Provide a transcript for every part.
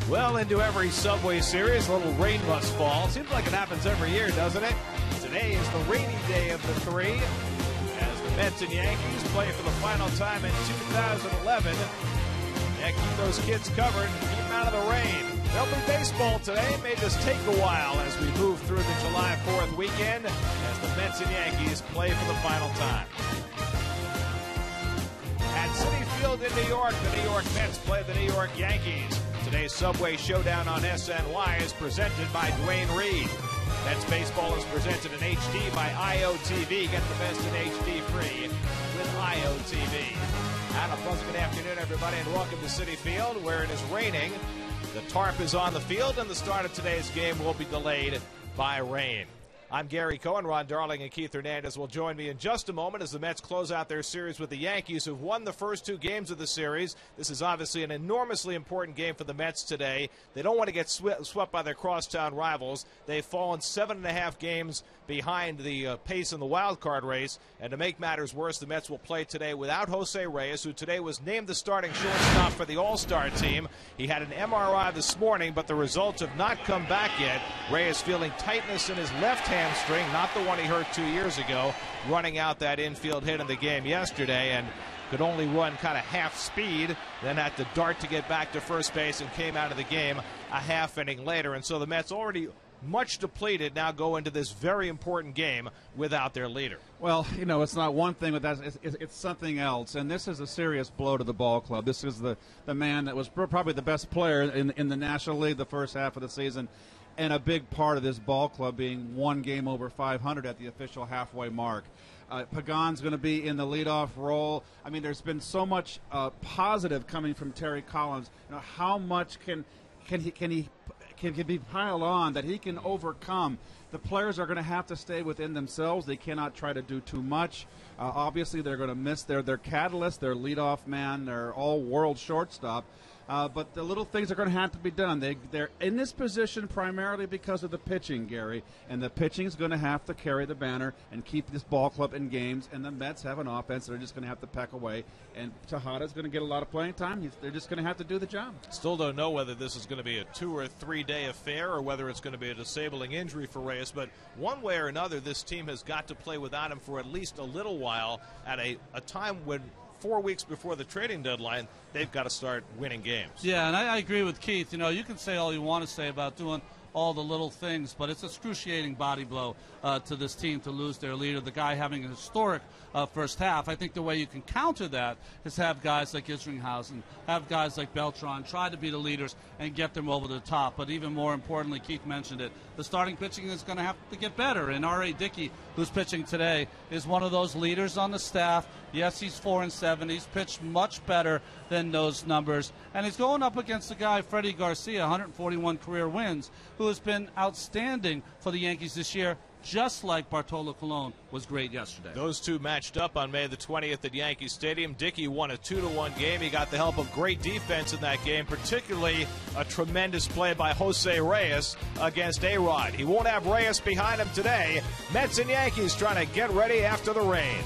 Well, into every Subway series, a little rain must fall. Seems like it happens every year, doesn't it? Today is the rainy day of the three, as the Mets and Yankees play for the final time in 2011. Yeah, keep those kids covered, keep them out of the rain. There'll be baseball today. It may just take a while as we move through the July 4th weekend as the Mets and Yankees play for the final time. At Citi Field in New York, the New York Mets play the New York Yankees. Today's Subway Showdown on SNY is presented by Dwayne Reed. Mets baseball is presented in HD by IOTV. Get the best in HD free with IOTV. And a pleasant good afternoon, everybody, and welcome to Citi Field, where it is raining. The tarp is on the field, and the start of today's game will be delayed by rain. I'm Gary Cohen. Ron Darling and Keith Hernandez will join me in just a moment as the Mets close out their series with the Yankees, who've won the first two games of the series. This is obviously an enormously important game for the Mets today. They don't want to get swept by their crosstown rivals. They've fallen 7.5 games behind the pace in the wild card race. And to make matters worse, the Mets will play today without Jose Reyes, who today was named the starting shortstop for the All-Star team. He had an MRI this morning, but the results have not come back yet. Reyes feeling tightness in his left hamstring, not the one he hurt 2 years ago, running out that infield hit in the game yesterday, and could only run kind of half speed, then had to dart to get back to first base and came out of the game a half inning later. And so the Mets, already much depleted, now go into this very important game without their leader. Well, you know, it's not one thing, but it's something else. And this is a serious blow to the ball club. This is the man that was probably the best player in the National League the first half of the season, and a big part of this ball club being one game over 500 at the official halfway mark. Pagan's going to be in the leadoff role. I mean, there's been so much positive coming from Terry Collins. You know, how much can be piled on that he can overcome? The players are going to have to stay within themselves. They cannot try to do too much. Obviously, they're going to miss their catalyst, their leadoff man, their all-world shortstop. But the little things are going to have to be done. They're in this position primarily because of the pitching, Gary, and the pitching is going to have to carry the banner and keep this ball club in games, and the Mets have an offense they're just going to have to peck away, and Tejada's going to get a lot of playing time. They're just going to have to do the job. Still don't know whether this is going to be a 2 or 3 day affair or whether it's going to be a disabling injury for Reyes, but one way or another, this team has got to play without him for at least a little while at a time when 4 weeks before the trading deadline, they've got to start winning games. Yeah, and I agree with Keith. You know, you can say all you want to say about doing all the little things, but it's an excruciating body blow to this team to lose their leader, the guy having a historic first half. I think the way you can counter that is have guys like Isringhausen, have guys like Beltran try to be the leaders and get them over the top. But even more importantly, Keith mentioned it, the starting pitching is going to have to get better. And R.A. Dickey, who's pitching today, is one of those leaders on the staff. Yes, he's 4-7. He's pitched much better than those numbers. And he's going up against a guy, Freddie Garcia, 141 career wins, who has been outstanding for the Yankees this year, just like Bartolo Colon was great yesterday. Those two matched up on May the 20th at Yankee Stadium. Dickey won a 2-1 game. He got the help of great defense in that game, particularly a tremendous play by Jose Reyes against A-Rod. He won't have Reyes behind him today. Mets and Yankees trying to get ready after the rain.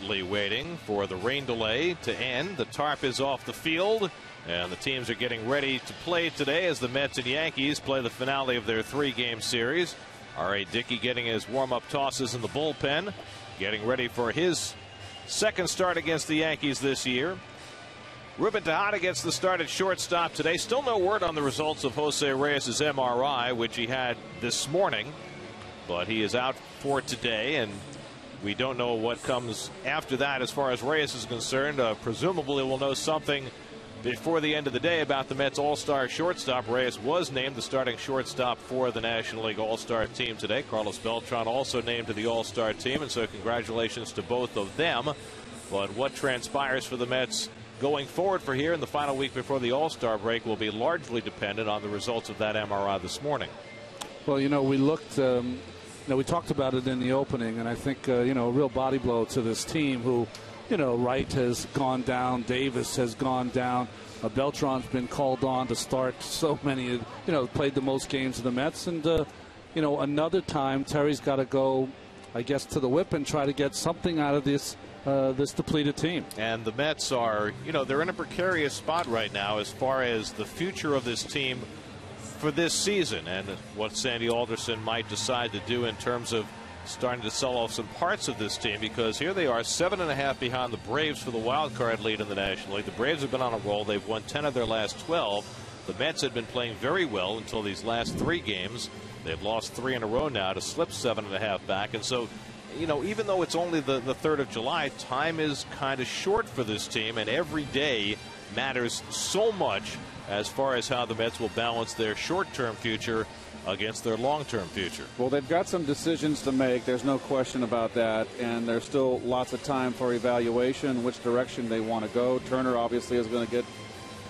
patiently waiting for the rain delay to end. The tarp is off the field, and the teams are getting ready to play today as the Mets and Yankees play the finale of their 3-game series. R.A. Dickey getting his warm-up tosses in the bullpen, getting ready for his second start against the Yankees this year. Ruben Tejada gets the start at shortstop today. Still no word on the results of Jose Reyes' MRI, which he had this morning, but he is out for today, and we don't know what comes after that as far as Reyes is concerned. Presumably we'll know something before the end of the day about the Mets All-Star shortstop. Reyes was named the starting shortstop for the National League All-Star team today. Carlos Beltran also named to the All-Star team, and so congratulations to both of them. But what transpires for the Mets going forward for here in the final week before the All-Star break will be largely dependent on the results of that MRI this morning. Well, we looked, we talked about it in the opening, and I think, a real body blow to this team who, Wright has gone down, Davis has gone down, Beltran's been called on to start so many, played the most games of the Mets, and, another time Terry's got to go, I guess, to the whip and try to get something out of this depleted team. And the Mets are, they're in a precarious spot right now as far as the future of this team for this season and what Sandy Alderson might decide to do in terms of starting to sell off some parts of this team, because here they are 7.5 behind the Braves for the wild card lead in the National League. The Braves have been on a roll. They've won 10 of their last 12. The Mets had been playing very well until these last 3 games. They've lost 3 in a row now to slip 7.5 back. And so, even though it's only the 3rd of July, time is kind of short for this team, and every day matters so much as far as how the Mets will balance their short-term future against their long-term future. Well, they've got some decisions to make. There's no question about that. And there's still lots of time for evaluation, which direction they want to go. Turner obviously is going to get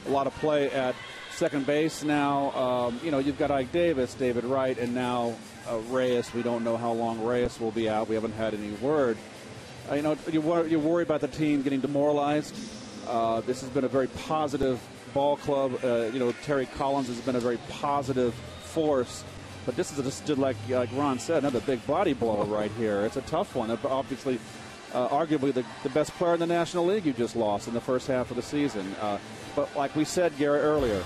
a lot of play at second base now. You've got Ike Davis, David Wright, and now Reyes. We don't know how long Reyes will be out. We haven't had any word. You worry about the team getting demoralized. This has been a very positive ball club. Terry Collins has been a very positive force, but this is just like Ron said, another big body blow right here. It's a tough one. Obviously, arguably the best player in the National League you just lost in the first half of the season. But like we said, Garrett, earlier,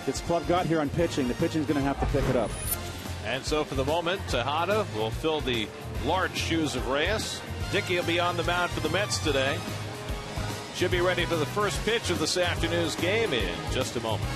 this club got here on pitching. The pitching's going to have to pick it up. And so for the moment, Tejada will fill the large shoes of Reyes. Dickey will be on the mound for the Mets today. Should be ready for the first pitch of this afternoon's game in just a moment.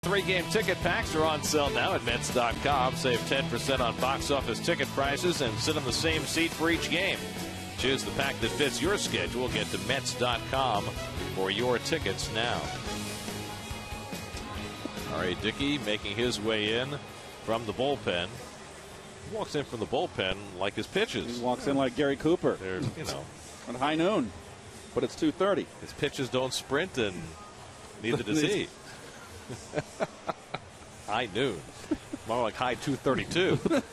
3-game ticket packs are on sale now at Mets.com. Save 10% on box office ticket prices and sit in the same seat for each game. Choose the pack that fits your schedule. Get to Mets.com for your tickets now. R.A. Dickey making his way in from the bullpen. He walks in from the bullpen like his pitches. He walks in like Gary Cooper. They're, at high noon, but it's 2:30. His pitches don't sprint, and neither does he. High noon. More like high 2:32.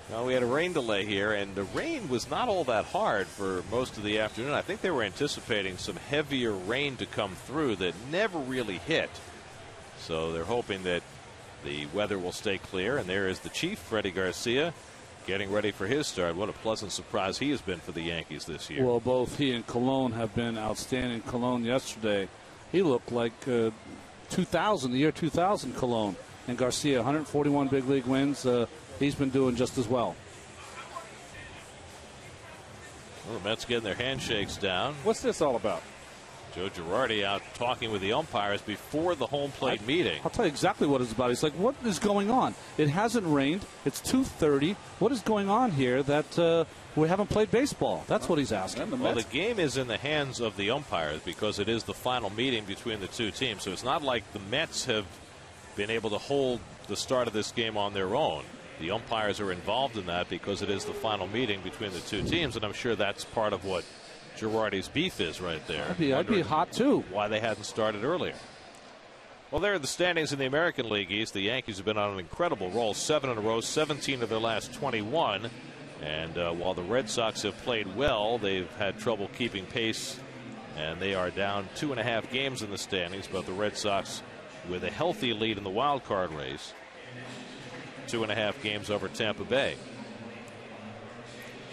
Well, we had a rain delay here, and the rain was not all that hard for most of the afternoon. I think they were anticipating some heavier rain to come through that never really hit. So they're hoping that the weather will stay clear. And there is the Chief, Freddie Garcia, getting ready for his start. What a pleasant surprise he has been for the Yankees this year. Well, both he and Colon have been outstanding. Colon yesterday, he looked like the year 2000 Colon. And Garcia, 141 big league wins. He's been doing just as well. Well, the Mets getting their handshakes down. What's this all about? Joe Girardi out talking with the umpires before the home plate meeting. I'll tell you exactly what it's about. He's like, what is going on? It hasn't rained. It's 2:30. What is going on here that we haven't played baseball? That's what he's asking. Well, the game is in the hands of the umpires because it is the final meeting between the two teams. So it's not like the Mets have been able to hold the start of this game on their own. The umpires are involved in that because it is the final meeting between the two teams, and I'm sure that's part of what Girardi's beef is right there. I'd be hot too. Why they hadn't started earlier. Well, there are the standings in the American League East. The Yankees have been on an incredible roll, 7 in a row, 17 of their last 21. And while the Red Sox have played well, they've had trouble keeping pace, and they are down 2.5 games in the standings. But the Red Sox with a healthy lead in the wild card race, 2.5 games over Tampa Bay.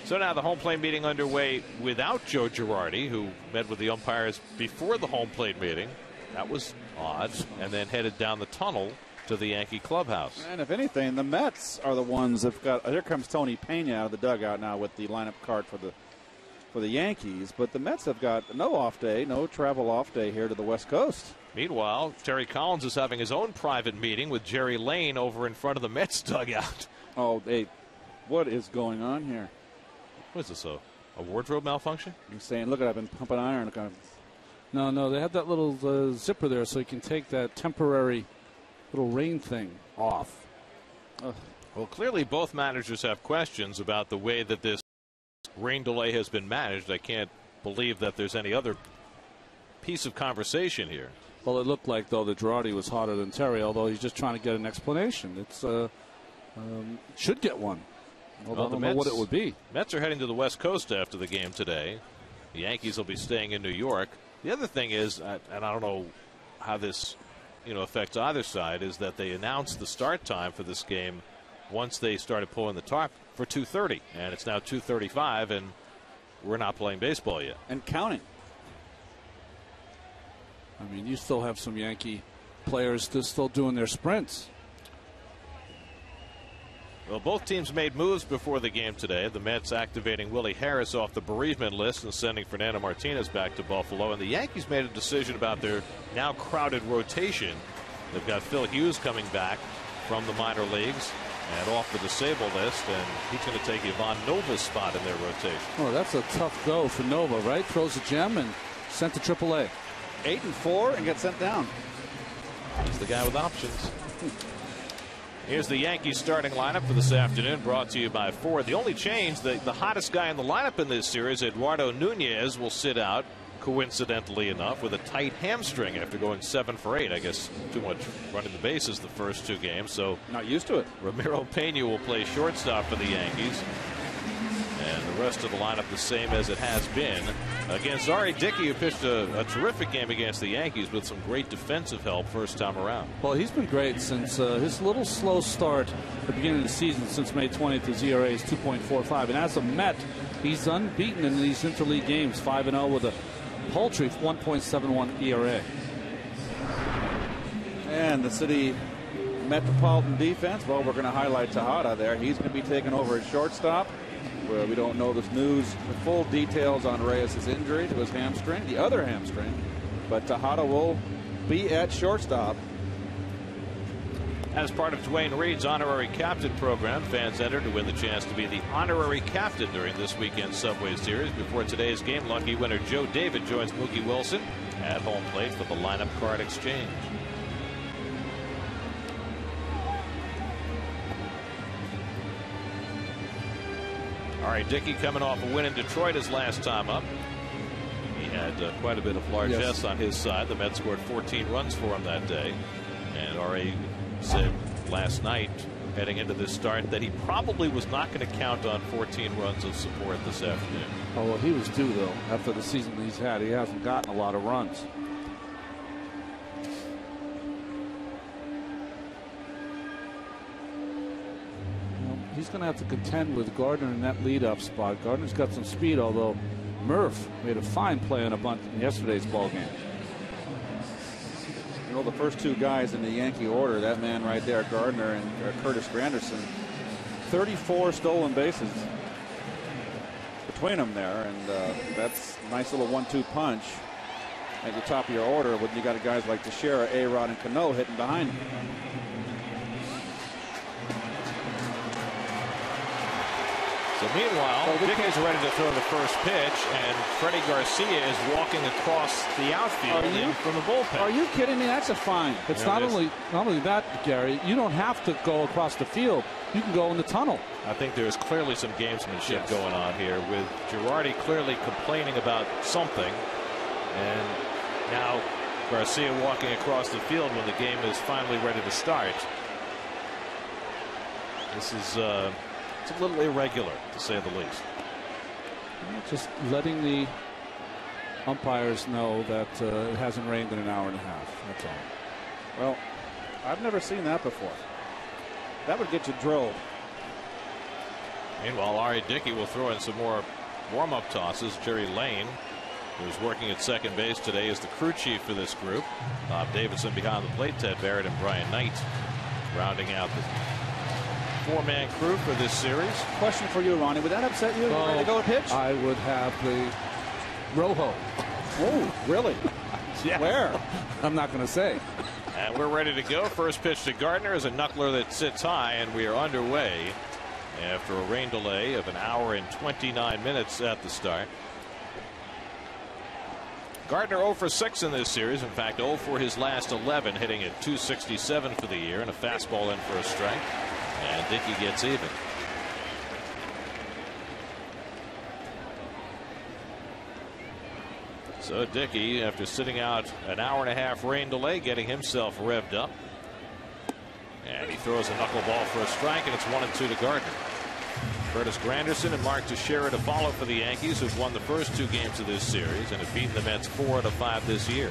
So now the home plate meeting underway without Joe Girardi, who met with the umpires before the home plate meeting. That was odd. And then headed down the tunnel to the Yankee clubhouse. And if anything, the Mets are the ones that've got. Here comes Tony Pena out of the dugout now with the lineup card for the Yankees. But the Mets have got no off day, no travel off day here to the West Coast. Meanwhile, Terry Collins is having his own private meeting with Jerry Lane over in front of the Mets dugout. Oh, hey, what is going on here? What is this, a wardrobe malfunction? He's saying, look, I've been pumping iron. No, they have that little zipper there so you can take that temporary little rain thing off. Well, clearly both managers have questions about the way that this rain delay has been managed. I can't believe that there's any other piece of conversation here. Well, it looked like, though, that Girardi was hotter than Terry, although he's just trying to get an explanation. It's should get one. Although I don't know what it would be. Mets are heading to the West Coast after the game today. The Yankees will be staying in New York. The other thing is, and I don't know how this affects either side, is that they announced the start time for this game once they started pulling the tarp for 2:30, and it's now 2:35, and we're not playing baseball yet. And counting. I mean, you still have some Yankee players still doing their sprints. Well, both teams made moves before the game today. The Mets activating Willie Harris off the bereavement list and sending Fernando Martinez back to Buffalo. And the Yankees made a decision about their now crowded rotation. They've got Phil Hughes coming back from the minor leagues and off the disabled list, and he's going to take Ivan Nova's spot in their rotation. Oh, that's a tough go for Nova, right? Throws a gem and sent to AAA. 8-4 and gets sent down. He's the guy with options. Here's the Yankees starting lineup for this afternoon, brought to you by Ford. The only change, the hottest guy in the lineup in this series, Eduardo Nunez, will sit out, coincidentally enough, with a tight hamstring after going 7 for 8. I guess too much running the bases the first 2 games. So not used to it. Ramiro Pena will play shortstop for the Yankees. And the rest of the lineup the same as it has been. Against R.A. Dickey, who pitched a terrific game against the Yankees with some great defensive help first time around. Well, he's been great since his little slow start at the beginning of the season. Since May 20th, his ERA is 2.45. And as a Met, he's unbeaten in these interleague games, 5-0 with a paltry 1.71 ERA. And the City Metropolitan defense, well, we're going to highlight Tejada there. He's going to be taking over as shortstop. Well, we don't know this news, the full details on Reyes' injury to his hamstring, the other hamstring. But Tejada will be at shortstop. As part of Dwayne Reed's honorary captain program, fans enter to win the chance to be the honorary captain during this weekend's Subway Series. Before today's game, lucky winner Joe David joins Mookie Wilson at home plate for the lineup card exchange. R.A. Dickey coming off a win in Detroit his last time up. He had quite a bit of largesse on his side. The Mets scored 14 runs for him that day. And R.A. said last night, heading into this start, that he probably was not going to count on 14 runs of support this afternoon. Oh, well, he was due, though, after the season he's had. He hasn't gotten a lot of runs. He's going to have to contend with Gardner in that leadoff spot. Gardner's got some speed, although Murph made a fine play on a bunt in yesterday's ball game. You know, the first two guys in the Yankee order, that man right there, Gardner and Curtis Granderson, 34 stolen bases between them there, and that's a nice little 1-2 punch at the top of your order when you got guys like Teixeira, A-Rod, and Cano hitting behind him. So meanwhile, Dickey's ready to throw the first pitch, and Freddie Garcia is walking across the outfield from the bullpen. Are you kidding me? That's a fine. It's not only that, Gary. You don't have to go across the field. You can go in the tunnel. I think there's clearly some gamesmanship going on here, with Girardi clearly complaining about something, and now Garcia walking across the field when the game is finally ready to start. This is it's a little irregular, to say the least. Just letting the umpires know that it hasn't rained in an hour and a half. That's all. Well, I've never seen that before. That would get you drilled. Meanwhile, R.A. Dickey will throw in some more warm-up tosses. Jerry Lane, who's working at second base today, is the crew chief for this group. Bob Davidson behind the plate, Ted Barrett and Brian Knight rounding out the four-man crew for this series. Question for you, Ronnie. Would that upset you? Well, ready to go a pitch? I would have the Rojo. Oh, really? Yeah. Where? I'm not going to say. And we're ready to go. First pitch to Gardner is a knuckler that sits high, and we are underway after a rain delay of an hour and 29 minutes at the start. Gardner 0 for 6 in this series. In fact, 0 for his last 11, hitting at .267 for the year, and a fastball in for a strike. And Dickey gets even. So Dickey, after sitting out an hour and a half rain delay, getting himself revved up. And he throws a knuckleball for a strike, and it's 1-2 to Gardner. Curtis Granderson and Mark Teixeira to follow for the Yankees, who've won the first two games of this series and have beaten the Mets 4 out of 5 this year.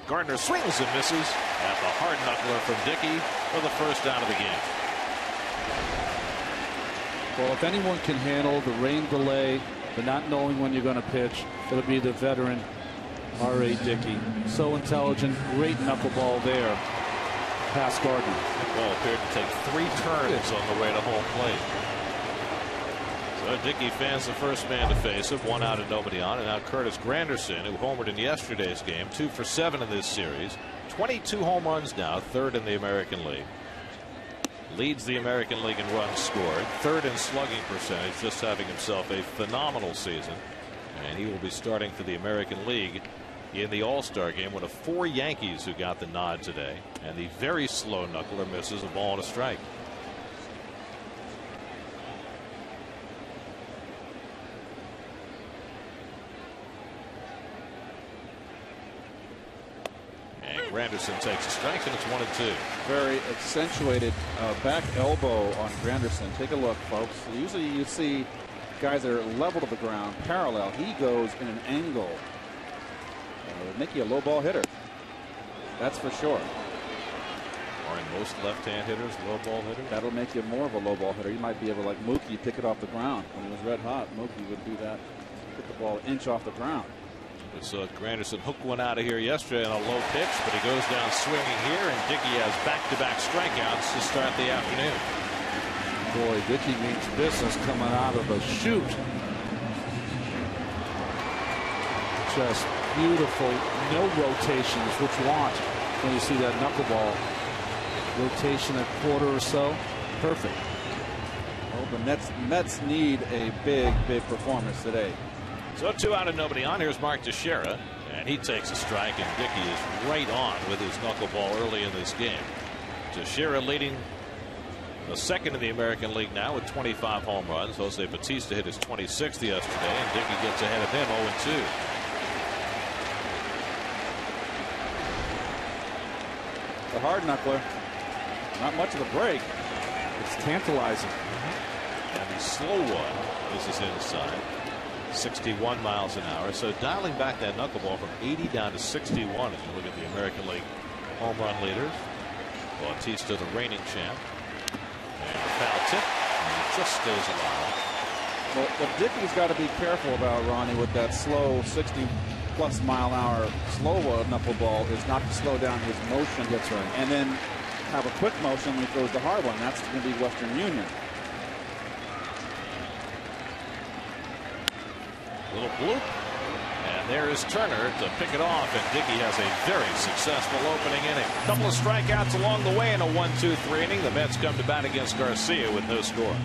Gardner swings and misses at the hard knuckler from Dickey for the first out of the game. Well, if anyone can handle the rain delay, the not knowing when you're going to pitch, it'll be the veteran R.A. Dickey. So intelligent, great knuckleball there past Gardner. The ball appeared to take 3 turns on the way to home plate. So Dickey fans the first man to face him, 1 out and nobody on, and now Curtis Granderson, who homered in yesterday's game, 2 for 7 in this series, 22 home runs now, 3rd in the American League. Leads the American League in runs scored, 3rd in slugging percentage, just having himself a phenomenal season, and he will be starting for the American League in the All-Star game, one of 4 Yankees who got the nod today, and the very slow knuckler misses a ball and a strike. Granderson takes a strike, and it's 1-2. Very accentuated back elbow on Granderson. Take a look, folks. Usually you see guys that are level to the ground, parallel. He goes in an angle. It'll make you a low ball hitter. That's for sure. Aren't most left-hand hitters low ball hitters? That'll make you more of a low ball hitter. You might be able to, like Mookie, pick it off the ground. When he was red hot, Mookie would do that. Pick the ball an inch off the ground. We saw Granderson hook one out of here yesterday on a low pitch, but he goes down swinging here, and Dickey has back-to-back strikeouts to start the afternoon. Boy, Dickey means business coming out of the chute. Just beautiful. No rotations, which you want when you see that knuckleball. Rotation at quarter or so. Perfect. Well, the Mets need a big performance today. So 2 out and nobody on. Here's Mark Teixeira, and he takes a strike, and Dickey is right on with his knuckleball early in this game. Teixeira leading the second in the American League now with 25 home runs. Jose Bautista hit his 26th yesterday, and Dickey gets ahead of him 0-2. The hard knuckler. Not much of a break. It's tantalizing. And the slow one, this is inside, 61 miles an hour. So dialing back that knuckleball from 80 down to 61 as you look at the American League home run leaders. Bautista, the reigning champ. And a foul tip, and it just stays alive. Well, what Dickey's got to be careful about, Ronnie, with that slow 60+ mile an hour slow knuckleball is not to slow down his motion. That's right. And then have a quick motion when he throws the hard one. That's going to be Western Union. Little bloop. And there is Turner to pick it off, and Dickey has a very successful opening inning. A couple of strikeouts along the way in a 1-2-3 inning. The Mets come to bat against Garcia with no score.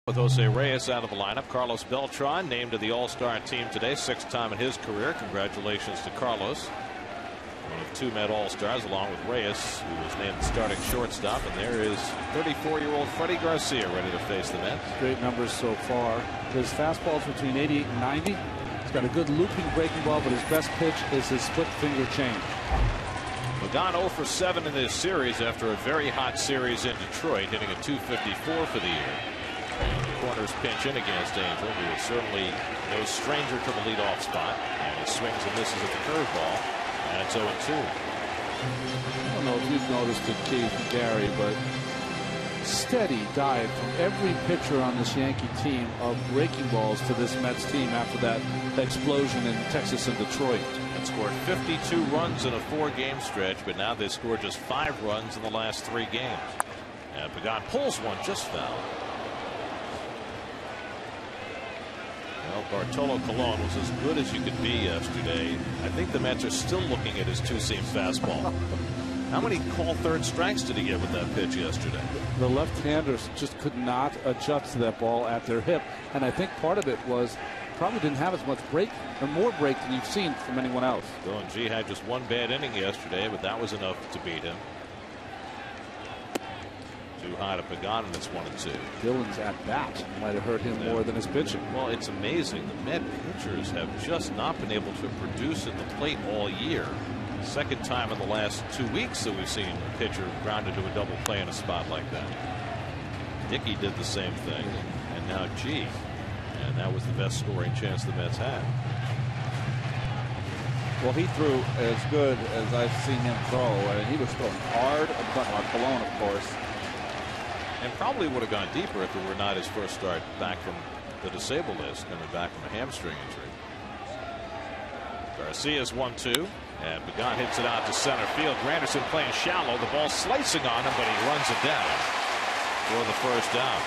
With Jose Reyes out of the lineup, Carlos Beltran named to the All-Star team today, 6th time in his career. Congratulations to Carlos. One of 2 Met All-Stars along with Reyes, who was named the starting shortstop. And there is 34-year-old Freddie Garcia ready to face the Mets. Great numbers so far. His fastball's between 88 and 90. He's got a good looping breaking ball, but his best pitch is his split finger change. Pagan 0 for 7 in this series after a very hot series in Detroit, hitting a .254 for the year. And the corners pinch in against Angel, who is certainly no stranger to the leadoff spot. And he swings and misses at the curveball. And it's 0-2. I don't know if you've noticed it, Keith, Gary, but steady diet from every pitcher on this Yankee team of breaking balls to this Mets team after that explosion in Texas and Detroit. And scored 52 runs in a 4-game stretch, but now they scored just 5 runs in the last 3 games. And Pagan pulls one just foul. Well, Bartolo Colon was as good as you could be yesterday. I think the Mets are still looking at his two-seam fastball. How many call third strikes did he get with that pitch yesterday? The left-handers just could not adjust to that ball at their hip. And I think part of it was probably didn't have as much break or more break than you've seen from anyone else. Dylan G had just one bad inning yesterday, but that was enough to beat him. Too high to Pagan, and it's 1-2. Dylan's at bat might have hurt him more than his pitching. Well, it's amazing. The Met pitchers have just not been able to produce at the plate all year. Second time in the last 2 weeks that we've seen a pitcher ground into a double play in a spot like that. Dickey did the same thing, and now G. And that was the best scoring chance the Mets had. Well, he threw as good as I've seen him throw. And he was throwing hard. Colon, of course. And probably would have gone deeper if it were not his first start back from the disabled list, coming back from a hamstring injury. Garcia's 1-2. And Pagan hits it out to center field. Granderson playing shallow. The ball slicing on him, but he runs it down for the first down.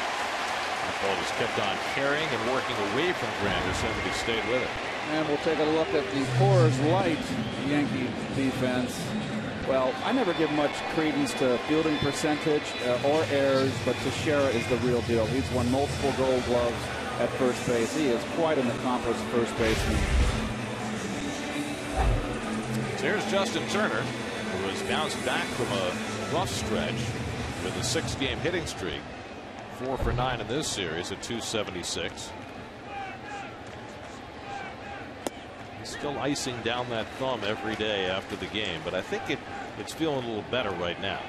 The ball just kept on carrying and working away from Granderson, but he stayed with it. And we'll take a look at the Coors Light Yankee defense. Well, I never give much credence to fielding percentage or errors, but Teixeira is the real deal. He's won multiple Gold Gloves at first base. He is quite an accomplished first baseman. Here's Justin Turner, who has bounced back from a rough stretch with a 6-game hitting streak. 4 for 9 in this series at .276. He's still icing down that thumb every day after the game, but I think it's feeling a little better right now.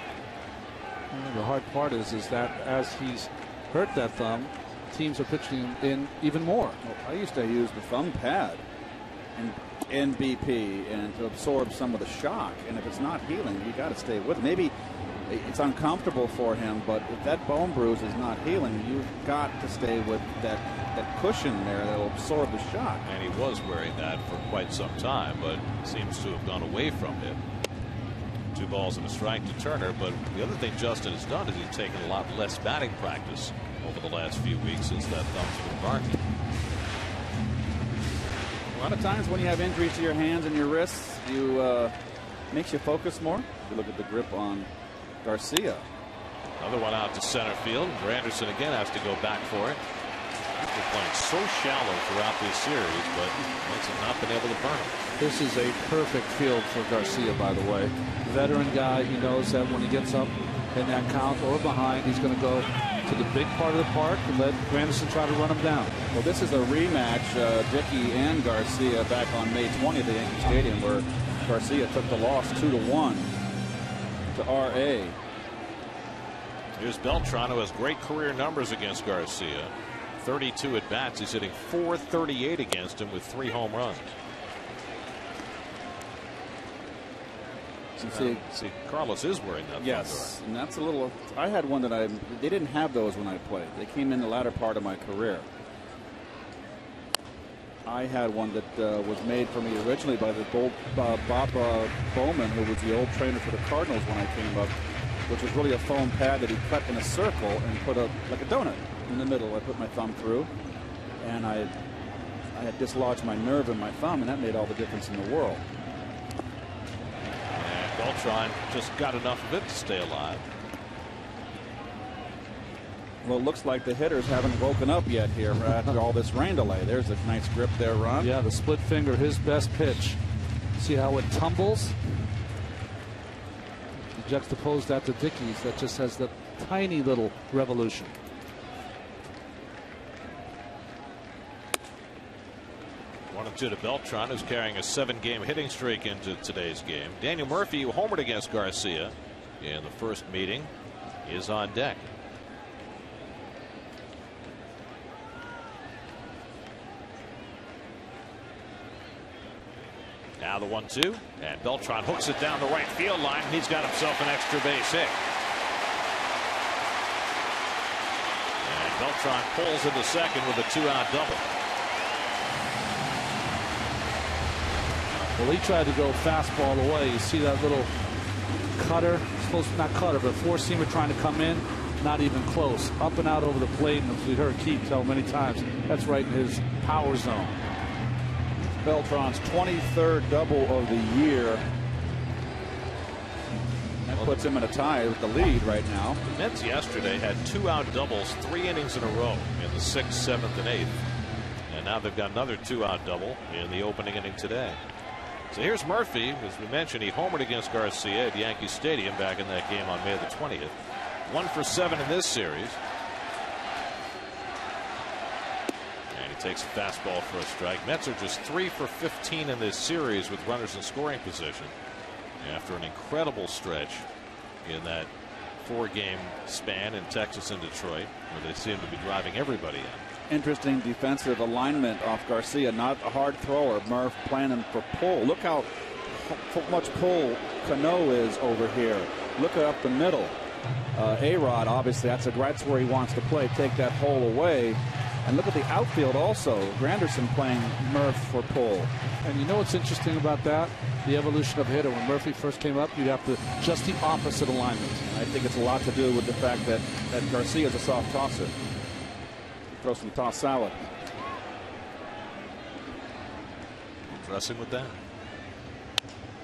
The hard part is that as he's hurt that thumb, teams are pitching him in even more. Well, I used to use the thumb pad in BP and to absorb some of the shock, and if it's not healing, you got to stay with it. Maybe it's uncomfortable for him, but if that bone bruise is not healing, you've got to stay with that cushion there that will absorb the shock. And he was wearing that for quite some time, but seems to have gone away from him. 2 balls and a strike to Turner, but the other thing Justin has done is he's taken a lot less batting practice over the last few weeks since that thumb's been barking. A lot of times when you have injuries to your hands and your wrists, makes you focus more. If you look at the grip on Garcia. Another one out to center field. Granderson again has to go back for it. They're playing so shallow throughout this series, but Mets have not been able to burn him. This is a perfect field for Garcia, by the way. Veteran guy, he knows that when he gets up in that count or behind, he's going to go to the big part of the park and let Granderson try to run him down. Well, this is a rematch, Dickey and Garcia back on May 20th at Yankee Stadium, where Garcia took the loss 2-1 to RA. Here's Beltran, who has great career numbers against Garcia. 32 at bats. He's hitting .438 against him with 3 home runs. See, Carlos is wearing that. Yes, and that's a little. I had one that they didn't have those when I played. They came in the latter part of my career. I had one that was made for me originally by the Bob Bowman, who was the old trainer for the Cardinals when I came up, which was really a foam pad that he cut in a circle and put like a donut in the middle. I put my thumb through, and I had dislodged my nerve in my thumb, and that made all the difference in the world. Beltran just got enough of it to stay alive. Well, it looks like the hitters haven't woken up yet here after all this rain delay. There's a nice grip there, Ron. Yeah, the split finger, his best pitch. See how it tumbles? You juxtapose that to Dickey's, that just has the tiny little revolution. To Beltran, who's carrying a 7-game hitting streak into today's game. Daniel Murphy, who homered against Garcia in the first meeting, is on deck. Now the 1-2, and Beltran hooks it down the right field line. He's got himself an extra base hit. And Beltran pulls into second with a 2-out double. Well, he tried to go fastball away. You see that little cutter, supposed to not cutter, but 4-seamer trying to come in. not even close. Up and out over the plate, and as we heard Keith tell many times, that's right in his power zone. Beltran's 23rd double of the year. That puts him in a tie with the lead right now. The Mets yesterday had 2-out doubles 3 innings in a row in the 6th, 7th, and 8th. And now they've got another 2-out double in the opening inning today. So here's Murphy. As we mentioned, he homered against Garcia at Yankee Stadium back in that game on May the 20th. 1 for 7 in this series. And he takes a fastball for a strike. Mets are just 3 for 15 in this series with runners in scoring position after an incredible stretch in that 4-game span in Texas and Detroit, where they seem to be driving everybody in. Interesting defensive alignment off Garcia. Not a hard thrower. Murph planning for pull. Look how much pull Cano is over here. Look up the middle. A-Rod, obviously, that's where he wants to play. Take that hole away. And look at the outfield also. Granderson playing Murph for pull. And you know what's interesting about that? The evolution of hitter. When Murphy first came up, you'd have to just the opposite alignment. I think it's a lot to do with the fact that Garcia is a soft tosser. Throws some toss salad. Dressing with that.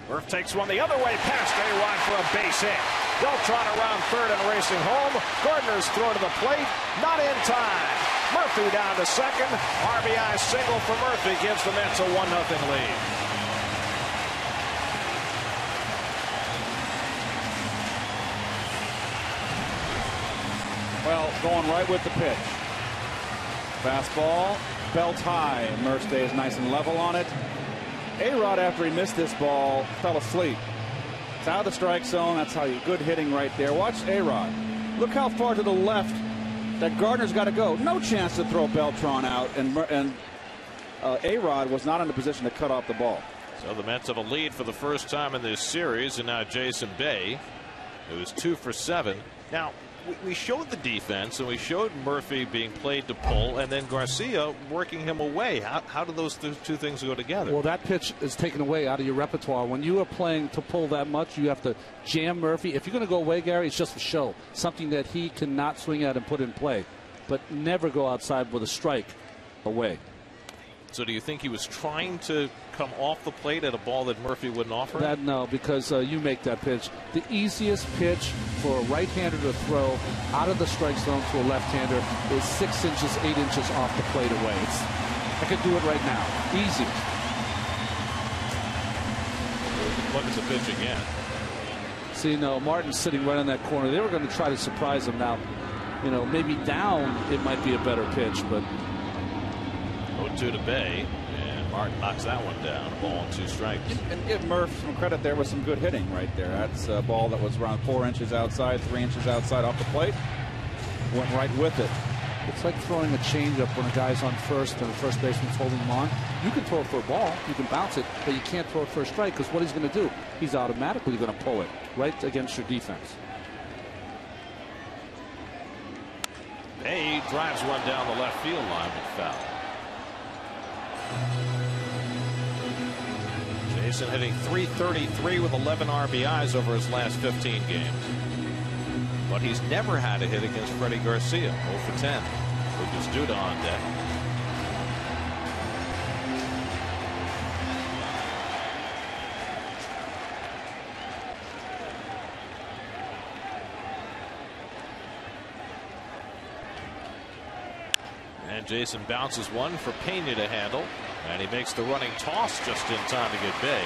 Murph takes one the other way past A-Rod for a base hit. Beltran around third and racing home. Gardner's throw to the plate. Not in time. Murphy down to second. RBI single for Murphy gives the Mets a 1-0 lead. Well, going right with the pitch. Fastball, belt high. Murph stays nice and level on it. A-Rod, after he missed this ball, fell asleep. It's out of the strike zone. That's how you good hitting right there. Watch A-Rod. Look how far to the left that Gardner's got to go. No chance to throw Beltran out, and A-Rod was not in a position to cut off the ball. So the Mets have a lead for the first time in this series, and now Jason Bay, who is 2 for 7. Now, we showed the defense, and we showed Murphy being played to pull, and then Garcia working him away. How do those two things go together? Well, that pitch is taken away out of your repertoire. When you are playing to pull that much, you have to jam Murphy. If you're going to go away, Gary, it's just a show. Something that he cannot swing at and put in play. But never go outside with a strike away. So do you think he was trying to come off the plate at a ball that Murphy wouldn't offer? That no, because you make that pitch. The easiest pitch for a right-hander to throw out of the strike zone to a left-hander is 6 inches, 8 inches off the plate away. I could do it right now. Easy. Look at the pitch again. See, no, Martin's sitting right in that corner. They were going to try to surprise him now. You know, maybe down it might be a better pitch, but 0-2 to Bay, and Martin knocks that one down. A ball and 2 strikes. And give Murph some credit. There was some good hitting right there. That's a ball that was around 4 inches outside, 3 inches outside off the plate. Went right with it. It's like throwing a changeup when a guy's on first and the first baseman's holding him on. You can throw it for a ball, you can bounce it, but you can't throw it for a strike because what he's going to do, he's automatically going to pull it right against your defense. Bay drives one down the left field line with foul. Jason hitting .333 with 11 RBIs over his last 15 games. But he's never had a hit against Freddie Garcia. 0 for 10. Lucas Duda on deck. And Jason bounces one for Pena to handle. And he makes the running toss just in time to get Bay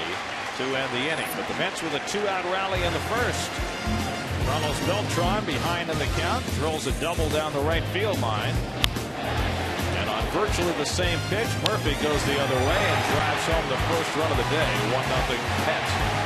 to end the inning. But the Mets with a 2-out rally in the first. Ramos Beltran behind in the count, drills a double down the right field line. And on virtually the same pitch, Murphy goes the other way and drives home the first run of the day. 1-0 Mets.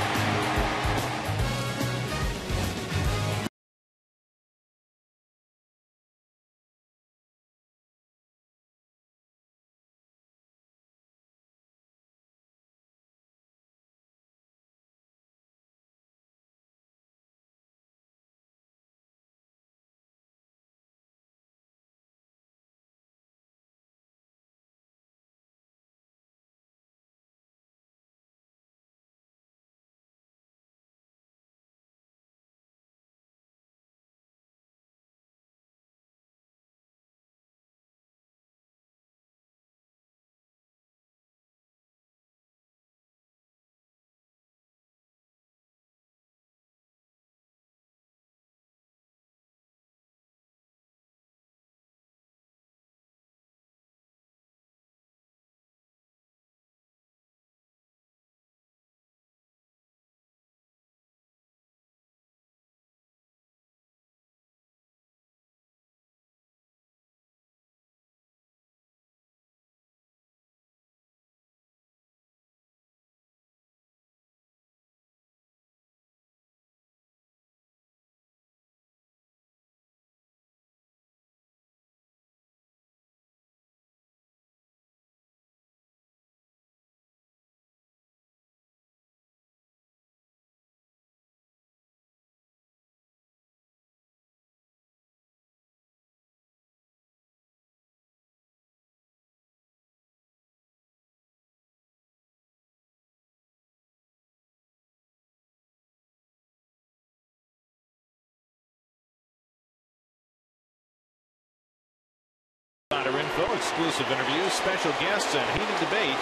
info, exclusive interviews, special guests, and heated debate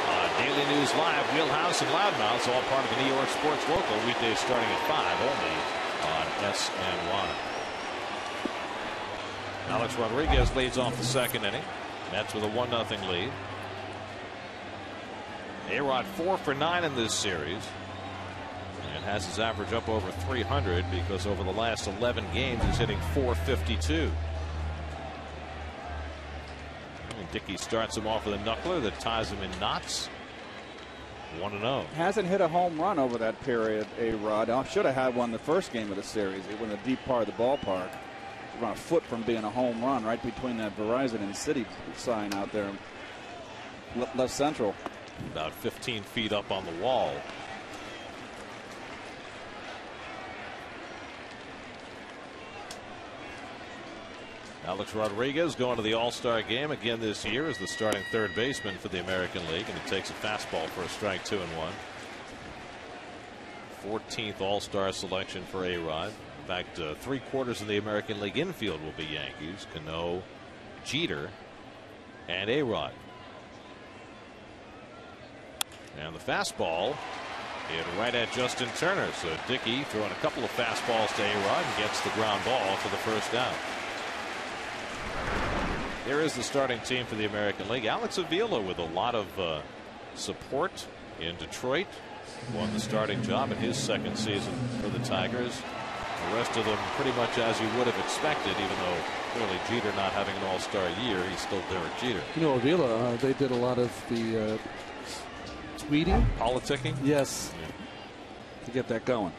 on Daily News Live, Wheelhouse and Loudmouths, all part of the New York Sports Local, weekdays starting at 5 only on SNY. Alex Rodriguez leads off the second inning. Mets with a 1-0 lead. A-Rod 4 for 9 in this series. And has his average up over 300 because over the last 11 games he's hitting .452. And Dickey starts him off with a knuckler that ties him in knots. 1-0. Hasn't hit a home run over that period, A-Rod. Should have had one the first game of the series. He went in the deep part of the ballpark. He's about a foot from being a home run, right between that Verizon and City sign out there. Left central. About 15 feet up on the wall. Alex Rodriguez going to the All-Star game again this year as the starting third baseman for the American League, and he takes a fastball for a strike, 2-1. 14th All-Star selection for A-Rod. In fact, 3/4 of the American League infield will be Yankees. Cano, Jeter, and A-Rod. And the fastball hit right at Justin Turner. So Dickey throwing a couple of fastballs to A-Rod and gets the ground ball for the first down. Here is the starting team for the American League. Alex Avila with a lot of support in Detroit. Won the starting job in his second season for the Tigers. The rest of them pretty much as you would have expected, even though clearly Jeter not having an all-star year, he's still Derek Jeter. You know, Avila, they did a lot of the tweeting. Politicking? Yes. To get that going.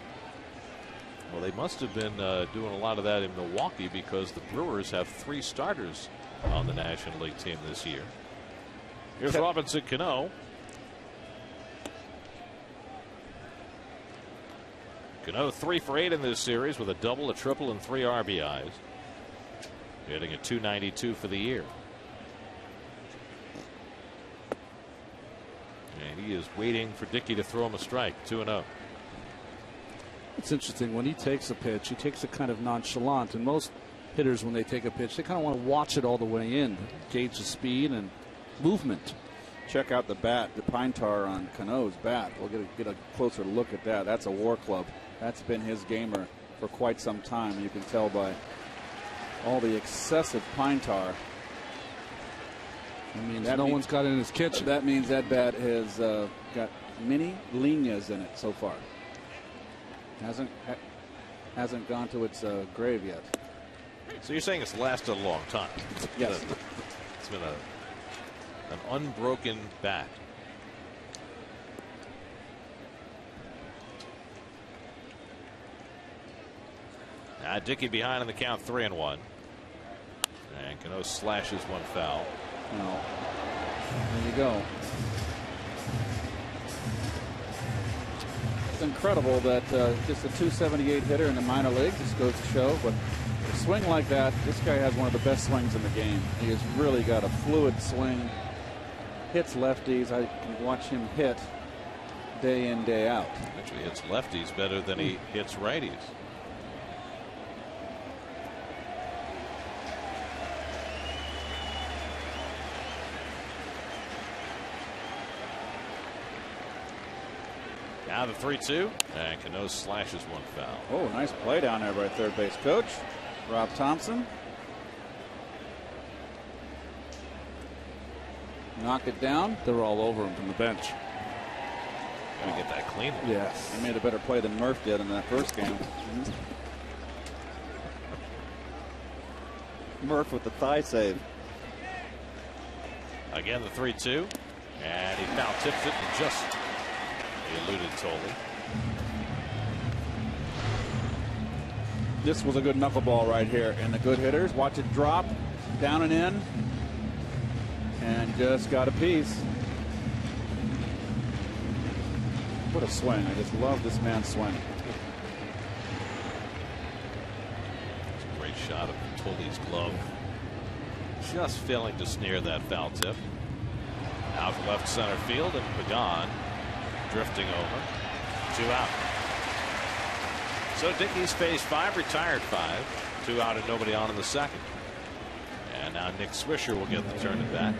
Well, they must have been doing a lot of that in Milwaukee because the Brewers have 3 starters on the National League team this year. Here's Robinson Cano. Cano 3 for 8 in this series with a double, a triple, and 3 RBIs. Hitting a .292 for the year. And he is waiting for Dickey to throw him a strike. 2-0. It's interesting when he takes a pitch, he takes it kind of nonchalant, and most hitters when they take a pitch they kind of want to watch it all the way in, gauge the speed and movement. Check out the bat, the pine tar on Cano's bat. We'll get a closer look at that. That's a War Club. That's been his gamer for quite some time. You can tell by all the excessive pine tar. That means no one's got it in his kitchen. That means that bat has got many líneas in it so far. Hasn't gone to its grave yet. So you're saying it's lasted a long time? Yes. It's been an unbroken bat. Dickey behind in the count, 3-1. And Cano slashes one foul. No. There you go. It's incredible that just a .278 hitter in the minor league just goes to show. But a swing like that, this guy has one of the best swings in the game. He has really got a fluid swing. Hits lefties. I can watch him hit day in, day out. Actually hits lefties better than he hits righties. Now the 3-2, and Cano slashes one foul. Oh, nice play down there by third base coach Rob Thompson. Knocked it down. They're all over him from the bench. Gotta get that clean. Yes. He made a better play than Murph did in that first game. Murph with the thigh save. Again the 3-2, and he foul tips it and just eluded Tolley. This was a good knuckleball right here, and the good hitters watch it drop down and in, and just got a piece. What a swing. I just love this man's swing. It's a great shot of Tolley's glove, just failing to snare that foul tip. Out left center field, and Pagan drifting over. 2 out. So Dickey's faced 5, retired 5. 2 out and nobody on in the second. And now Nick Swisher will get the turn at bat.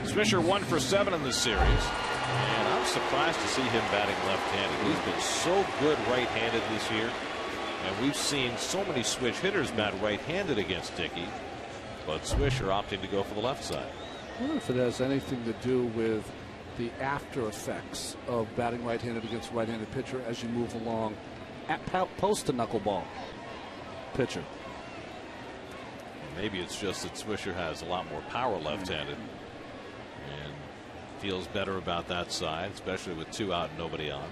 Swisher 1 for 7 in this series. And I'm surprised to see him batting left-handed. He's been so good right-handed this year. And we've seen so many switch hitters bat right-handed against Dickey. But Swisher opting to go for the left side. I wonder if it has anything to do with the after effects of batting right-handed against a right-handed pitcher as you move along at post to knuckleball pitcher. Maybe it's just that Swisher has a lot more power left-handed and feels better about that side, especially with 2 out and nobody on.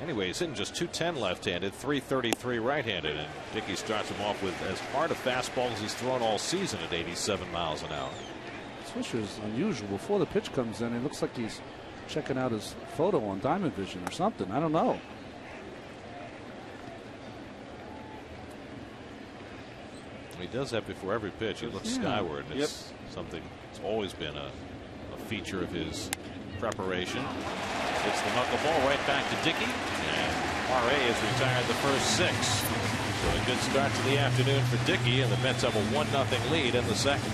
Anyway, he's hitting just .210 left-handed, .333 right-handed, and Dickey starts him off with as hard a fastball as he's thrown all season at 87 miles an hour. Swisher's unusual. Before the pitch comes in, it looks like he's checking out his photo on Diamond Vision or something. I don't know. He does that before every pitch. He looks skyward. And it's something that's always been a feature of his preparation. It's the knuckleball right back to Dickey. And R.A. has retired the first 6. So a good start to the afternoon for Dickey, and the Mets have a 1-0 lead in the second.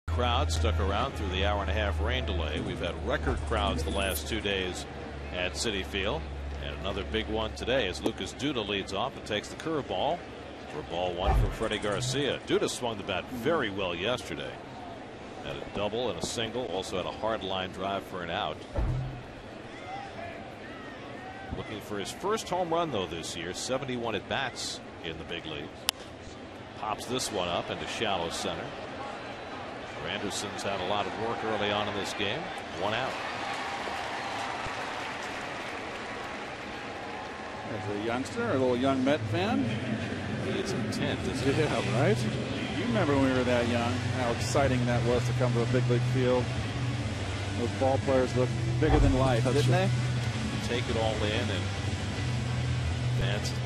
Crowd stuck around through the hour-and-a-half rain delay. We've had record crowds the last 2 days at Citi Field, and another big one today as Lucas Duda leads off and takes the curveball for ball 1 from Freddie Garcia. Duda swung the bat very well yesterday. Had a double and a single, also had a hard line drive for an out. Looking for his first home run though this year, 71 at bats in the big leagues. Pops this one up into shallow center. Anderson's had a lot of work early on in this game. 1 out. As a youngster, a little young Met fan. It's intent, isn't it? Yeah, right? You remember when we were that young, how exciting that was to come to a big league field. Those ball players looked bigger than life, didn't they? You take it all in, and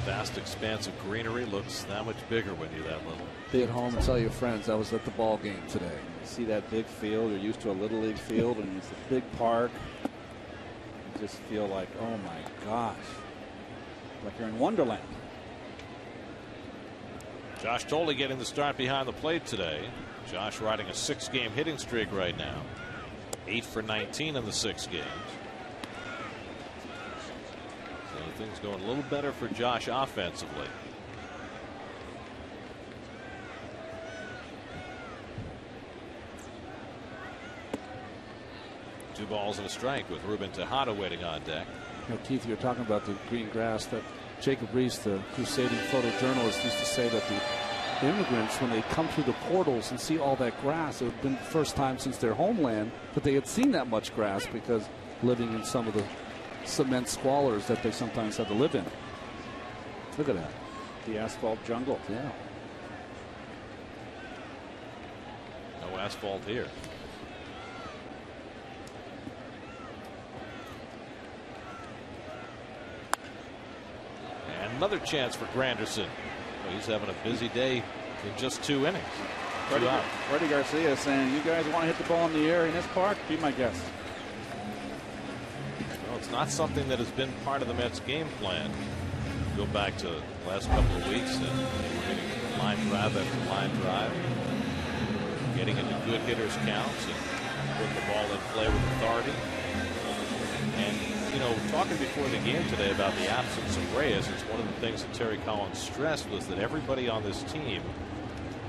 vast expanse of greenery looks that much bigger when you're that little. Be at home and tell your friends I was at the ball game today. You see that big field, you're used to a little league field, and it's a big park. You just feel like, oh my gosh, like you're in Wonderland. Josh Tolley getting the start behind the plate today. Josh riding a 6-game hitting streak right now. 8 for 19 in the 6 games. Things going a little better for Josh offensively. Two balls and a strike with Ruben Tejada waiting on deck. You know, Keith, you're talking about the green grass. That Jacob Reese, the crusading photojournalist, used to say that the immigrants, when they come through the portals and see all that grass, it had been the first time since their homeland that they had seen that much grass, because living in some of the cement squalors that they sometimes had to live in. Look at that. The asphalt jungle. Yeah. No asphalt here. And another chance for Granderson. Well, he's having a busy day in just 2 innings. Freddie Garcia saying, you guys want to hit the ball in the air in this park? Be my guest. Well, it's not something that has been part of the Mets game plan. Go back to the last couple of weeks, and they were getting line drive after line drive, getting into good hitters counts and putting the ball in play with authority. And, you know, talking before the game today about the absence of Reyes, it's one of the things that Terry Collins stressed was that everybody on this team,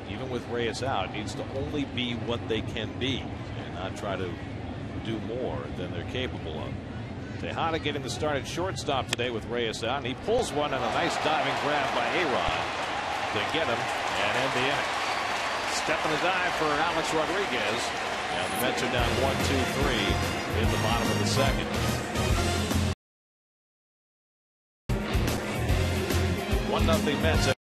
even with Reyes out, needs to only be what they can be and not try to do more than they're capable of. Tejada getting the start at shortstop today with Reyes out, and he pulls one on a nice diving grab by A-Rod to get him and end the inning. Step in the dive for Alex Rodriguez, and the Mets are down 1-2-3 in the bottom of the second. 1-0 Mets.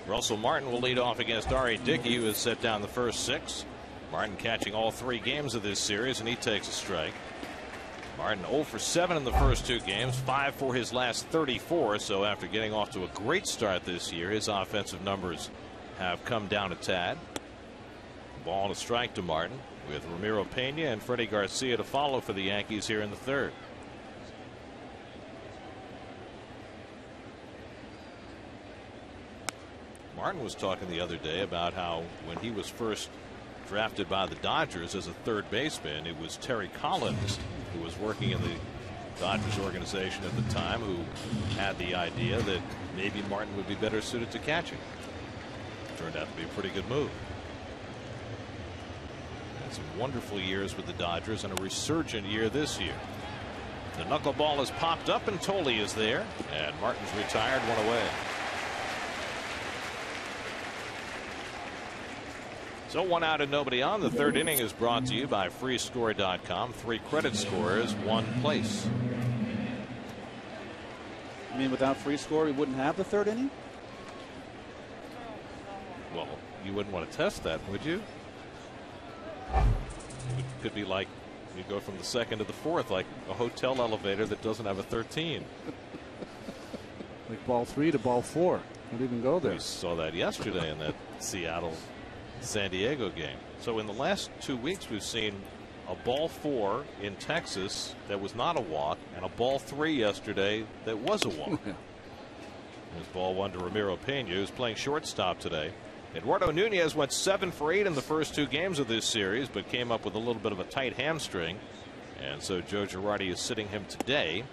Russell Martin will lead off against R.A. Dickey, who has set down the first 6. Martin catching all 3 games of this series, and he takes a strike. Martin 0 for 7 in the first 2 games, 5 for his last 34. So after getting off to a great start this year, his offensive numbers have come down a tad. Ball and a strike to Martin, with Ramiro Pena and Freddie Garcia to follow for the Yankees here in the 3rd. Martin was talking the other day about how when he was first drafted by the Dodgers as a 3rd baseman, it was Terry Collins, who was working in the Dodgers organization at the time, who had the idea that maybe Martin would be better suited to catching. Turned out to be a pretty good move. Had some wonderful years with the Dodgers and a resurgent year this year. The knuckleball has popped up and Tolle is there, and Martin's retired, 1 away. So 1 out and nobody on. The third inning is brought to you by freescore.com. 3 credit scores, 1 place. I mean, without free score, we wouldn't have the third inning? Well, you wouldn't want to test that, would you? It could be like you go from the second to the fourth, like a hotel elevator that doesn't have a 13. Like ball 3 to ball 4. Don't even go there. We saw that yesterday in that Seattle-San Diego game. So in the last 2 weeks, we've seen a ball 4 in Texas that was not a walk, and a ball 3 yesterday that was a walk. There's ball 1 to Ramiro Pena, who's playing shortstop today. Eduardo Nunez went 7 for 8 in the first 2 games of this series, but came up with a little bit of a tight hamstring. And so Joe Girardi is sitting him today,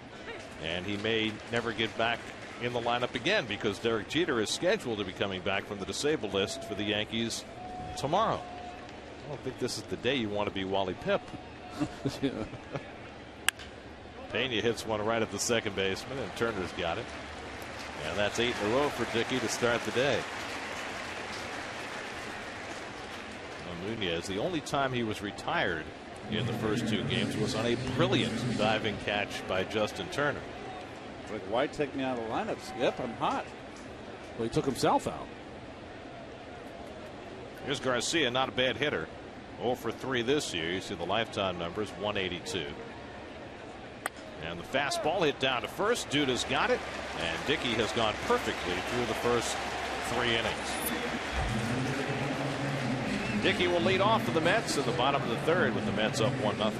and he may never get back in the lineup again because Derek Jeter is scheduled to be coming back from the disabled list for the Yankees tomorrow. I don't think this is the day you want to be Wally Pipp. Yeah. Pena hits one right at the second baseman, and Turner's got it. And that's 8 in a row for Dickey to start the day. Now, Nunez, the only time he was retired in the first 2 games was on a brilliant diving catch by Justin Turner. It's like, why take me out of the lineup, Skip? I'm hot. Well, he took himself out. Here's Garcia, not a bad hitter. 0 for 3 this year. You see the lifetime numbers, 182. And the fastball hit down to first. Duda's got it. And Dickey has gone perfectly through the first 3 innings. Dickey will lead off for the Mets in the bottom of the third with the Mets up 1-0.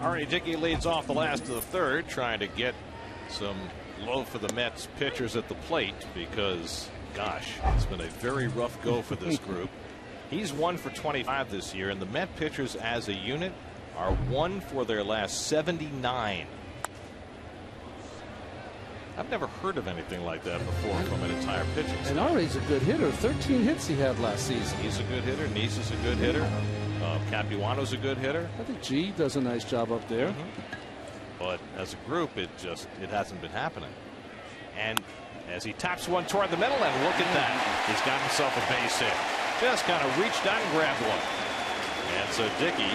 Arnie Dickey leads off the last of the third, trying to get some low for the Mets pitchers at the plate because, gosh, it's been a very rough go for this group. He's 1 for 25 this year, and the Met pitchers as a unit are 1 for their last 79. I've never heard of anything like that before from an entire pitching staff. And Ari's a good hitter. 13 hits he had last season. He's a good hitter. Neese is a good hitter. Capuano's a good hitter. I think G does a nice job up there. But as a group, it hasn't been happening. And as he taps one toward the middle, and look at that. He's got himself a base hit. Just kind of reached out and grabbed one. And so Dickey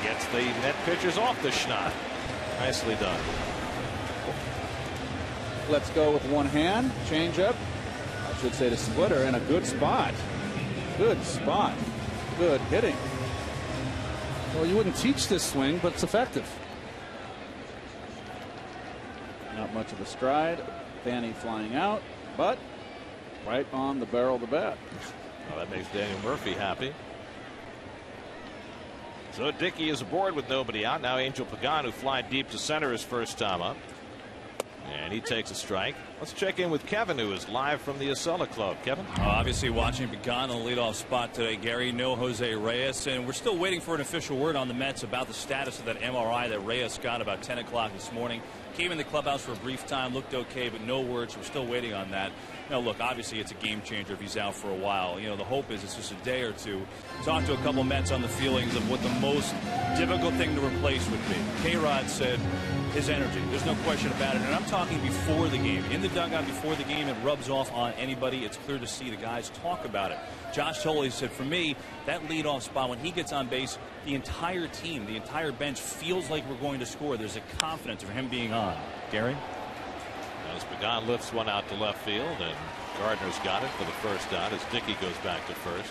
gets the Met pitchers off the schneid. Nicely done. Let's go with one hand. Change up. I should say the splitter in a good spot. Good spot. Good hitting. Well, you wouldn't teach this swing, but it's effective. Not much of a stride. Fanny flying out, but right on the barrel of the bat. Well, that makes Daniel Murphy happy. So Dickey is aboard with nobody out. Now Angel Pagan, who fly deep to center his first time up. And he takes a strike. Let's check in with Kevin, who is live from the Acela Club. Kevin? Obviously watching Pagan on the leadoff spot today. Gary, no Jose Reyes. And we're still waiting for an official word on the Mets about the status of that MRI that Reyes got about 10 o'clock this morning. Came in the clubhouse for a brief time, looked okay, but no words. We're still waiting on that. Now, look, obviously it's a game changer if he's out for a while. You know, the hope is it's just a day or two. Talked to a couple Mets on the feelings of what the most difficult thing to replace would be. K-Rod said his energy. There's no question about it. And I'm talking before the game. In the dugout before the game, it rubs off on anybody. It's clear to see the guys talk about it. Josh Tolley said, for me, that leadoff spot, when he gets on base, the entire team, the entire bench feels like we're going to score. There's a confidence of him being on. Gary? As Pagan lifts one out to left field, and Gardner's got it for the first out as Dickey goes back to first.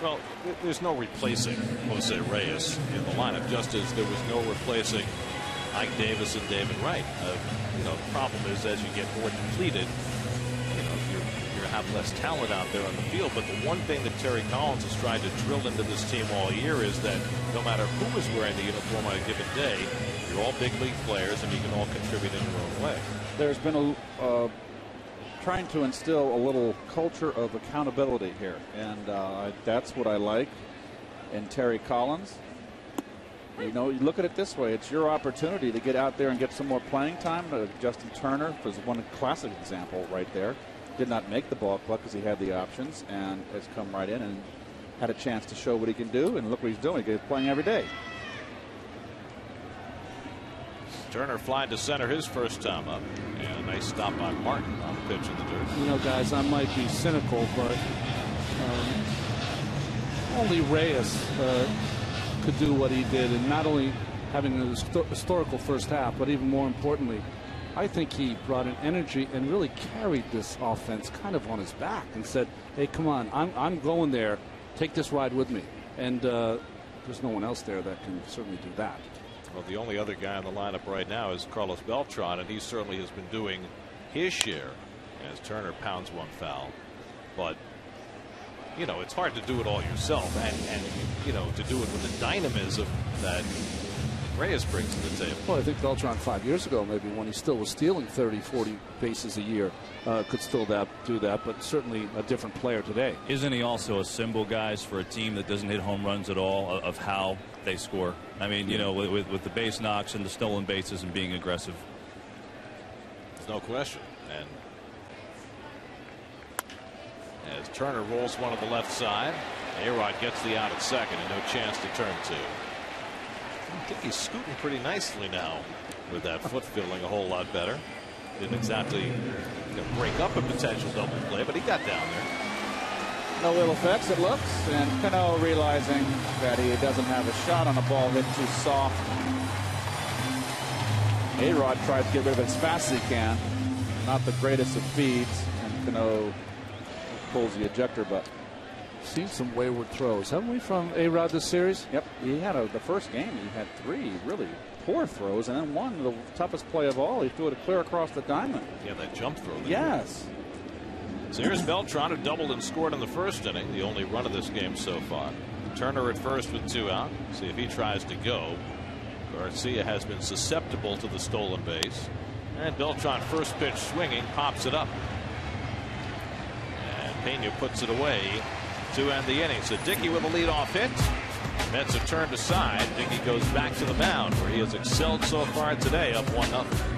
Well, there's no replacing Jose Reyes in the lineup, just as there was no replacing Ike Davis and David Wright. You know, the problem is as you get more depleted, you know, you're going to have less talent out there on the field. But the one thing that Terry Collins has tried to drill into this team all year is that no matter who is wearing the uniform on a given day, you're all big league players and you can all contribute in your own way. There's been trying to instill a little culture of accountability here, and that's what I like in Terry Collins. You know, you look at it this way, it's your opportunity to get out there and get some more playing time. Justin Turner was one classic example right there. Did not make the ball club because he had the options and has come right in and had a chance to show what he can do, and look what he's doing. He's playing every day. Turner flying to center his first time up. And a nice stop by Martin on the pitch in the dirt. You know, guys, I might be cynical, but only Reyes could do what he did, and not only having an historical first half, but even more importantly, I think he brought an energy and really carried this offense kind of on his back and said, hey, come on, I'm going there. Take this ride with me. And there's no one else there that can certainly do that. Well, the only other guy in the lineup right now is Carlos Beltran, and he certainly has been doing his share as Turner pounds one foul. But, you know, it's hard to do it all yourself, and you know, to do it with the dynamism that Reyes brings to the table. Well, I think Beltran 5 years ago, maybe when he still was stealing 30, 40 bases a year, could still do that, but certainly a different player today. Isn't he also a symbol, guys, for a team that doesn't hit home runs at all of how they score? I mean, you know, with the base knocks and the stolen bases and being aggressive. There's no question. And as Turner rolls one on the left side, A-Rod gets the out at second and no chance to turn two. I think he's scooting pretty nicely now with that foot feeling a whole lot better. Didn't exactly break up a potential double play, but he got down there. No ill effects, it looks, and Cano realizing that he doesn't have a shot on a ball hit too soft. A-Rod tried to get rid of it as fast as he can. Not the greatest of feeds, and Cano pulls the ejector button. Seen some wayward throws, haven't we, from A-Rod this series? Yep, he had the first game. He had 3 really poor throws, and then one, the toughest play of all. He threw it clear across the diamond. Yeah, that jump throw. Yes. So here's Beltran, who doubled and scored in the first inning, the only run of this game so far. Turner at first with 2 out. See if he tries to go. Garcia has been susceptible to the stolen base. And Beltran, first pitch swinging, pops it up. And Pena puts it away to end the inning. So Dickey with a leadoff hit. Mets are turned aside. Dickey goes back to the mound, where he has excelled so far today, up 1-0.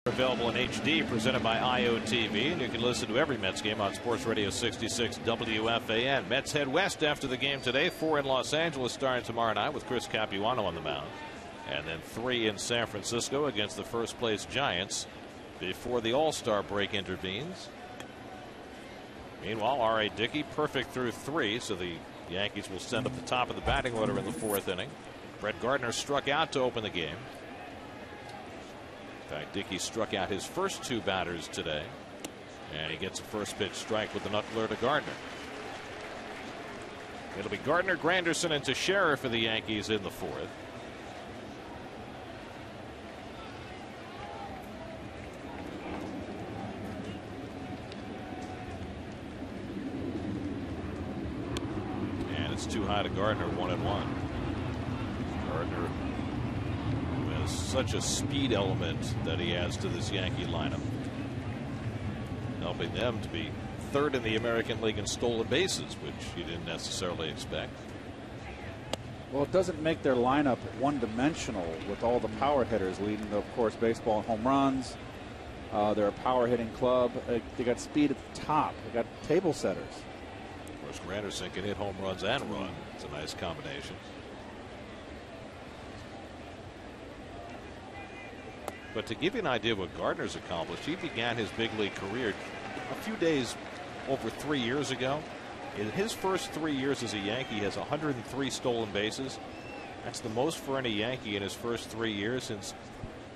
Available in HD, presented by IOTV, and you can listen to every Mets game on Sports Radio 66 WFAN. Mets head west after the game today. 4 in Los Angeles starting tomorrow night with Chris Capuano on the mound. And then 3 in San Francisco against the first place Giants before the All-Star break intervenes. Meanwhile, R.A. Dickey perfect through 3, so the Yankees will send up the top of the batting order in the 4th inning. Brett Gardner struck out to open the game. In fact, Dickey struck out his first 2 batters today, and he gets a first pitch strike with the knuckler to Gardner. It'll be Gardner, Granderson, and Teixeira for the Yankees in the 4th. And it's too high to Gardner, 1-1. Gardner has such a speed element that he adds to this Yankee lineup, helping them to be 3rd in the American League in stolen bases, which you didn't necessarily expect. Well, it doesn't make their lineup one-dimensional with all the power hitters leading, of course, baseball and home runs. They're a power hitting club. They got speed at the top. They got table setters. Of course, Granderson can hit home runs and run. It's a nice combination. But to give you an idea of what Gardner's accomplished, he began his big league career a few days over 3 years ago. In his first 3 years as a Yankee, he has 103 stolen bases. That's the most for any Yankee in his first 3 years since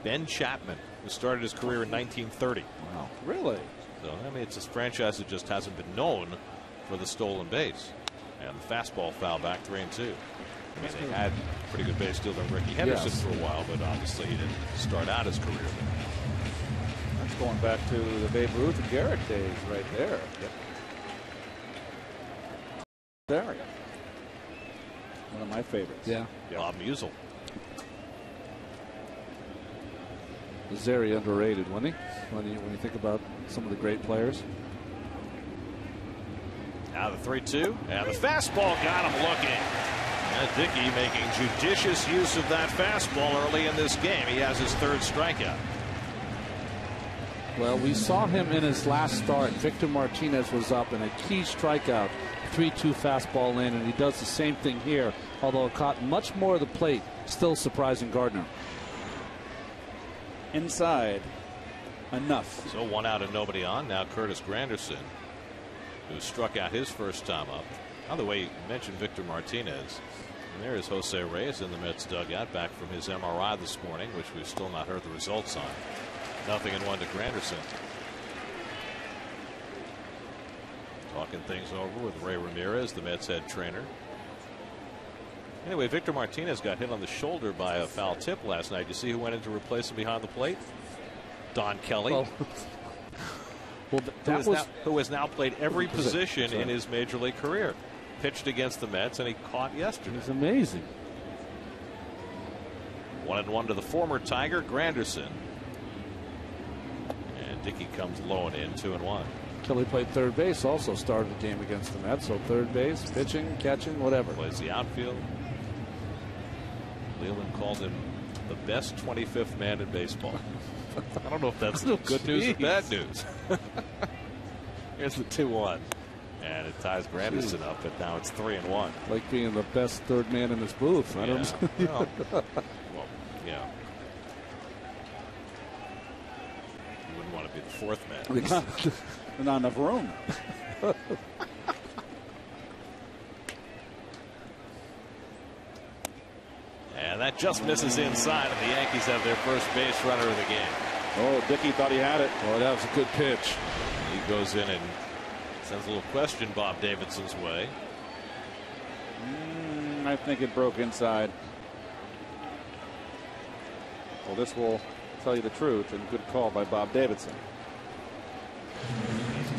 Ben Chapman, who started his career in 1930. Wow, really? So, I mean, it's a franchise that just hasn't been known for the stolen base. And the fastball foul back 3-2. I mean, they had pretty good base stealer Ricky Henderson for a while, but obviously he didn't start out his career there. That's going back to the Babe Ruth and Garrett days right there. Yep. There. One of my favorites. Yeah. Bob Musial. Was very underrated, wasn't he? When you think about some of the great players. Now the 3-2, and the fastball got him looking. And Dickey making judicious use of that fastball early in this game. He has his 3rd strikeout. Well, we saw him in his last start. Victor Martinez was up in a key strikeout, 3-2 fastball in, and he does the same thing here, although it caught much more of the plate, still surprising Gardner. Inside. Enough. So 1 out and nobody on. Now Curtis Granderson, who struck out his first time up. By the way, you mentioned Victor Martinez. And there is Jose Reyes in the Mets dugout, back from his MRI this morning, which we've still not heard the results on. 0-1 to Granderson. Talking things over with Ray Ramirez, the Mets head trainer. Anyway, Victor Martinez got hit on the shoulder by a foul tip last night. You see who went in to replace him behind the plate? Don Kelly. Well, who has now played every position in his major league career. Pitched against the Mets, and he caught yesterday. It's amazing. 1-1 to the former Tiger, Granderson. And Dickey comes low and in, 2-1. Kelly played 3rd base, also started the game against the Mets, so 3rd base, pitching, catching, whatever. Plays the outfield. Leland called him the best 25th man in baseball. I don't know if that's good news or bad news. Here's the 2-1. And it ties Granderson up, but now it's 3-1. Like being the best 3rd man in this booth. I don't know. Well, yeah. You wouldn't want to be the 4th man. There's not enough room. And that just misses inside, and the Yankees have their first base runner of the game. Oh, Dickey thought he had it. Oh, that was a good pitch. He goes in and sends a little question Bob Davidson's way. I think it broke inside. Well, this will tell you the truth, and good call by Bob Davidson.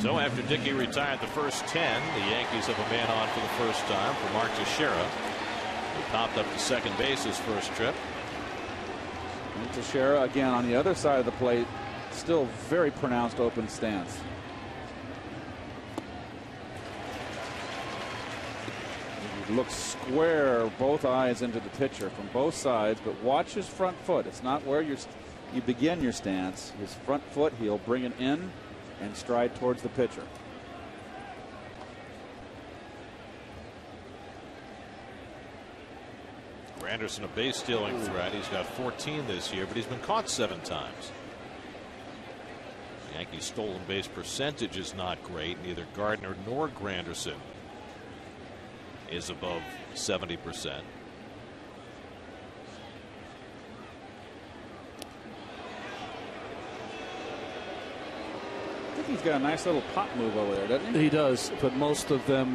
So after Dickey retired the first 10, the Yankees have a man on for the first time for Mark Teixeira, who popped up to second base his first trip. And Teixeira again on the other side of the plate, still very pronounced open stance. He looks square, both eyes into the pitcher from both sides, but watch his front foot. It's not where you're you begin your stance. His front foot, he'll bring it in and stride towards the pitcher. Granderson, a base stealing threat. He's got 14 this year, but he's been caught 7 times. Yankees' stolen base percentage is not great. Neither Gardner nor Granderson is above 70%. I think he's got a nice little pop move over there, doesn't he? He does, but most of them,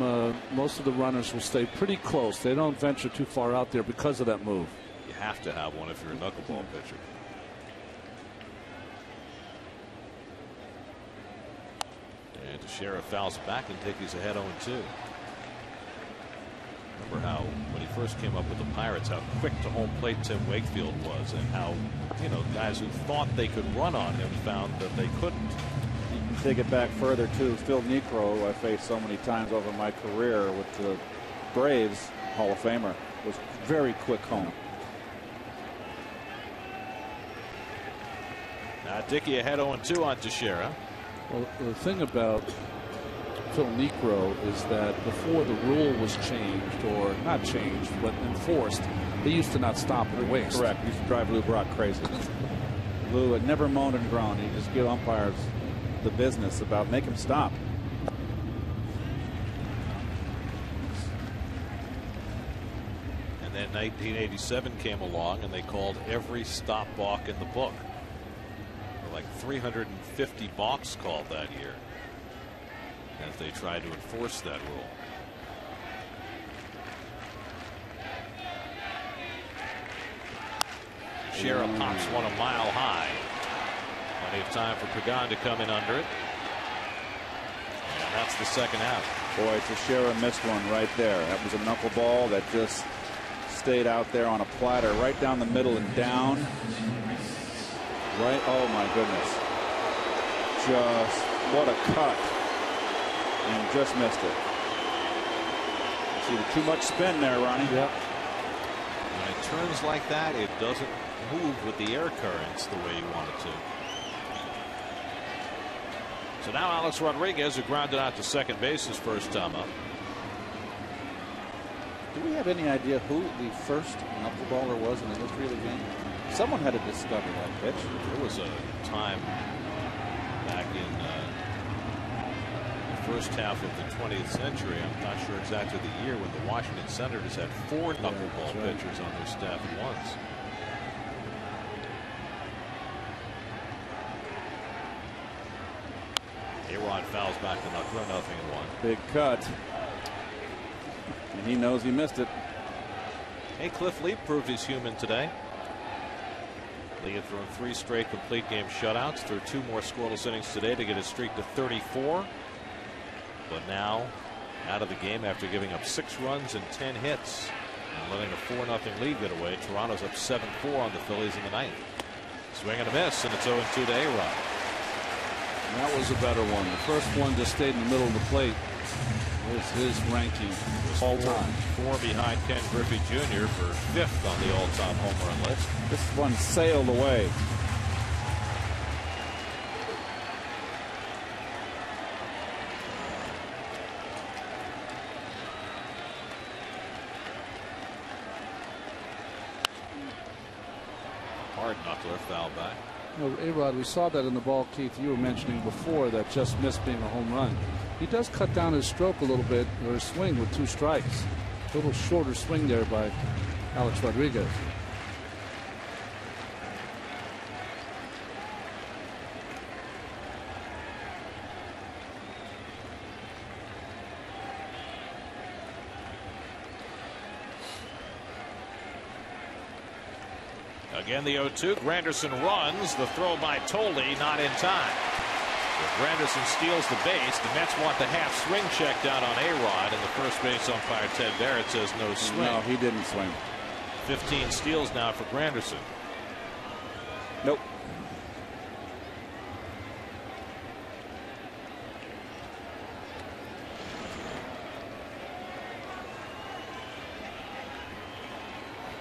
most of the runners will stay pretty close. They don't venture too far out there because of that move. You have to have one if you're a knuckleball pitcher. And Teixeira fouls back and Dickey's ahead 0-2. Remember how when he first came up with the Pirates, how quick to home plate Tim Wakefield was, and how, you know, guys who thought they could run on him found that they couldn't. You can take it back further too. Phil Niekro, who I faced so many times over my career with the Braves, Hall of Famer, was very quick home. Now Dickey ahead 0-2 on Teixeira. Well, the thing about Phil Niekro is that before the rule was changed, or not changed, but enforced, they used to not stop at the waist. Correct. He used to drive Lou Brock crazy. Lou had never moaned and groaned. He just give umpires the business about make him stop. And then 1987 came along and they called every stop balk in the book. There were like 350 balks called that year as they tried to enforce that rule. Teixeira pops one a mile high. Plenty of time for Pagan to come in under it. And that's the second out. Boy, Teixeira missed one right there. That was a knuckleball that just stayed out there on a platter right down the middle and down. Right. Oh my goodness. Just what a cut. And just missed it. See too much spin there, Ronnie. Yep. When it turns like that, it doesn't move with the air currents the way you want it to. So now Alex Rodriguez, who grounded out to second base his first time up. Do we have any idea who the first knuckleballer was in the history of the game? Someone had to discover that pitch. There was a time back in the first half of the 20th century, I'm not sure exactly the year, when the Washington Senators had 4 knuckleball pitchers on their staff at once. A-Rod fouls back the knuckler, 0-1. Big cut. And he knows he missed it. Hey, Cliff Lee proved he's human today. Lee had thrown 3 straight complete game shutouts, threw 2 more scoreless innings today to get his streak to 34. But now out of the game after giving up 6 runs and 10 hits and letting a 4-0 lead get away. Toronto's up 7-4 on the Phillies in the 9th. Swing and a miss, and it's 0-2 to A-Rod. That was a better one. The first one just stayed in the middle of the plate. Was his ranking all time. 4 behind Ken Griffey Jr. for 5th on the all-time home run list. This one sailed away. Hard knuckler, foul back. You know, A-Rod, we saw that in the ball, Keith, you were mentioning before, that just missed being a home run. He does cut down his stroke a little bit, or his swing, with 2 strikes. A little shorter swing there by Alex Rodriguez. Again, the 0-2. Granderson runs. The throw by Tolle, not in time. If Granderson steals the base, the Mets want the half swing check down on A-Rod, and the first base umpire Ted Barrett says no swing. No, he didn't swing. 15 steals now for Granderson. Nope.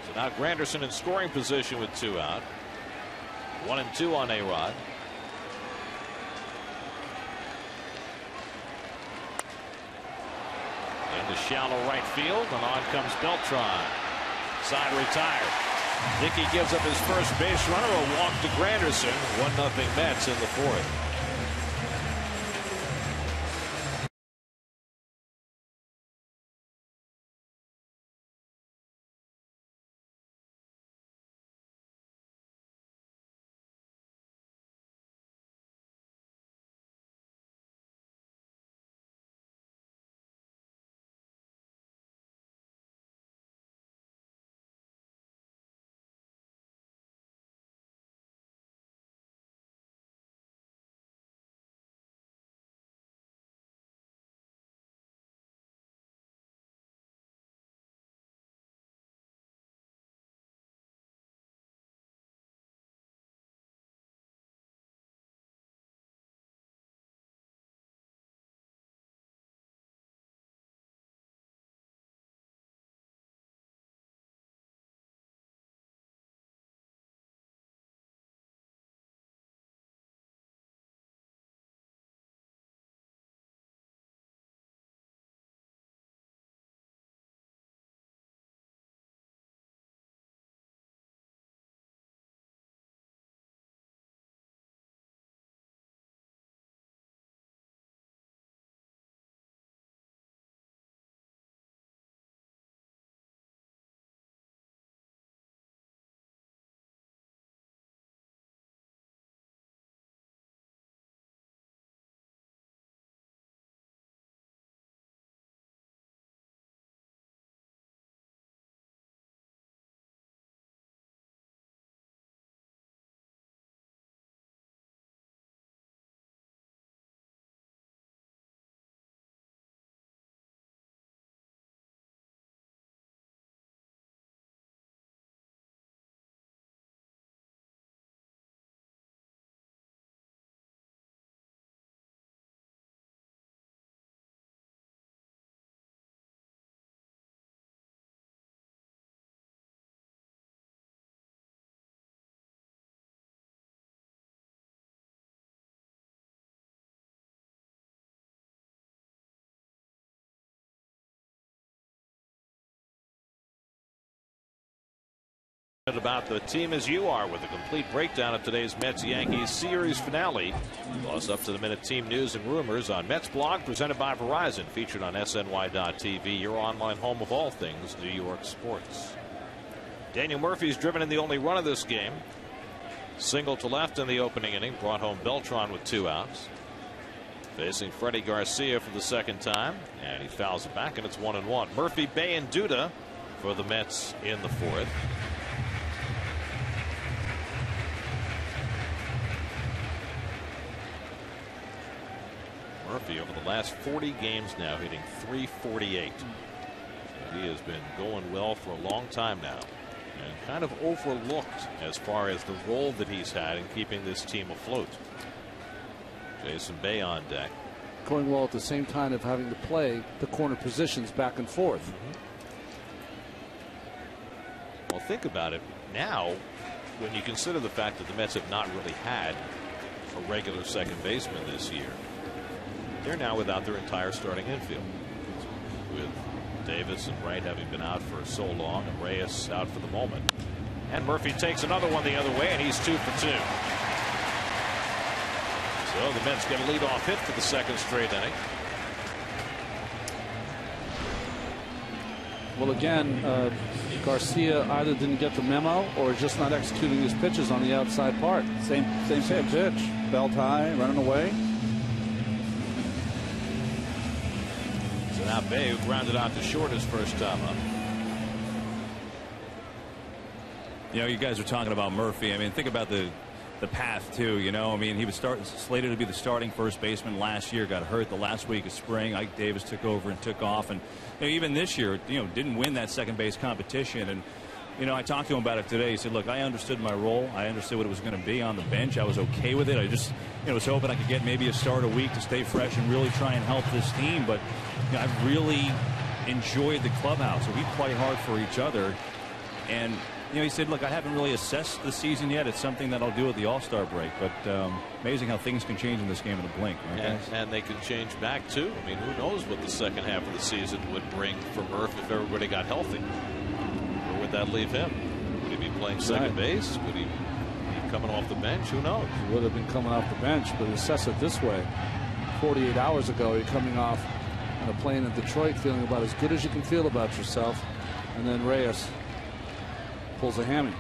So now Granderson in scoring position with 2 out. 1-2 on A-Rod. Into shallow right field, and on comes Beltran. Side retired. Dickey gives up his first base runner, a walk to Granderson. 1-0 Mets in the fourth. About the team as you are with a complete breakdown of today's Mets-Yankees series finale. Plus up to the minute team news and rumors on Mets blog presented by Verizon, featured on SNY.TV, your online home of all things New York sports. Daniel Murphy's driven in the only run of this game. Single to left in the opening inning, brought home Beltran with 2 outs. Facing Freddie Garcia for the second time, and he fouls it back, and it's 1-1. Murphy, Bay, and Duda for the Mets in the fourth. Murphy over the last 40 games now hitting .348. So he has been going well for a long time now, and kind of overlooked as far as the role that he's had in keeping this team afloat. Jason Bay on deck. Going well at the same time of having to play the corner positions back and forth. Well, think about it now when you consider the fact that the Mets have not really had a regular second baseman this year. They're now without their entire starting infield, with Davis and Wright having been out for so long, and Reyes out for the moment. And Murphy takes another one the other way, and he's 2 for 2. So the Mets get a leadoff hit for the second straight inning. Well, again, Garcia either didn't get the memo or is just not executing his pitches on the outside part. Same pitch. Belt high, running away. Now Bay, who grounded out to short his first time up. You know, you guys are talking about Murphy. I mean, think about the path too. You know, I mean, he was slated to be the starting first baseman last year. Got hurt the last week of spring. Ike Davis took over and took off, and you know, even this year, you know, didn't win that second base competition. And you know, I talked to him about it today. He said, "Look, I understood my role. I understood what it was going to be on the bench. I was okay with it. I just, you know, was hoping I could get maybe a start a week to stay fresh and really try and help this team. But you know, I've really enjoyed the clubhouse. We play hard for each other, and he said, look, I haven't really assessed the season yet. It's something that I'll do at the All-Star break. But amazing how things can change in this game in a blink. Right, guys? And they can change back, too. I mean, who knows what the second half of the season would bring for Murph if everybody got healthy. Where would that leave him? Would he be playing second base? Would he be coming off the bench? Who knows? He would have been coming off the bench, but assess it this way. 48 hours ago, you're coming off on a plane in Detroit feeling about as good as you can feel about yourself. And then Reyes pulls a hammy.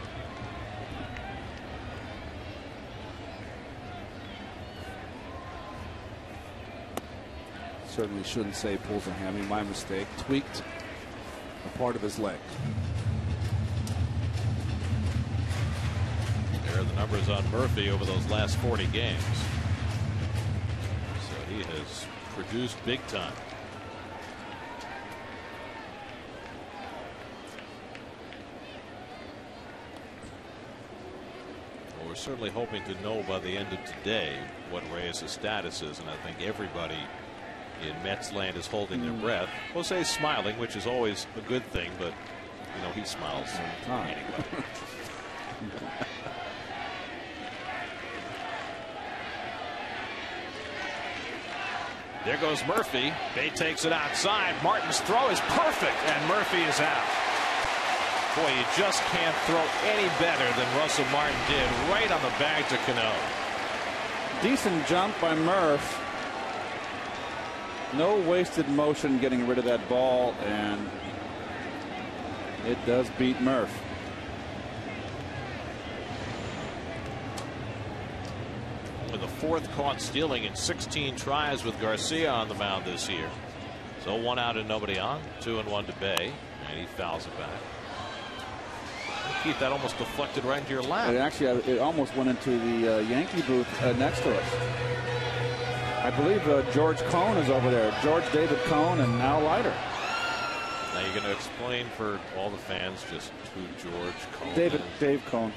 Certainly shouldn't say pulls a hammy. My mistake. Tweaked a part of his leg. There are the numbers on Murphy over those last 40 games. So he has produced big time. Well, we're certainly hoping to know by the end of today what Reyes' status is, and I think everybody in Mets land is holding their breath. Jose's smiling, which is always a good thing, but he smiles anyway. There goes Murphy. Bay takes it outside. Martin's throw is perfect, and Murphy is out. Boy, you just can't throw any better than Russell Martin did, right on the bag to Cano. Decent jump by Murph. No wasted motion getting rid of that ball, and it does beat Murph. Only the fourth caught stealing in 16 tries with Garcia on the mound this year. So 1 out and nobody on. 2-1 to Bay, and he fouls it back. Keith, that almost deflected right into your lap. It almost went into the Yankee booth next to us. I believe George Cohn is over there. George David Cohn and Al Leiter. Now you're going to explain for all the fans just who George Cohn Dave Cohn.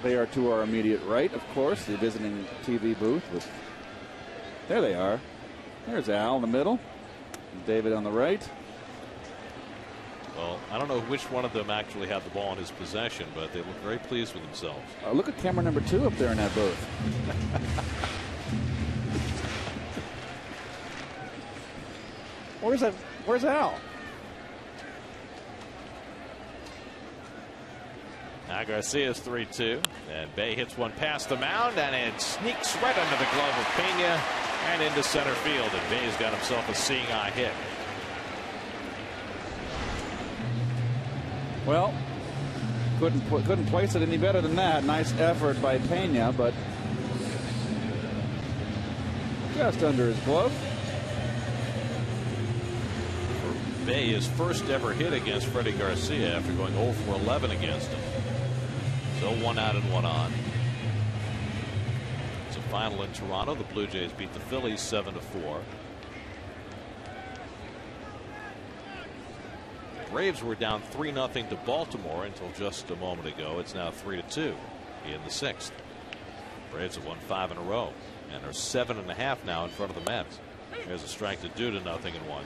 They are to our immediate right, of course, the visiting TV booth. There they are. There's Al in the middle. David on the right. Well, I don't know which one of them actually had the ball in his possession, but they look very pleased with themselves. Look at camera number 2 up there in that booth. Where's Al? Now Garcia's 3-2, and Bay hits one past the mound, and it sneaks right under the glove of Pena and into center field, and Bay's got himself a seeing eye hit. Well, couldn't place it any better than that. Nice effort by Pena, but just under his glove. For Bay, his first ever hit against Freddie Garcia after going 0 for 11 against him. So 1 out and 1 on. It's a final in Toronto. The Blue Jays beat the Phillies 7-4. Braves were down 3-0 to Baltimore until just a moment ago. It's now 3-2 in the 6th. Braves have won 5 in a row and are 7.5 now in front of the Mets. There's a strike to 2-0 and 1.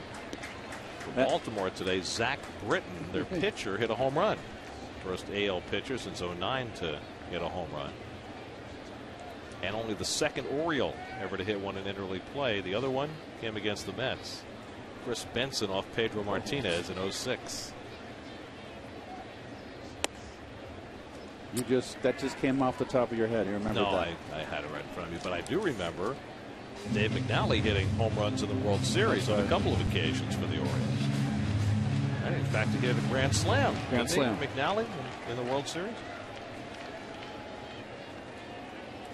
For Baltimore today, Zach Britton, their pitcher, hit a home run. First AL pitcher since 2009 to hit a home run. And only the second Oriole ever to hit one in interleague play. The other one came against the Mets. Chris Benson off Pedro Martinez in 2006. That just came off the top of your head. You remember that? No, I had it right in front of me, but I do remember Dave McNally hitting home runs in the World Series on a couple of occasions for the Orioles. And in fact, he hit a grand slam. McNally in the World Series.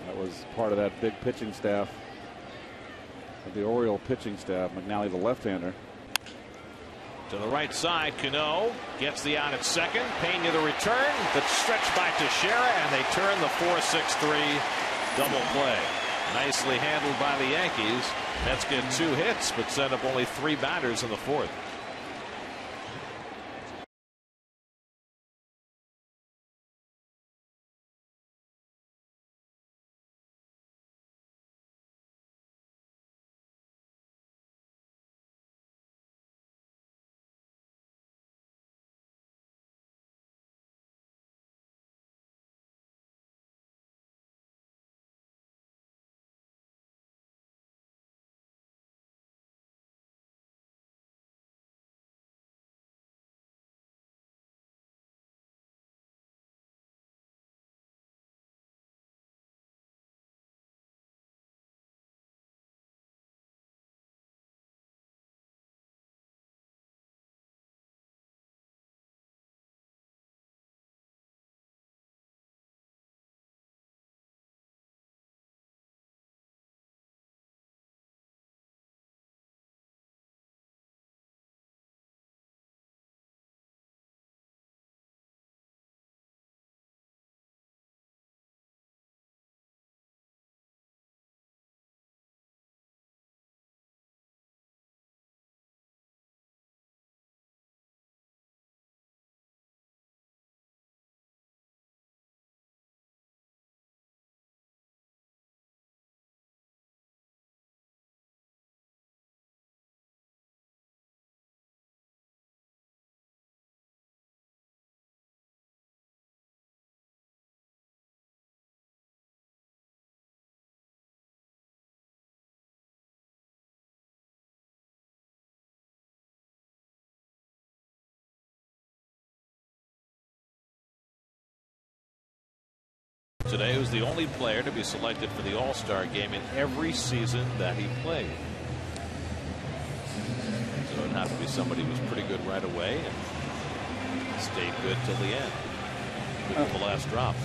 That was part of that big pitching staff. The Oriole pitching staff. McNally, the left-hander. To the right side, Cano gets the out at second. Pena the return. The stretch by Teixeira, and they turn the 4-6-3 double play. Nicely handled by the Yankees. Mets get 2 hits, but send up only 3 batters in the 4th. today, who's the only player to be selected for the All-Star game in every season that he played. So it'd have to be somebody who was pretty good right away and stayed good till the end. Good till the last drop.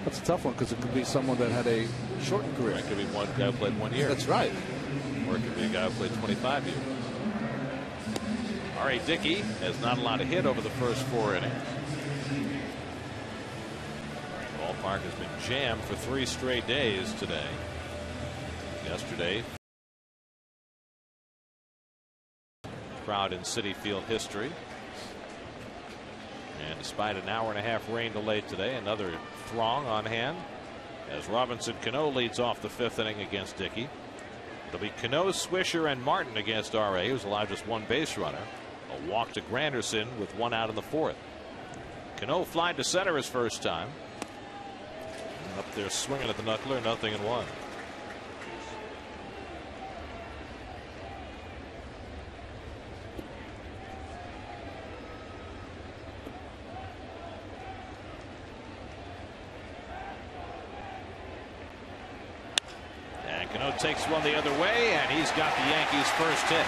That's a tough one because it could be someone that had a shortened career. It could be one guy who played 1 year. That's right. Or it could be a guy who played 25 years. R.A. Dickey has not allowed a hit over the first 4 innings. Ballpark has been jammed for 3 straight days today. Yesterday, crowd in Citi Field history. And despite an hour-and-a-half rain delay today, another throng on hand as Robinson Cano leads off the 5th inning against Dickey. It'll be Cano, Swisher, and Martin against R.A., who's allowed just 1 base runner. A walk to Granderson with 1 out in the 4th. Cano flied to center his first time. And up there swinging at the knuckler, 0-1. And Cano takes one the other way, and he's got the Yankees' first hit.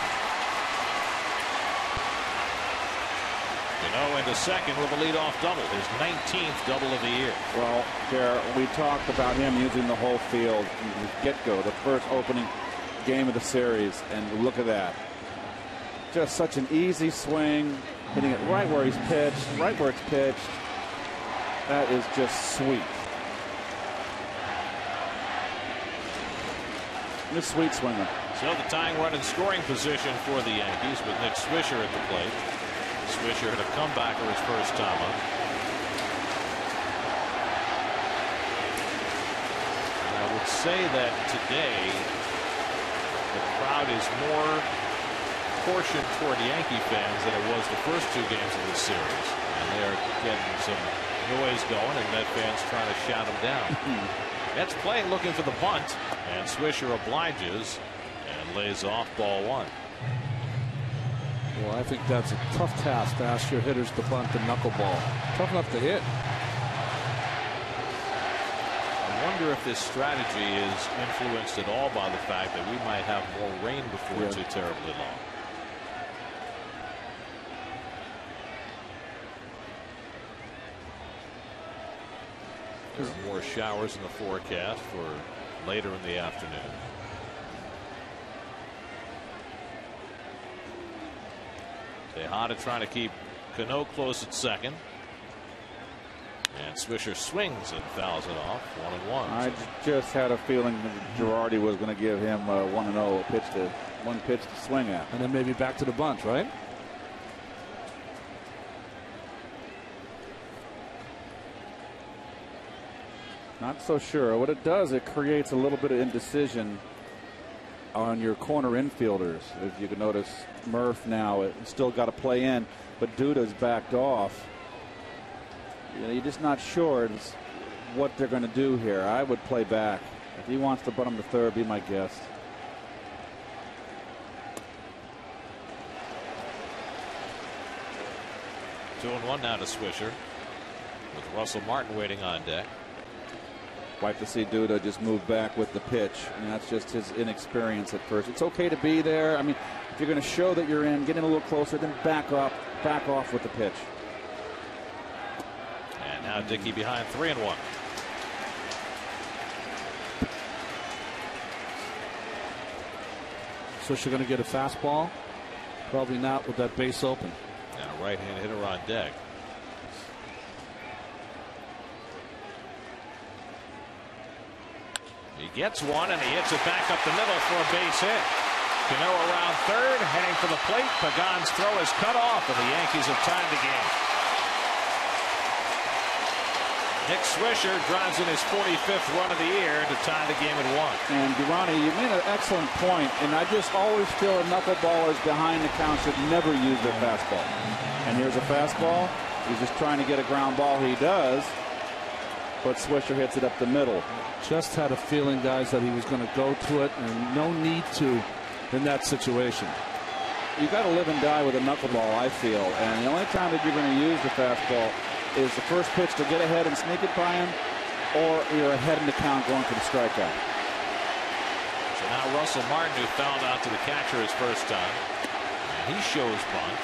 Cano into second with a leadoff double, his 19th double of the year. Well, Pierre, we talked about him using the whole field from the get-go, the first opening game of the series, and look at that. Just such an easy swing, hitting it right where he's pitched, right where it's pitched. That is just sweet. This sweet swinger. So the tying run in scoring position for the Yankees with Nick Swisher at the plate. Swisher had a comebacker his first time up. And I would say that today the crowd is more portioned toward Yankee fans than it was the first 2 games of this series. And they are getting some noise going, and Met fans trying to shout them down. Mets playing, looking for the bunt, and Swisher obliges and lays off ball 1. Well, I think that's a tough task to ask your hitters to bunt the knuckleball. Tough enough to hit. I wonder if this strategy is influenced at all by the fact that we might have more rain before too terribly long. There are more showers in the forecast for later in the afternoon. Tejada trying to keep Cano close at second. And Swisher swings and fouls it off. 1-1. I just had a feeling that Girardi was going to give him 1-0, one pitch to swing at. And then maybe back to the bunt, right? Not so sure. What it does, it creates a little bit of indecision on your corner infielders. If you can notice, Murph now still got to play in, but Duda's backed off. You know, you're just not sure what they're going to do here. I would play back. If he wants to bunt him to third, be my guest. Two and one now to Swisher, with Russell Martin waiting on deck. Like to see Duda just move back with the pitch, and that's just his inexperience at first. It's okay to be there. I mean, if you're going to show that you're in, get in a little closer, then back off with the pitch. And now Dickey behind 3-1. So she's going to get a fastball? Probably not with that base open. And a right-hand hitter on deck. He gets one, and he hits it back up the middle for a base hit. Cano around third, heading for the plate. Pagan's throw is cut off, and the Yankees have tied the game. Nick Swisher drives in his 45th run of the year to tie the game at 1. And Durrani, you made an excellent point, and I just always feel knuckleballers behind the count should never use their fastball. And here's a fastball. He's just trying to get a ground ball. He does, but Swisher hits it up the middle. Just had a feeling, guys, that he was going to go to it, and no need to in that situation. You got to live and die with a knuckleball, I feel, and the only time that you're going to use the fastball is the first pitch to get ahead and sneak it by him, or you're ahead in the count going for the strikeout. So now Russell Martin, who fouled out to the catcher his first time, and he shows bunt.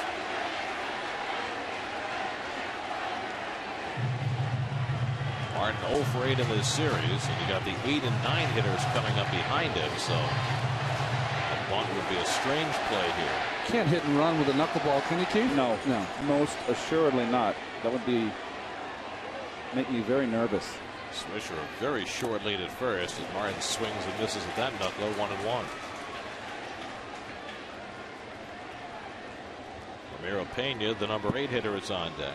Martin 0 for 8 in this series, and you got the 8 and 9 hitters coming up behind him, so a bunt would be a strange play here. Can't hit and run with a knuckleball, can you, Keith? No, most assuredly not. That would make me very nervous. Swisher a very short lead at first as Martin swings and misses at that knuckler, 1-1. Ramiro Pena, the number 8 hitter, is on deck.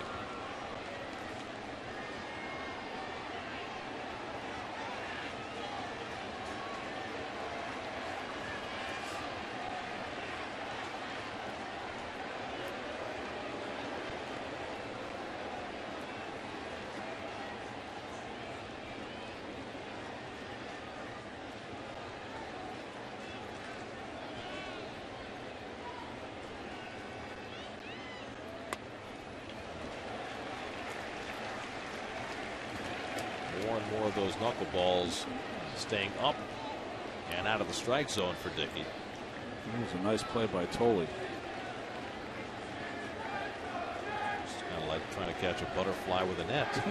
More and more of those knuckleballs staying up and out of the strike zone for Dickey. That was a nice play by Tolley. It's kind of like trying to catch a butterfly with a net.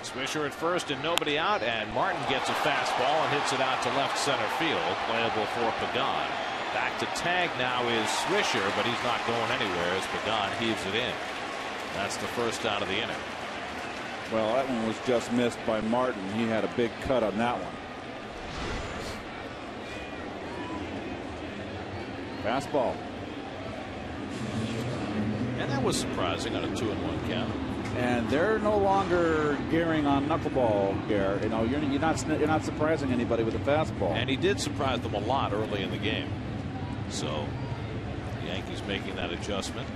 Swisher at first and nobody out, and Martin gets a fastball and hits it out to left center field, playable for Pagan. Back to tag now is Swisher, but he's not going anywhere as Pagan heaves it in. That's the first out of the inning. Well, that one was just missed by Martin. He had a big cut on that one. Fastball. And that was surprising on a 2-1 count. And they're no longer gearing on knuckleball, Gare. You know, you're not surprising anybody with a fastball. And he did surprise them a lot early in the game. So the Yankees making that adjustment.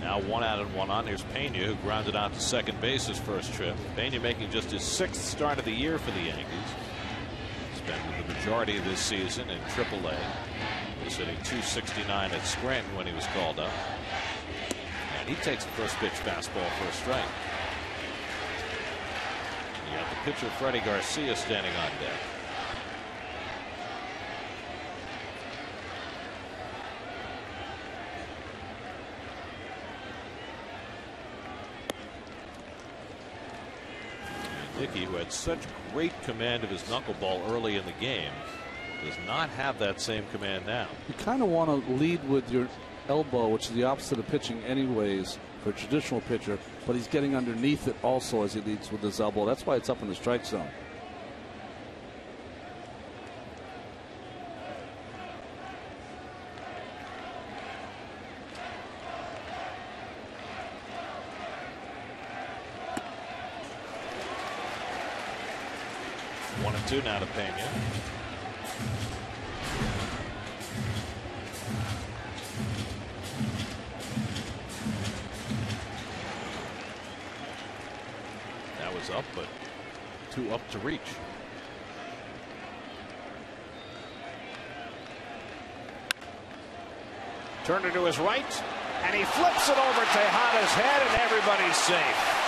Now 1 out and 1 on. Here's Pena, who grounded out to second base his first trip. Pena making just his 6th start of the year for the Yankees. Spent the majority of this season in AAA. He was hitting .269 at Scranton when he was called up. And he takes the first pitch fastball for a strike. You got the pitcher Freddie Garcia standing on deck. Dickey, who had such great command of his knuckleball early in the game, does not have that same command now. You kind of want to lead with your elbow, which is the opposite of pitching anyways for a traditional pitcher, but he's getting underneath it also as he leads with his elbow. That's why it's up in the strike zone. One and two now to Pena. That was up, but 2 up to reach. Turner to his right, and he flips it over Tejada's head, and everybody's safe.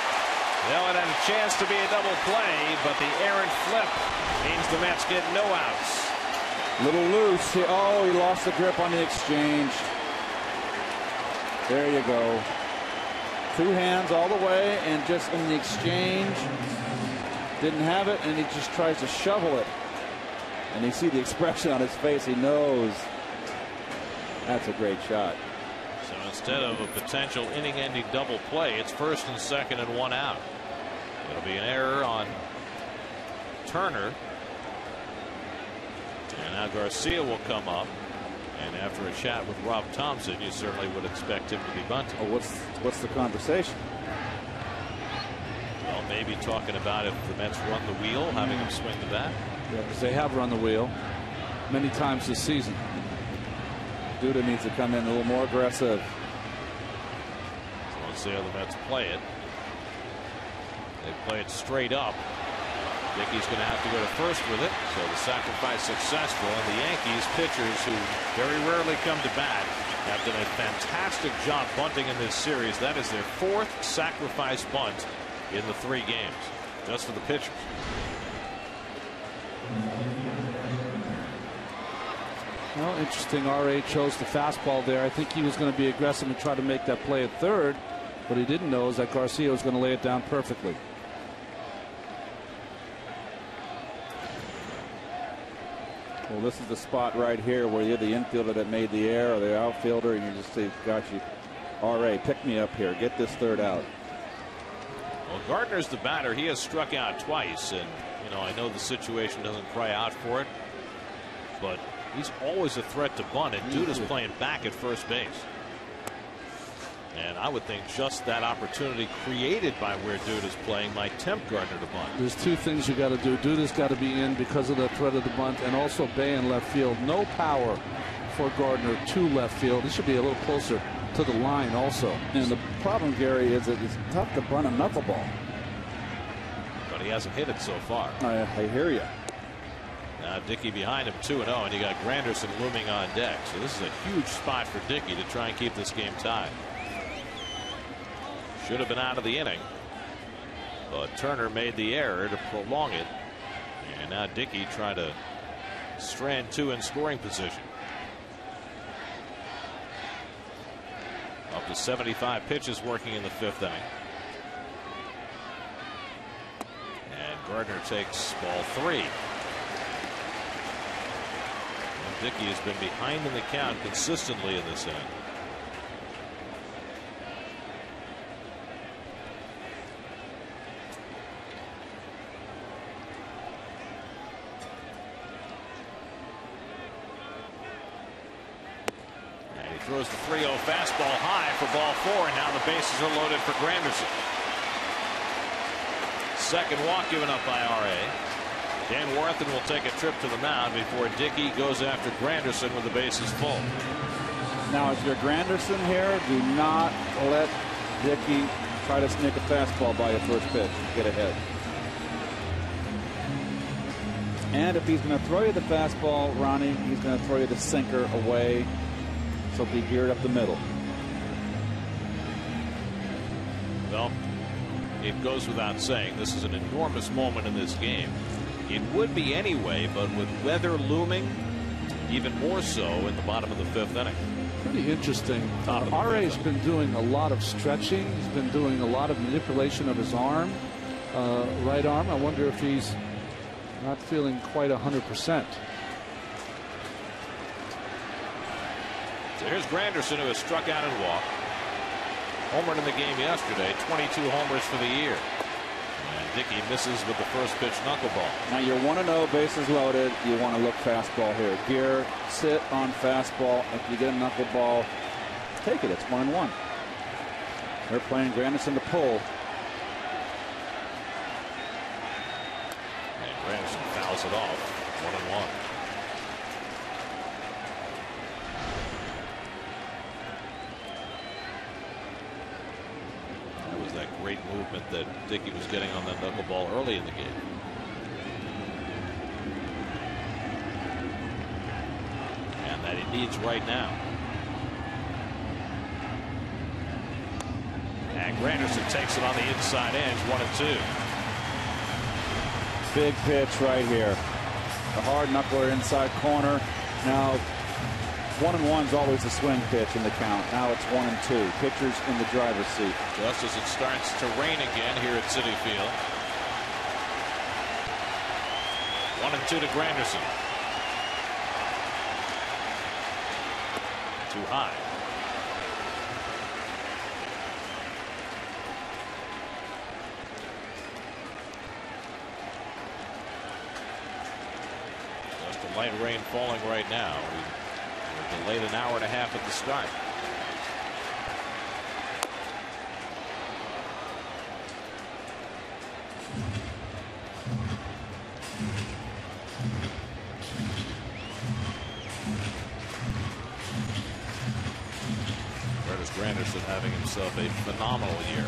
Well, it had a chance to be a double play, but the errant flip means the Mets get no outs. Little loose. He lost the grip on the exchange. There you go. 2 hands all the way, and just in the exchange, didn't have it, and he just tries to shovel it. And you see the expression on his face. He knows. That's a great shot. So instead of a potential inning-ending double play, it's first and second and 1 out. It'll be an error on Turner. And now Garcia will come up. And after a chat with Rob Thompson, you certainly would expect him to be bunting. Oh, what's the conversation? Well, maybe talking about if the Mets run the wheel, having him swing the bat. Yeah, because they have run the wheel many times this season. Duda needs to come in a little more aggressive. So let's see how the Mets play it. They play it straight up. Dickey's going to have to go to first with it, so the sacrifice successful, and the Yankees pitchers, who very rarely come to bat, have done a fantastic job bunting in this series. That is their 4th sacrifice bunt in the 3 games, just for the pitchers. Well, interesting. R.A. chose the fastball there. I think he was going to be aggressive and try to make that play at third. What he didn't know is that Garcia was going to lay it down perfectly. Well, this is the spot right here where you're the infielder that made the error or the outfielder, and you just say, got you. R.A., pick me up here. Get this third out. Well, Gardner's the batter. He has struck out twice, and, I know the situation doesn't cry out for it, but he's always a threat to bunt, and Duda's playing back at first base. And I would think just that opportunity created by where Duda's playing might tempt Gardner to bunt. There's 2 things you got to do. Duda's got to be in because of the threat of the bunt, and also Bay in left field. No power for Gardner to left field. He should be a little closer to the line also. And the problem, Gary, is that it's tough to bunt a knuckleball. But he hasn't hit it so far. I hear you. Now Dickey behind him 2-0, and you got Granderson looming on deck. So this is a huge spot for Dickey to try and keep this game tied. Should have been out of the inning, but Turner made the error to prolong it, and now Dickey trying to strand 2 in scoring position. Up to 75 pitches working in the 5th inning. And Gardner takes ball 3. And Dickey has been behind in the count consistently in this inning. Throws the 3-0 fastball high for ball 4, and now the bases are loaded for Granderson. Second walk given up by R.A. Dan Warthen will take a trip to the mound before Dickey goes after Granderson with the bases full. Now, if you're Granderson here, do not let Dickey try to sneak a fastball by your first pitch. Get ahead. And if he's going to throw you the fastball, Ronnie, he's going to throw you the sinker away. So be geared up the middle. Well, it goes without saying, this is an enormous moment in this game. It would be anyway, but with weather looming, even more so in the bottom of the 5th inning. Pretty interesting. R.A.'s been doing a lot of stretching. He's been doing a lot of manipulation of his arm, right arm. I wonder if he's not feeling quite 100%. So here's Granderson, who has struck out and walked. Homered in the game yesterday, 22 homers for the year. And Dickey misses with the first pitch knuckleball. Now you're 1-0, bases loaded. You want to look fastball here. Gear, sit on fastball. If you get a knuckleball, take it. It's 1-1. They're playing Granderson to pull. And Granderson fouls it off. 1-1. Great movement that Dickey was getting on that knuckleball early in the game. And that he needs right now. And Granderson takes it on the inside edge, 1-2. Big pitch right here. The hard knuckler inside corner. Now 1-1 is always a swing pitch in the count. Now it's 1-2. Pitchers in the driver's seat. Just as it starts to rain again here at Citi Field. 1-2 to Granderson. Too high. Just a light rain falling right now. We're delayed an hour and a half at the start. Granderson having himself a phenomenal year.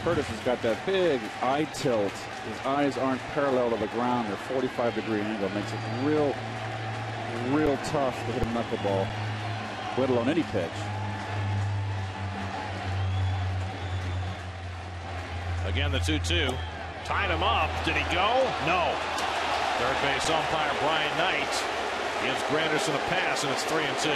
Curtis has got that big eye tilt His eyes aren't parallel to the ground. They're 45-degree angle. Makes it real tough to hit a knuckleball, let alone any pitch. Again, the 2-2. Tied him up. Did he go? No. Third base umpire Brian Knight gives Granderson a pass, and it's 3-2.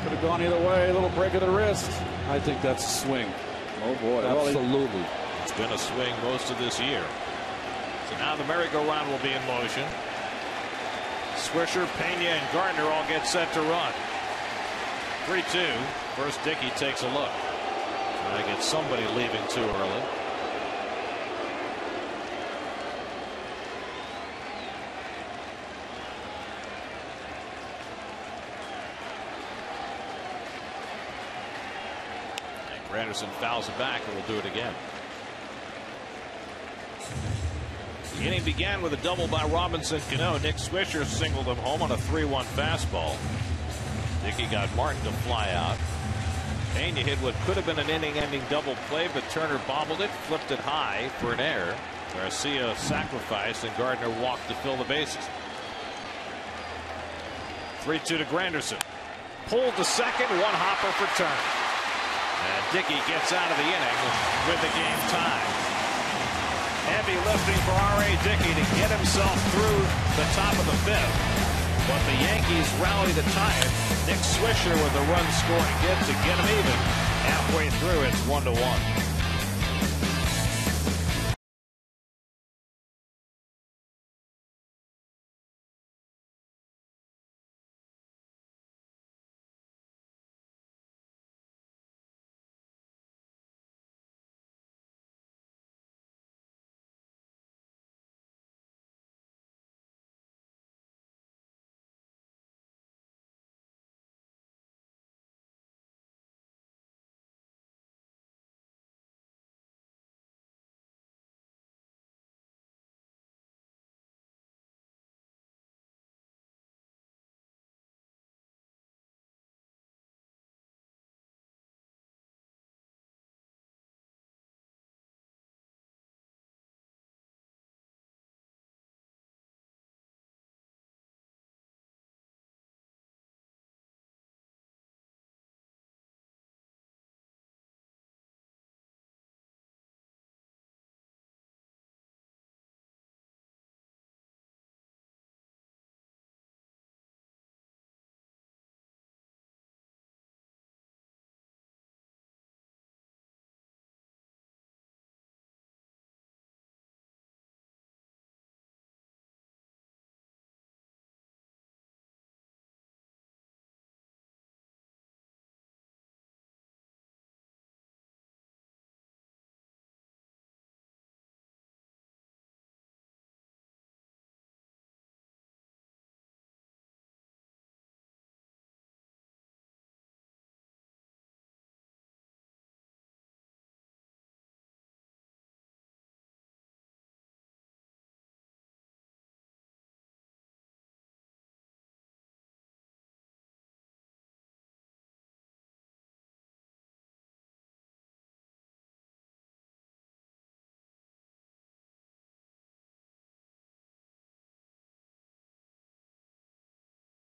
Could have gone either way. A little break of the wrist. I think that's a swing. Oh boy. Absolutely. It's been a swing most of this year. So now the merry-go-round will be in motion. Swisher, Pena, and Gardner all get set to run. 3-2. First, Dickey takes a look. Trying to get somebody leaving too early. And Granderson fouls it back and will do it again. The inning began with a double by Robinson Cano. Nick Swisher singled him home on a 3-1 fastball. Dickey got Martin to fly out. Pena hit what could have been an inning-ending double play, but Turner bobbled it, flipped it high for an error. Garcia sacrificed, and Gardner walked to fill the bases. 3-2 to Granderson. Pulled to second, one hopper for Turner. And Dickey gets out of the inning with the game tied. Heavy lifting for R.A. Dickey to get himself through the top of the fifth. But the Yankees rally to tie it. Nick Swisher with a run-scoring hit to get him even. Halfway through, it's 1-1.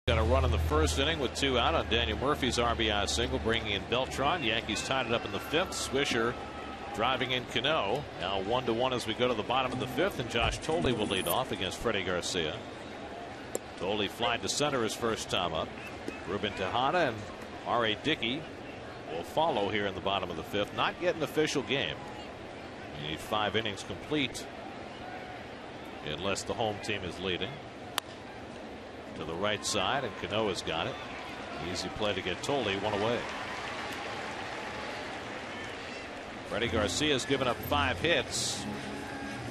Got a run in the first inning with 2 out on Daniel Murphy's RBI single, bringing in Beltran. Yankees tied it up in the 5th. Swisher driving in Cano. Now 1-1 as we go to the bottom of the 5th, and Josh Toley will lead off against Freddie Garcia. Toley flied to center his first time up. Ruben Tejada and R.A. Dickey will follow here in the bottom of the 5th. Not yet an official game. You need 5 innings complete unless the home team is leading. To the right side, and Cano has got it. Easy play to get Toley one away. Freddie Garcia has given up 5 hits,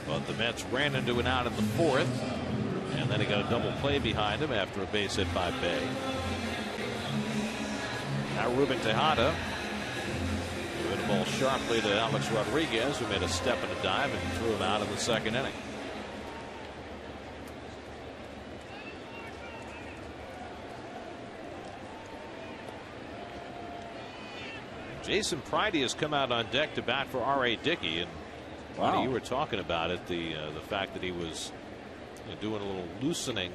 but the Mets ran into an out in the 4th, and then he got a double play behind him after a base hit by Bay. Now Ruben Tejada giving the ball sharply to Alex Rodriguez, who made a step and a dive and threw him out in the 2nd inning. Jason Pridey has come out on deck to bat for R.A. Dickey, and wow. You were talking about it, the fact that he was doing a little loosening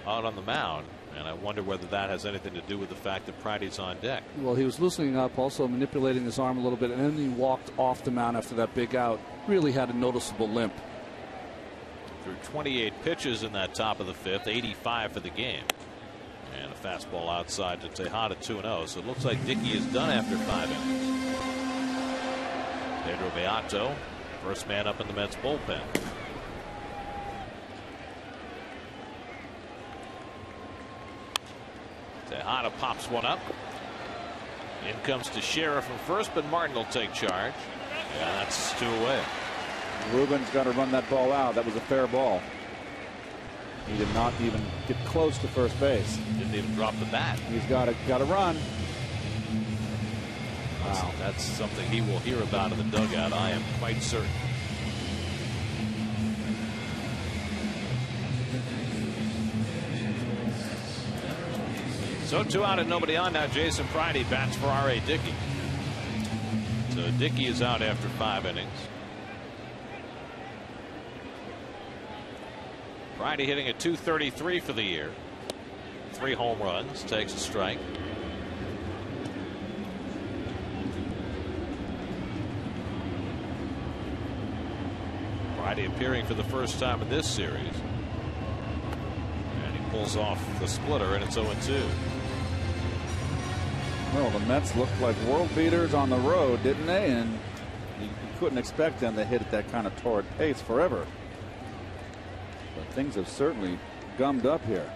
out on the mound, and I wonder whether that has anything to do with the fact that Pridey's on deck. Well, he was loosening up, also manipulating his arm a little bit, and then he walked off the mound after that big out. Really had a noticeable limp. Through 28 pitches in that top of the fifth, 85 for the game. And a fastball outside to Tejada, 2-0. So it looks like Dickey is done after 5 innings. Pedro Beato, first man up in the Mets bullpen. Tejada pops one up. In comes Teixeira from first, but Martin will take charge. Yeah, that's 2 away. Ruben's got to run that ball out. That was a fair ball. He did not even get close to first base. Didn't even drop the bat. He's got to run. Wow, that's something he will hear about in the dugout, I am quite certain. So 2 out and nobody on now. Jason Pridey bats for R.A. Dickey. So Dickey is out after 5 innings. Pridey hitting at .233 for the year. 3 home runs, takes a strike. Pridey appearing for the first time in this series. And he pulls off the splitter, and it's 0-2. Well, the Mets looked like world beaters on the road, didn't they? And you couldn't expect them to hit at that kind of torrid pace forever. But things have certainly gummed up here.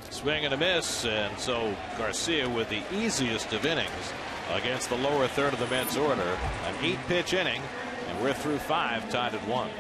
Swing and a miss, and so Garcia with the easiest of innings against the lower third of the Mets order. An 8-pitch inning, and we're through 5, tied at 1.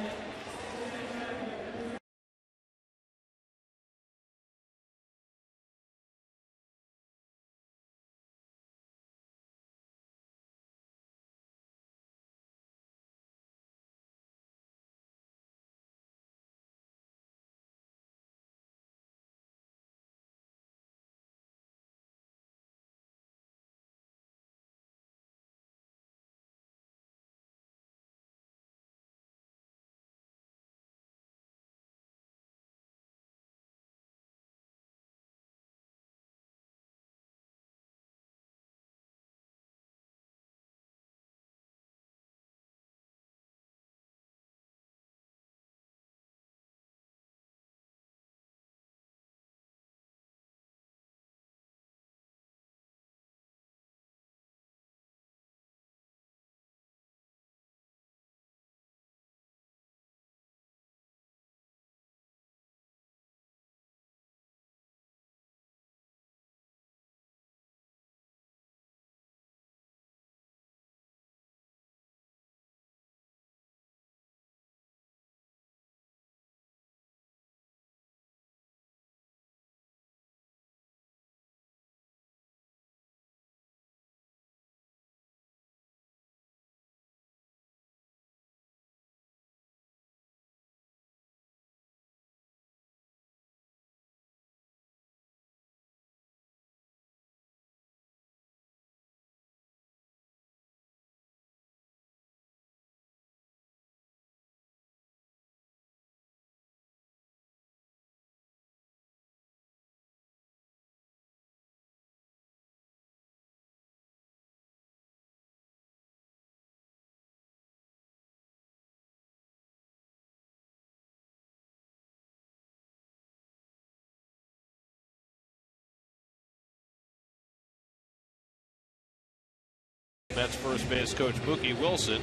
Mets first base coach Mookie Wilson.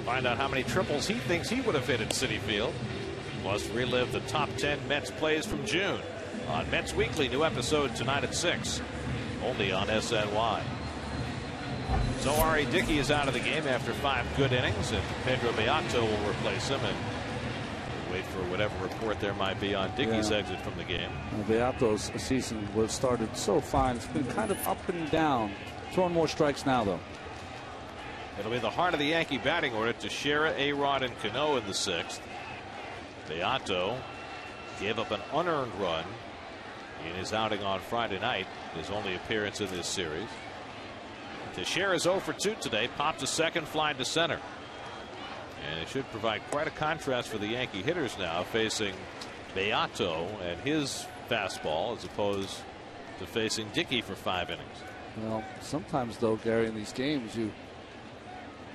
Find out how many triples he thinks he would have hit at Citi Field. Plus relive the top 10 Mets plays from June on Mets Weekly. New episode tonight at 6. Only on SNY. So R.A. Dickey is out of the game after 5 good innings, and Pedro Beato will replace him. And we'll wait for whatever report there might be on Dickey's exit from the game. Beato's season was started so fine. It's been kind of up and down. Throwing more strikes now, though. It'll be the heart of the Yankee batting order. Teixeira, A-Rod, and Cano in the 6th. Beato gave up an unearned run in his outing on Friday night, his only appearance in this series. Teixeira is 0 for 2 today. Pops a second, flying to center. And it should provide quite a contrast for the Yankee hitters now, facing Beato and his fastball as opposed to facing Dickey for 5 innings. Well, sometimes, though, Gary, in these games, you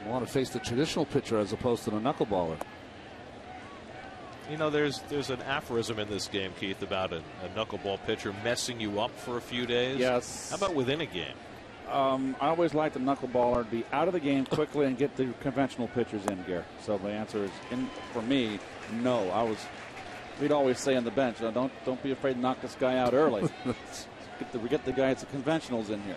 want to face the traditional pitcher as opposed to the knuckleballer. You know, there's an aphorism in this game, Keith, about a knuckleball pitcher messing you up for a few days. Yes. How about within a game? I always like the knuckleballer to be out of the game quickly and get the conventional pitchers in, Gary. So the answer is, for me, no. We'd always say on the bench, don't be afraid to knock this guy out early. get the guys, the conventionals in here.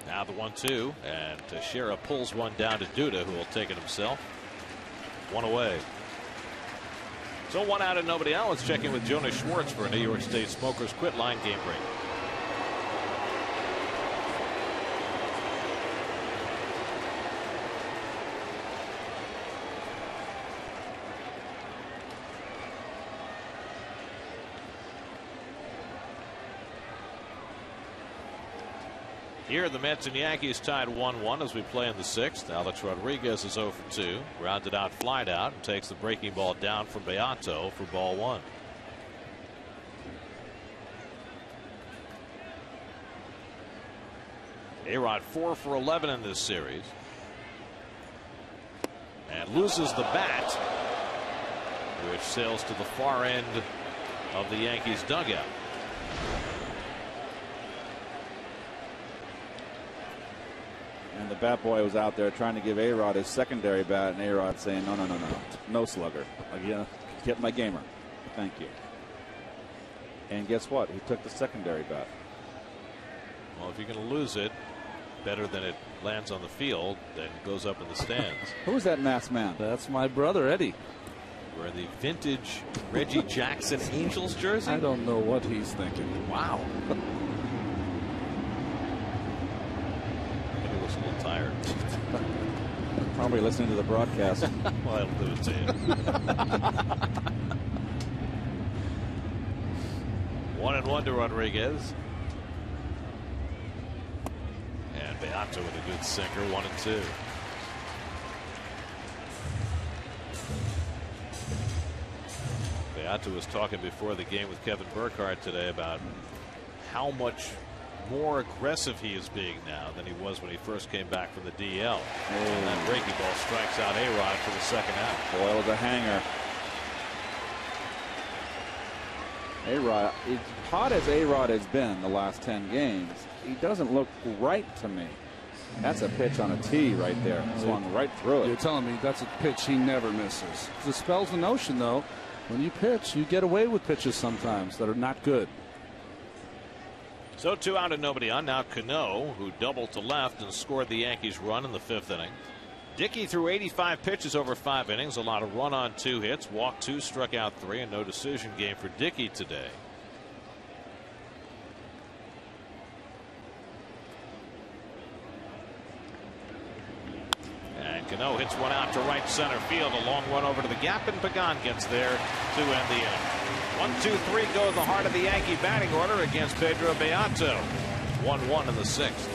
Now the 1-2, and Teixeira pulls one down to Duda, who will take it himself. One away. So 1 out and nobody out. Let's check in with Jonas Schwartz for a New York State Smokers Quit Line game break. Here the Mets and Yankees tied 1-1 as we play in the 6th. Alex Rodriguez is 0 for 2. Grounded out, flied out, and takes the breaking ball down from Beato for ball 1. A-Rod 4 for 11 in this series. And loses the bat, which sails to the far end of the Yankees dugout. And the bat boy was out there trying to give A-Rod his secondary bat, and A-Rod saying, no slugger. Again, get my gamer. Thank you. And guess what? He took the secondary bat. Well, if you're going to lose it, better than it lands on the field, then it goes up in the stands. Who's that masked man? That's my brother, Eddie. Wearing the vintage Reggie Jackson Angels jersey? I don't know what he's thinking. Wow. He looks a little tired. Probably listening to the broadcast. Well, I'll do it to you. 1-1 to Rodriguez. And Beato with a good sinker, 1-2. Beato was talking before the game with Kevin Burkhardt today about how much more aggressive he is being now than he was when he first came back from the DL. And that breaking ball strikes out A-Rod for the second out. Boy, it was a hanger. A-Rod, as hot as A-Rod has been the last 10 games, he doesn't look right to me. That's a pitch on a tee right there. Swung right through it. You're telling me that's a pitch he never misses. It dispels the notion, though, when you pitch, you get away with pitches sometimes that are not good. So 2 out and nobody on. Now Cano, who doubled to left and scored the Yankees run in the 5th inning. Dickey threw 85 pitches over 5 innings. A lot of run on 2 hits, walked 2, struck out 3, and no decision game for Dickey today. And Cano hits one out to right center field. A long run over to the gap, and Pagan gets there to end the inning. 1-2-3 go the heart of the Yankee batting order against Pedro Beato. 1-1 in the 6th.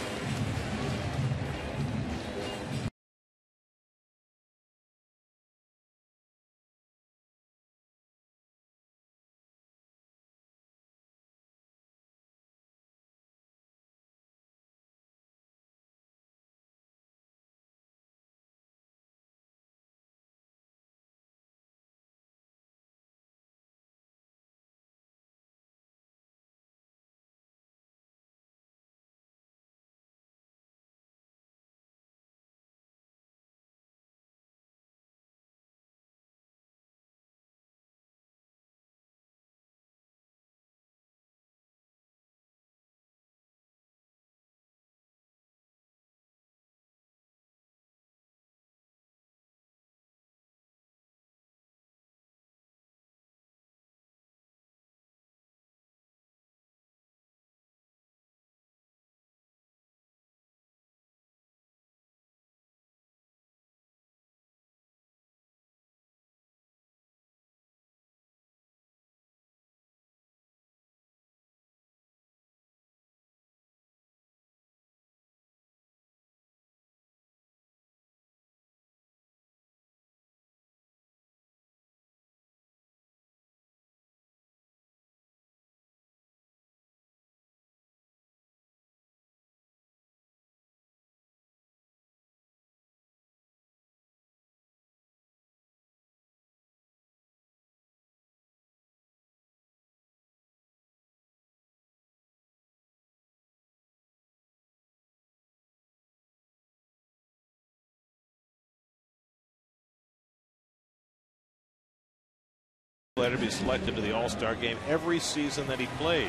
player to be selected to the All-Star game every season that he played.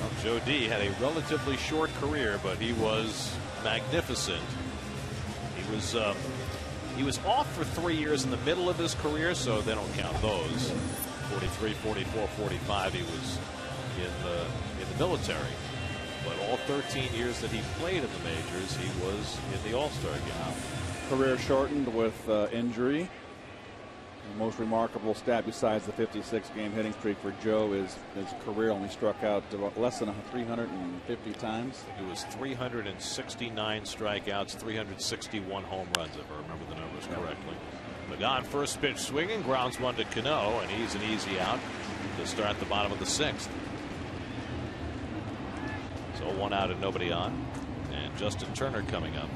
Well, Joe D had a relatively short career, but he was magnificent. He was off for 3 years in the middle of his career, so they don't count those. 43, 44, 45, he was in the military. But all 13 years that he played in the majors, he was in the All-Star game. Career shortened with injury. The most remarkable stat besides the 56-game hitting streak for Joe is his career only struck out less than 350 times. It was 369 strikeouts, 361 home runs, if I remember the numbers correctly. McGowan first pitch swinging, grounds one to Cano, and he's an easy out to start the bottom of the 6th. So 1 out and nobody on. And Justin Turner coming up.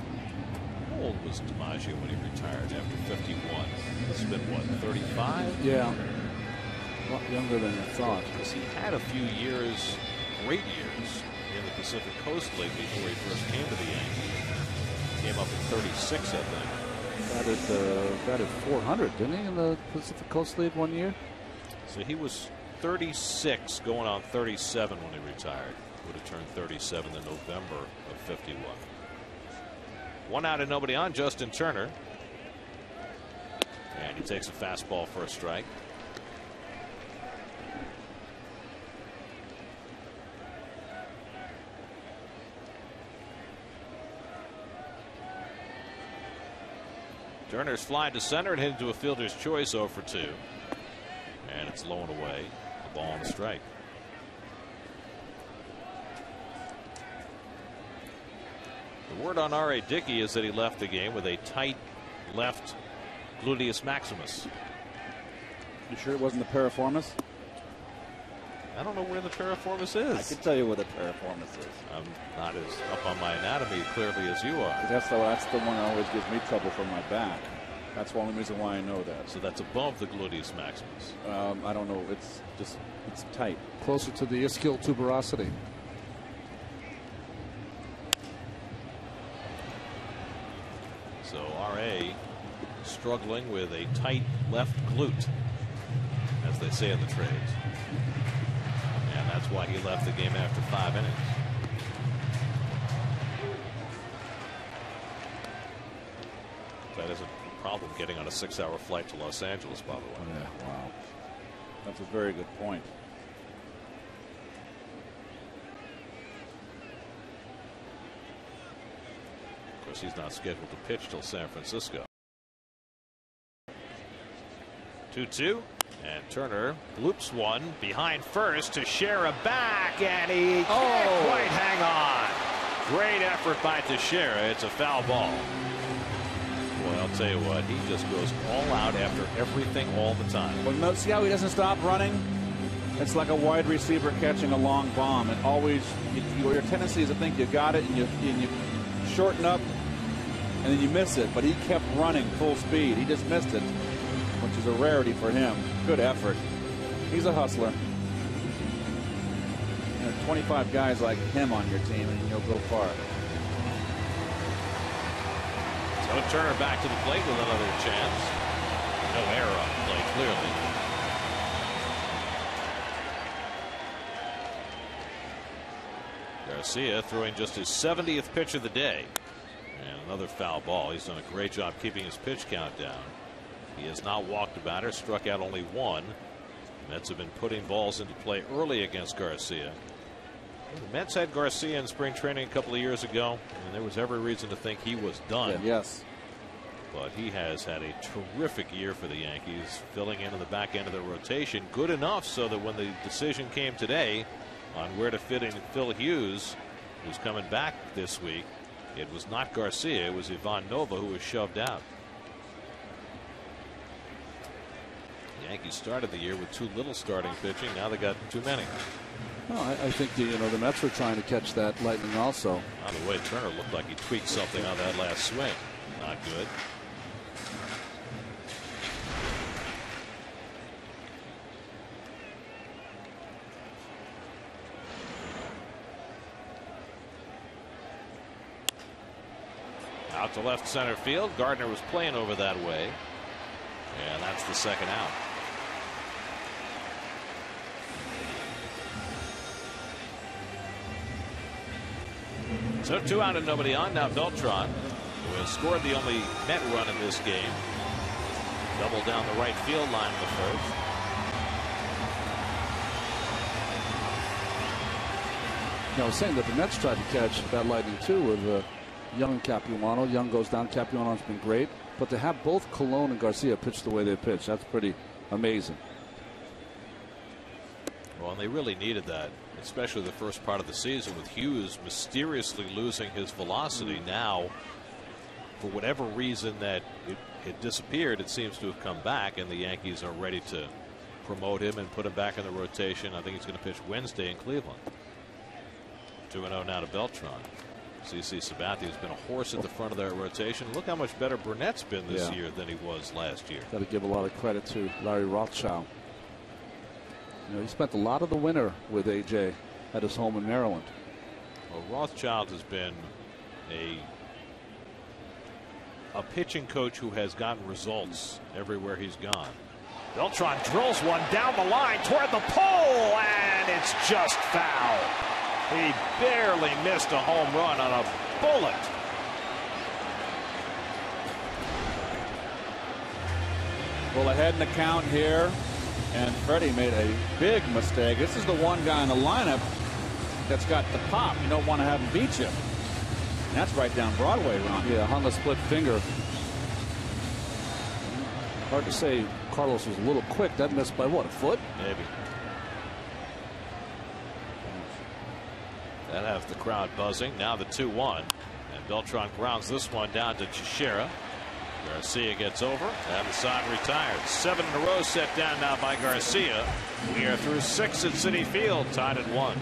How old was DiMaggio when he retired after 51? This has been, what, 35? Yeah. A lot younger than I thought. Because he had a few years, great years, in the Pacific Coast League before he first came to the Yankees. Came up at 36, I think. Batted 400, didn't he, in the Pacific Coast League one year? So he was 36, going on 37 when he retired. Would have turned 37 in November of 51. 1 out and nobody on. Justin Turner, and he takes a fastball for a strike. Turner's flying to center and headed to a fielder's choice 0 for 2. And it's low and away. A ball and a strike. The word on R.A. Dickey is that he left the game with a tight left gluteus maximus. You sure it wasn't the piriformis? I don't know where the piriformis is. I can tell you where the piriformis is. I'm not as up on my anatomy clearly as you are. That's the one that always gives me trouble from my back. That's the only reason why I know that. So that's above the gluteus maximus. I don't know. It's tight. Closer to the ischial tuberosity. So R.A. struggling with a tight left glute, as they say in the trades. And that's why he left the game after 5 innings. That isn't a problem getting on a 6-hour flight to Los Angeles, by the way. Yeah, wow. That's a very good point. Of course, he's not scheduled to pitch till San Francisco. 2-2, and Turner loops one behind first to Teixeira back, and he can't quite hang on. Great effort by Teixeira. It's a foul ball. Boy, I'll tell you what, he just goes all out after everything all the time. Well, see how he doesn't stop running? It's like a wide receiver catching a long bomb. It always, your tendency is to think you got it, and you shorten up, and then you miss it. But he kept running full speed. He just missed it, which is a rarity for him. Good effort. He's a hustler. There are 25 guys like him on your team, and you'll go far. So Turner back to the plate with another chance. No error on the plate, clearly. Garcia throwing just his 70th pitch of the day. And another foul ball. He's done a great job keeping his pitch count down. He has not walked a batter, struck out only one. The Mets have been putting balls into play early against Garcia. The Mets had Garcia in spring training a couple of years ago, and there was every reason to think he was done. Yes. But he has had a terrific year for the Yankees, filling in the back end of the rotation. Good enough so that when the decision came today on where to fit in Phil Hughes, who's coming back this week, it was not Garcia, it was Ivan Nova who was shoved out. The Yankees started the year with too little starting pitching. Now they got too many. Well, I think the Mets were trying to catch that lightning also. On the way, Turner looked like he tweaked something on that last swing. Not good. Out to left center field. Gardner was playing over that way. And that's the second out. So 2 out and nobody on. Now Beltran, who has scored the only Met run in this game. Double down the right field line in the first. I was saying that the Mets tried to catch that lightning too with Young and Capuano. Young goes down. Capuano's been great. But to have both Colon and Garcia pitch the way they pitch, that's pretty amazing. Well, and they really needed that, especially the first part of the season with Hughes mysteriously losing his velocity. Now, for whatever reason that it disappeared, it seems to have come back, and the Yankees are ready to promote him and put him back in the rotation. I think he's going to pitch Wednesday in Cleveland. 2-0 now to Beltran. CC Sabathia has been a horse at the front of their rotation. Look how much better Burnett's been this year than he was last year. Got to give a lot of credit to Larry Rothschild. He spent a lot of the winter with AJ at his home in Maryland. Well, Rothschild has been a pitching coach who has gotten results everywhere he's gone. Beltran drills one down the line toward the pole, and it's just foul. He barely missed a home run on a bullet. Well, ahead in the count here, and Freddie made a big mistake. This is the one guy in the lineup that's got the pop. You don't want to have him beat you. And that's right down Broadway, Ron. Yeah, on the split finger. Hard to say Carlos was a little quick. That missed by what, a foot? Maybe. That has the crowd buzzing. Now the 2-1. And Beltran grounds this one down to Teixeira. Garcia gets over, and the side retired. 7 in a row set down now by Garcia. We are through 6 at Citi Field, tied at 1.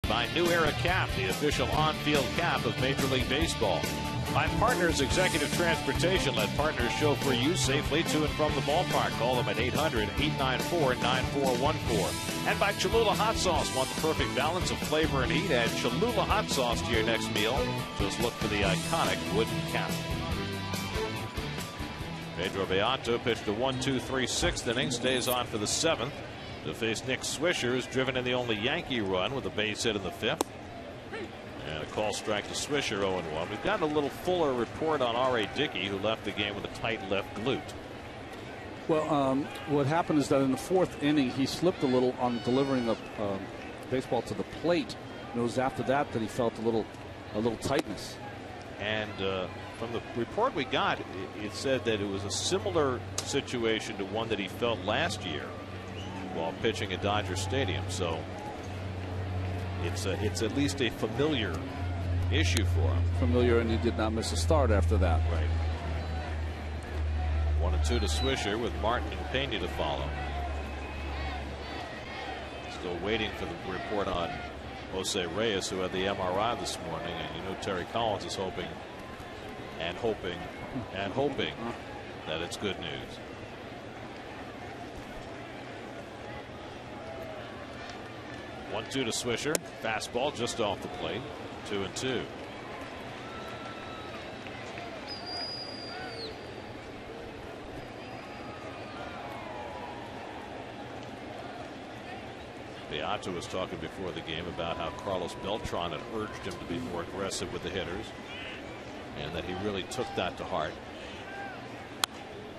By New Era Cap, the official on-field cap of Major League Baseball. By Partners Executive Transportation, let Partners chauffeur you safely to and from the ballpark. Call them at 800-894-9414. And by Cholula Hot Sauce. Want the perfect balance of flavor and heat? Add Cholula Hot Sauce to your next meal. Just look for the iconic wooden cap. Pedro Beato pitched a 1-2-3 6th inning, stays on for the 7th. To face Nick Swisher, who's driven in the only Yankee run with a base hit in the 5th. And a call strike to Swisher, 0-1. We've got a little fuller report on R.A. Dickey, who left the game with a tight left glute. Well, what happened is that in the 4th inning, he slipped a little on delivering the baseball to the plate it was after that he felt a little tightness. And from the report we got, it said that it was a similar situation to one that he felt last year while pitching at Dodger Stadium. So it's at least a familiar issue for him. Familiar, and he did not miss a start after that. Right. 1-2 to Swisher with Martin and Pena to follow. Still waiting for the report on Jose Reyes, who had the MRI this morning, and you know Terry Collins is hoping and hoping and hoping that it's good news. One-two to Swisher. Fastball just off the plate. 2-2. Beato was talking before the game about how Carlos Beltran had urged him to be more aggressive with the hitters, and that he really took that to heart.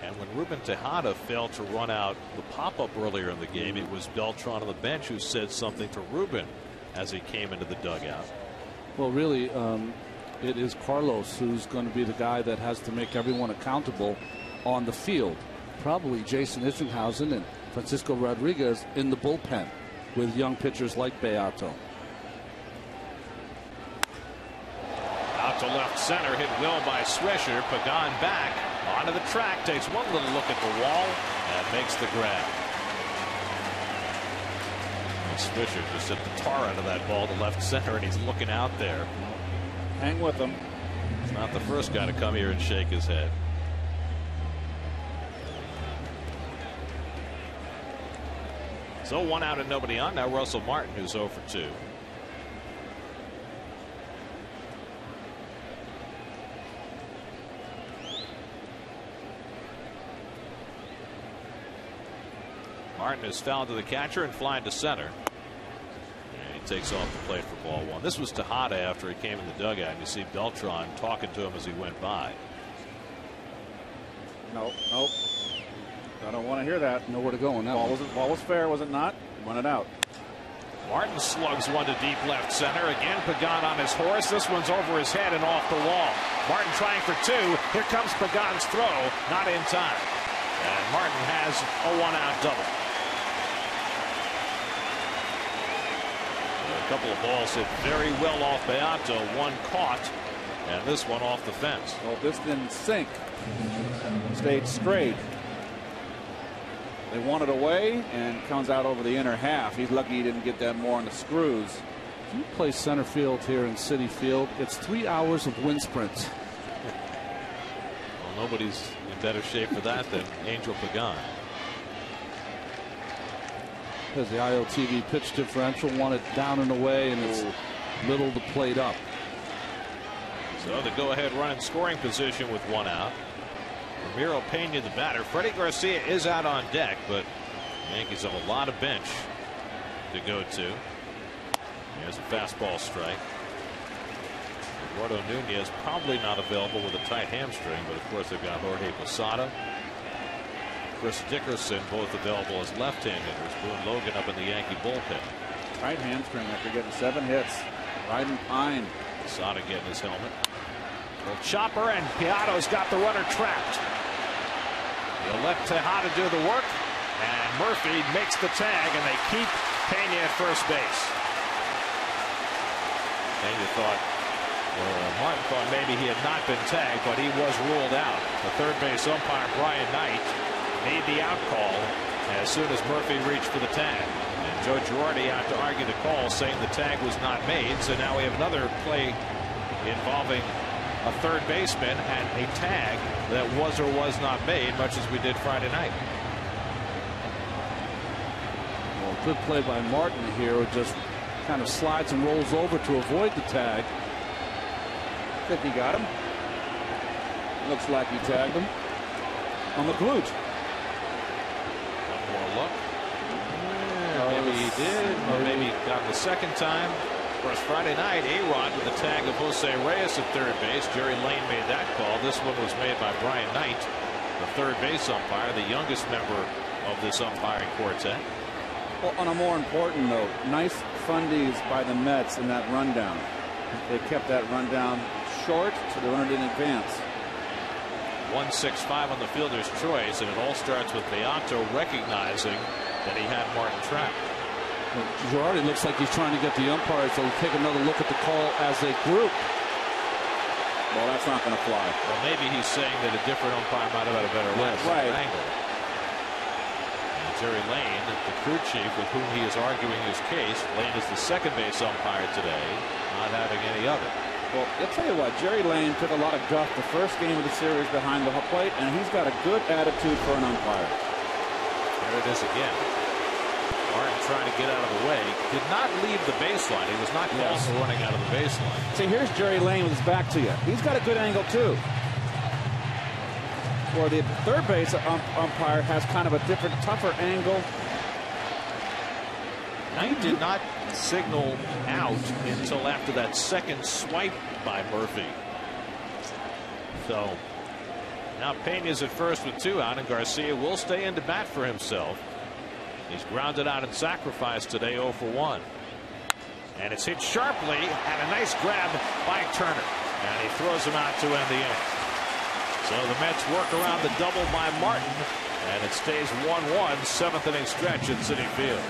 And when Ruben Tejada failed to run out the pop-up earlier in the game, it was Beltran on the bench who said something to Ruben as he came into the dugout. Well, really, it is Carlos who's going to be the guy that has to make everyone accountable on the field. Probably Jason Isringhausen and Francisco Rodriguez in the bullpen with young pitchers like Beato. Out to left center, hit well by Swisher. Pagan back onto the track, takes one little look at the wall and makes the grab. And Swisher just hit the tar out of that ball to left center, and he's looking out there. Hang with him. He's not the first guy to come here and shake his head. So 1 out and nobody on. Now Russell Martin, who's 0 for 2. Martin is fouled to the catcher and flying to center. And he takes off the plate for ball 1. This was Tejada after he came in the dugout. And you see Beltran talking to him as he went by. Nope. I don't want to hear that. Nowhere to go on that. Ball was fair, was it not? Run it out. Martin slugs one to deep left center. Again, Pagan on his horse. This one's over his head and off the wall. Martin trying for 2. Here comes Pagan's throw. Not in time. And Martin has a 1-out double. A couple of balls hit very well off Beato. One caught, and this one off the fence. Well, this didn't sink. Stayed straight. They want it away and comes out over the inner half. He's lucky he didn't get that more on the screws. If you play center field here in Citi Field, it's 3 hours of wind sprints. Well, nobody's in better shape for that than Angel Pagan. As the ILTV pitch differential, wanted down and away, and it's little to plate up. So the go-ahead run in scoring position with 1 out. Ramiro Pena the batter. Freddie Garcia is out on deck, but the Yankees have a lot of bench to go to. Here's a fastball strike. Eduardo Nunez probably not available with a tight hamstring, but of course they've got Jorge Posada, Chris Dickerson, both available as left-hand hitters. Boone Logan up in the Yankee bullpen. Tight hamstring after getting 7 hits. Riding pine. Posada getting his helmet. Well, chopper, and Beato's got the runner trapped. He'll let Tejada do the work, and Murphy makes the tag, and they keep Pena at first base. Pena thought, Martin thought maybe he had not been tagged, but he was ruled out. The third base umpire, Brian Knight, made the out call as soon as Murphy reached for the tag. And Joe Girardi out to argue the call, saying the tag was not made. So now we have another play involving a third baseman and a tag that was or was not made, much as we did Friday night. Well, good play by Martin here. It just kind of slides and rolls over to avoid the tag. I think he got him. Looks like he tagged him on the glute. One more look. Maybe he did, or maybe he got the second time. Of course, Friday night, A-Rod with the tag of Jose Reyes at third base. Jerry Lane made that call. This one was made by Brian Knight, the third base umpire, the youngest member of this umpiring quartet. Well, on a more important note, nice fundies by the Mets in that rundown. They kept that rundown short, so the runner didn't advance. 165 on the fielder's choice, and it all starts with Beato recognizing that he had Martin trapped. Well, Girardi looks like he's trying to get the umpires to take another look at the call as a group. Well, that's not going to fly. Well, maybe he's saying that a different umpire might have had a better angle. And Jerry Lane, the crew chief with whom he is arguing his case. Lane is the second base umpire today, not having any other. Well, I'll tell you what, Jerry Lane took a lot of guff the first game of the series behind the plate, and he's got a good attitude for an umpire. There it is again. Martin trying to get out of the way. Did not leave the baseline. He was not called for running out of the baseline. See, here's Jerry Lane with his back to you. He's got a good angle, too. Or the third base umpire has kind of a different, tougher angle. Knight did not signal out until after that second swipe by Murphy. So now Pena's at first with 2 out, and Garcia will stay in to bat for himself. He's grounded out and sacrificed today, 0 for 1. And it's hit sharply, and a nice grab by Turner. And he throws him out to end the inning. So the Mets work around the double by Martin, and it stays 1-1, 7th inning stretch at Citi Field.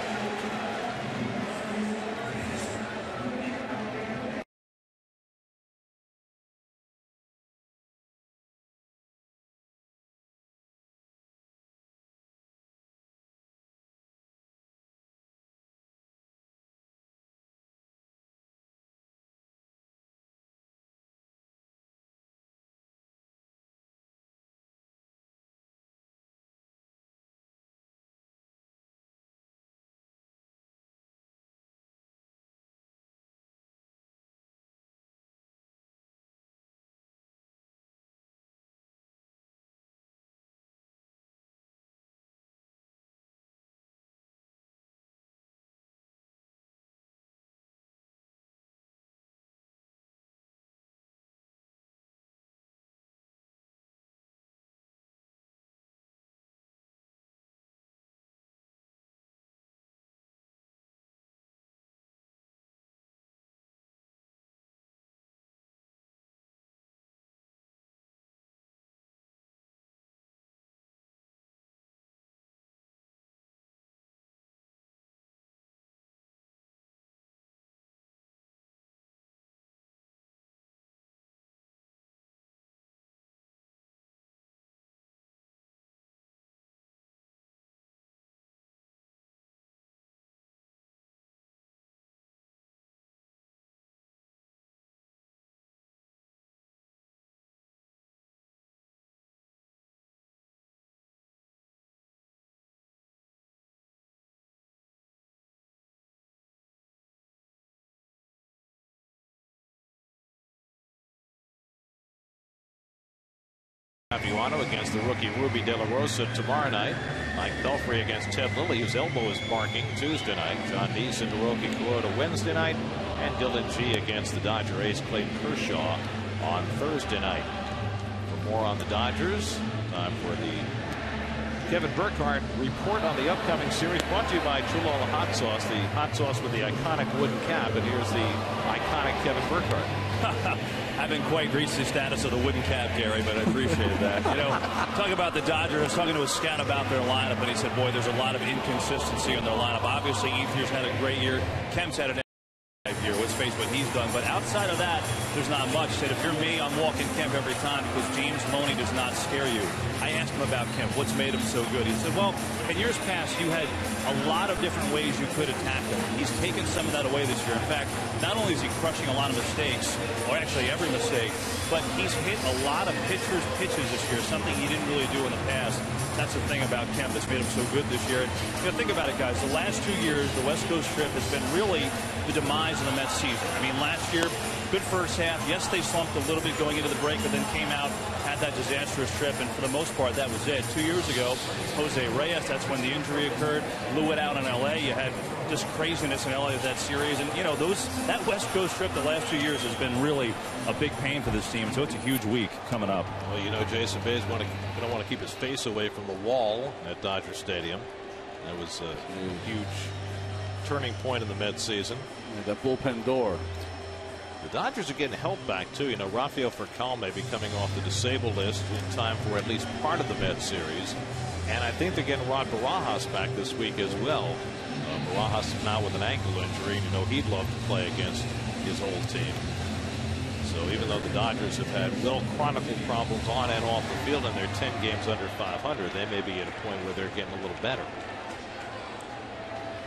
Fabiano against the rookie Ruby De La Rosa tomorrow night. Mike Belfry against Ted Lilly, whose elbow is barking, Tuesday night. John Deese and Hiroki Kuroda Wednesday night. And Dylan G against the Dodger ace Clayton Kershaw on Thursday night. For more on the Dodgers, time for the Kevin Burkhardt report on the upcoming series, brought to you by Cholula Hot Sauce, the hot sauce with the iconic wooden cap. And here's the iconic Kevin Burkhardt. I haven't quite reached the status of the wooden cap, Gary, but I appreciated that. You know, talking about the Dodgers, I was talking to a scout about their lineup, and he said, boy, there's a lot of inconsistency in their lineup. Obviously, Ethier's had a great year. Kemp's had an year. Let's face what he's done. But outside of that, there's not much. Said, if you're me, I'm walking Kemp every time because James Loney does not scare you. I asked him about Kemp. What's made him so good? He said, well, in years past, you had a lot of different ways you could attack him. He's taken some of that away this year. In fact, not only is he crushing a lot of mistakes, or actually every mistake, but he's hit a lot of pitchers' pitches this year, something he didn't really do in the past. That's the thing about Kemp that's made him so good this year. You know, think about it, guys. The last 2 years, the West Coast trip has been really the demise of the Mets season. I mean, last year, good first half. Yes, they slumped a little bit going into the break, but then came out, had that disastrous trip, and for the most part, that was it. 2 years ago, Jose Reyes, that's when the injury occurred, blew it out in L.A. You had just craziness in L.A. of that series. And, you know, that West Coast trip the last 2 years has been really a big pain for this team. So it's a huge week coming up. Well, you know, Jason Bay's going to want to keep his face away from the wall at Dodger Stadium. That was a huge turning point in the Mets season. That bullpen door. The Dodgers are getting help back too. You know, Rafael Furcal may be coming off the disabled list in time for at least part of the Mets series. And I think they're getting Rod Barajas back this week as well. Barajas now with an ankle injury. You know, he'd love to play against his old team. So even though the Dodgers have had well-chronicled problems on and off the field and they're 10 games under 500, they may be at a point where they're getting a little better.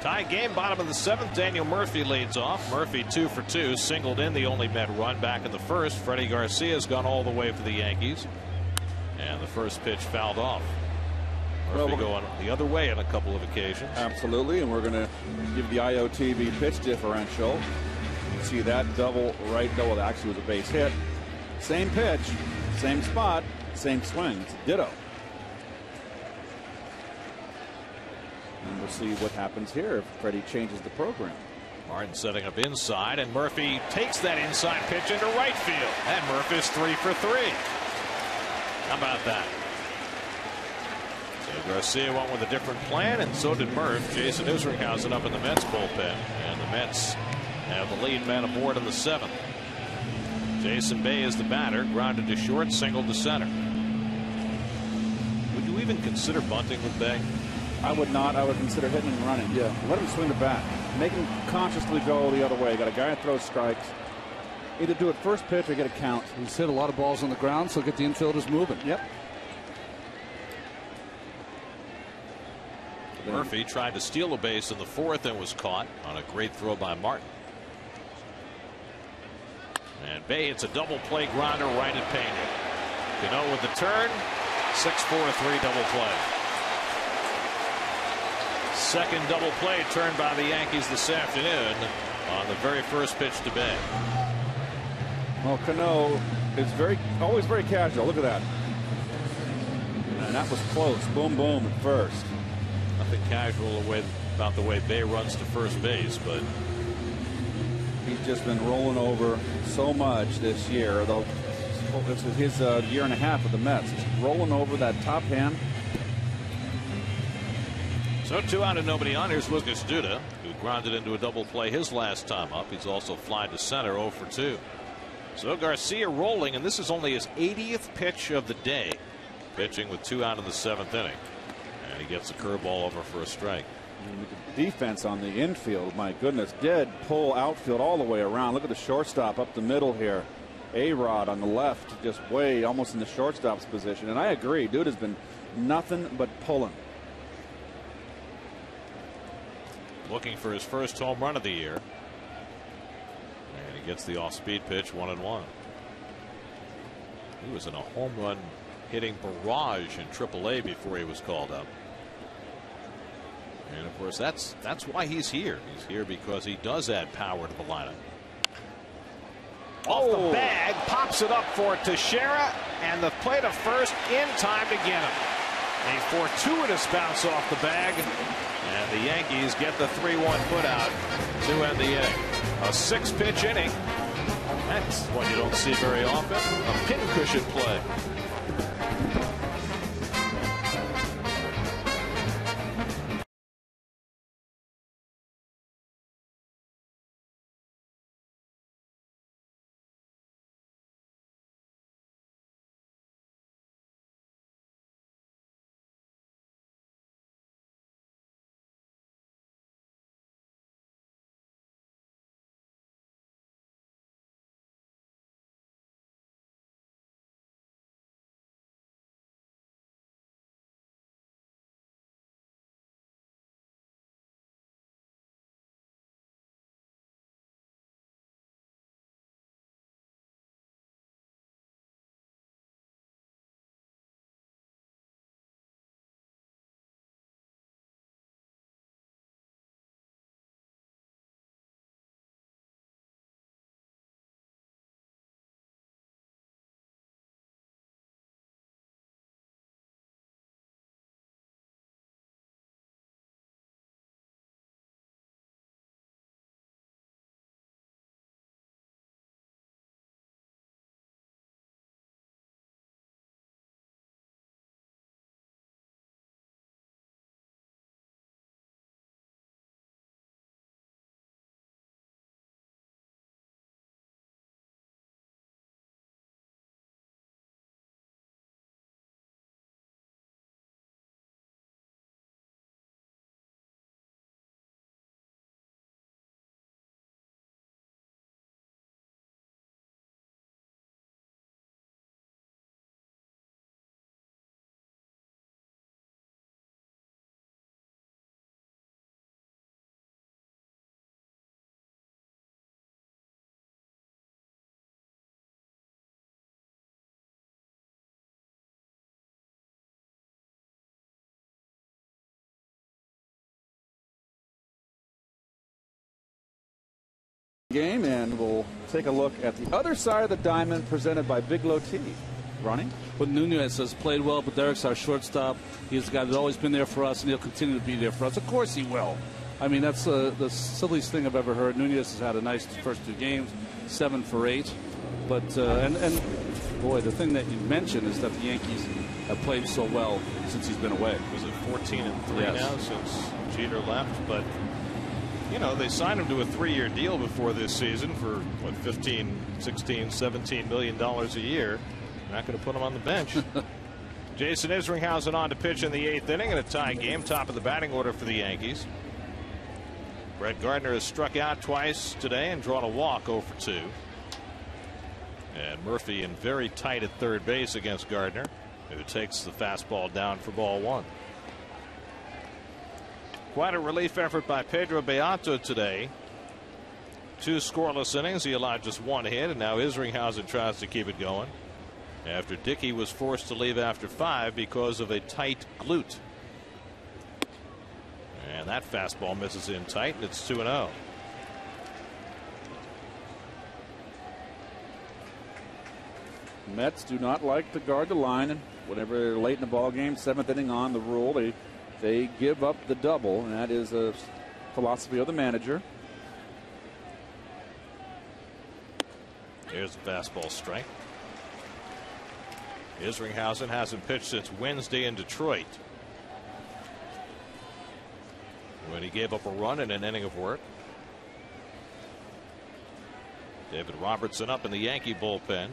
Tie game, bottom of the 7th. Daniel Murphy leads off. Murphy 2 for 2, singled in the only Met run back in the first. Freddie Garcia's gone all the way for the Yankees. And the first pitch fouled off. Murphy going the other way on a couple of occasions. Absolutely, and we're going to give the IOTV pitch differential. You see that double right double. That actually was a base hit. Same pitch, same spot, same swing. It's a ditto. And we'll see what happens here if Freddie changes the program. Martin setting up inside, and Murphy takes that inside pitch into right field. And Murphy's 3 for 3. How about that? So Garcia went with a different plan, and so did Murph. Jason Isringhausen up in the Mets bullpen, and the Mets have the lead man aboard in the 7th. Jason Bay is the batter, grounded to short, singled to center. Would you even consider bunting with Bay? I would not. I would consider hitting and running. Yeah. Let him swing the bat. Make him consciously go the other way. Got a guy that throws strikes. Either do it first pitch or get a count. He's hit a lot of balls on the ground, so get the infielders moving. Yep. Murphy tried to steal a base in the 4th and was caught on a great throw by Martin. And Bay, it's a double play grounder right at Pena. Cano with the turn. 6-4-3 double play. Second double play turned by the Yankees this afternoon on the very first pitch to Bay. Well, Cano is always very casual. Look at that. And that was close. Boom, boom at first. Nothing casual about the way Bay runs to first base, but he's just been rolling over so much this year. Though this is his year and a half with the Mets. He's rolling over that top hand. So 2 out and nobody on. Here's Lucas Duda, who grounded into a double play his last time up. He's also flied to center 0 for 2. So Garcia rolling, and this is only his 80th pitch of the day, pitching with 2 out in the 7th inning. And he gets the curveball over for a strike. The defense on the infield, my goodness, did pull outfield all the way around. Look at the shortstop up the middle here. A-Rod on the left, just way almost in the shortstop's position. And I agree, dude has been nothing but pulling. Looking for his first home run of the year. And he gets the off-speed pitch, 1-1. He was in a home run hitting barrage in AAA before he was called up. And of course, that's why he's here. He's here because he does add power to the lineup. Off the bag, pops it up for Teixeira, and the play to first in time to get him. A fortuitous bounce off the bag, and the Yankees get the 3-1 putout to end the inning. A 6-pitch inning. That's what you don't see very often. A pincushion play. game, and we'll take a look at the other side of the diamond presented by Bigelow Tea. Ronnie? But Nunez has played well, but Derek's our shortstop. He's a guy that's always been there for us, and he'll continue to be there for us. Of course he will. I mean, that's the silliest thing I've ever heard. Nunez has had a nice first 2 games, 7 for 8. But, and boy, the thing that you mentioned is that the Yankees have played so well since he's been away. Was it 14-3 Yes. now since Jeter left? But, you know, they signed him to a 3-year deal before this season for, what, 15, 16, $17 million a year. Not going to put him on the bench. Jason Isringhausen on to pitch in the 8th inning in a tie game, top of the batting order for the Yankees. Brett Gardner has struck out twice today and drawn a walk 0 for 2. And Murphy in very tight at third base against Gardner, who takes the fastball down for ball 1. Quite a relief effort by Pedro Beato today. 2 scoreless innings. He allowed just 1 hit, and now Isringhausen tries to keep it going after Dickey was forced to leave after 5 because of a tight glute. And that fastball misses in tight, and it's 2-0. Mets do not like to guard the line, and whenever they're late in the ball game, 7th inning on the rule, they give up the double, and that is a philosophy of the manager. Here's the fastball strike. Isringhausen hasn't pitched since Wednesday in Detroit, when he gave up a run in an inning of work. David Robertson up in the Yankee bullpen.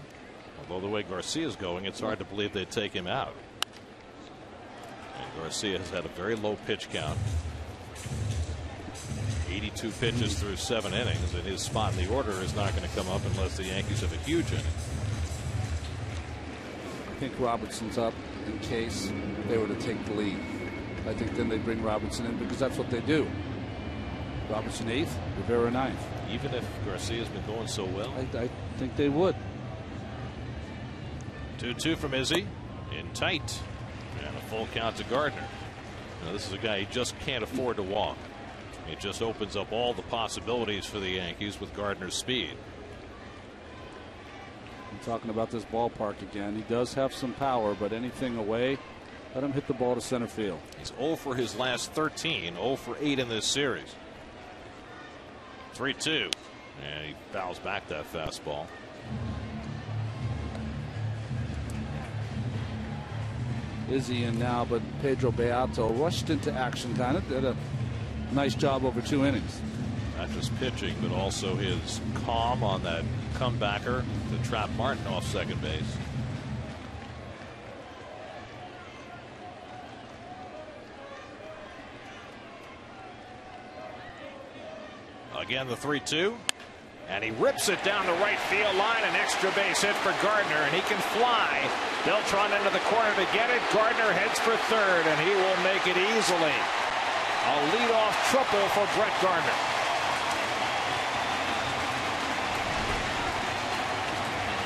Although the way Garcia's going, it's hard to believe they'd take him out. And Garcia has had a very low pitch count. 82 pitches through 7 innings, and his spot in the order is not going to come up unless the Yankees have a huge inning. I think Robertson's up in case they were to take the lead. I think then they bring Robertson in because that's what they do. Robertson 8th, Rivera 9th. Even if Garcia's been going so well? I think they would. 2-2 from Izzy in tight, and a full count to Gardner. Now, this is a guy he just can't afford to walk. It just opens up all the possibilities for the Yankees with Gardner's speed. I'm talking about this ballpark again. He does have some power, but anything away, let him hit the ball to center field. He's 0 for his last 13, 0 for 8 in this series. 3-2, and he fouls back that fastball. Izzy in now, but Pedro Beato rushed into action, kind of did a nice job over 2 innings. Not just pitching, but also his calm on that comebacker to trap Martin off second base. Again, the 3-2, and he rips it down the right field line. An extra base hit for Gardner, and he can fly. Beltran into the corner to get it. Gardner heads for third, and he will make it easily. A leadoff triple for Brett Gardner.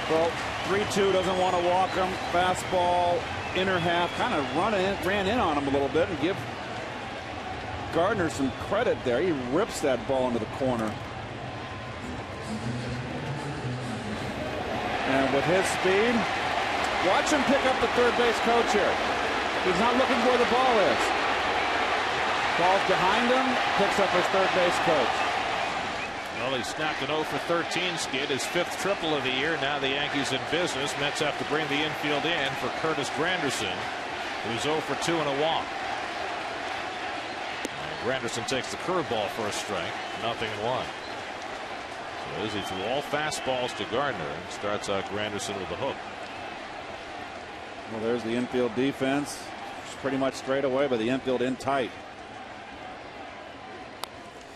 Well, 3-2, doesn't want to walk him. Fastball, inner half, kind of ran in on him a little bit, and give Gardner some credit there. He rips that ball into the corner. And with his speed, watch him pick up the third base coach here. He's not looking where the ball is. Ball's behind him, picks up his third base coach. Well, he snapped an 0 for 13 skid, his 5th triple of the year. Now the Yankees in business. Mets have to bring the infield in for Curtis Granderson, who's 0 for 2 and a walk. Granderson takes the curveball for a strike, 0-1. So Izzy threw all fastballs to Gardner and starts out Granderson with a hook. Well, there's the infield defense. It's pretty much straight away, but the infield in tight.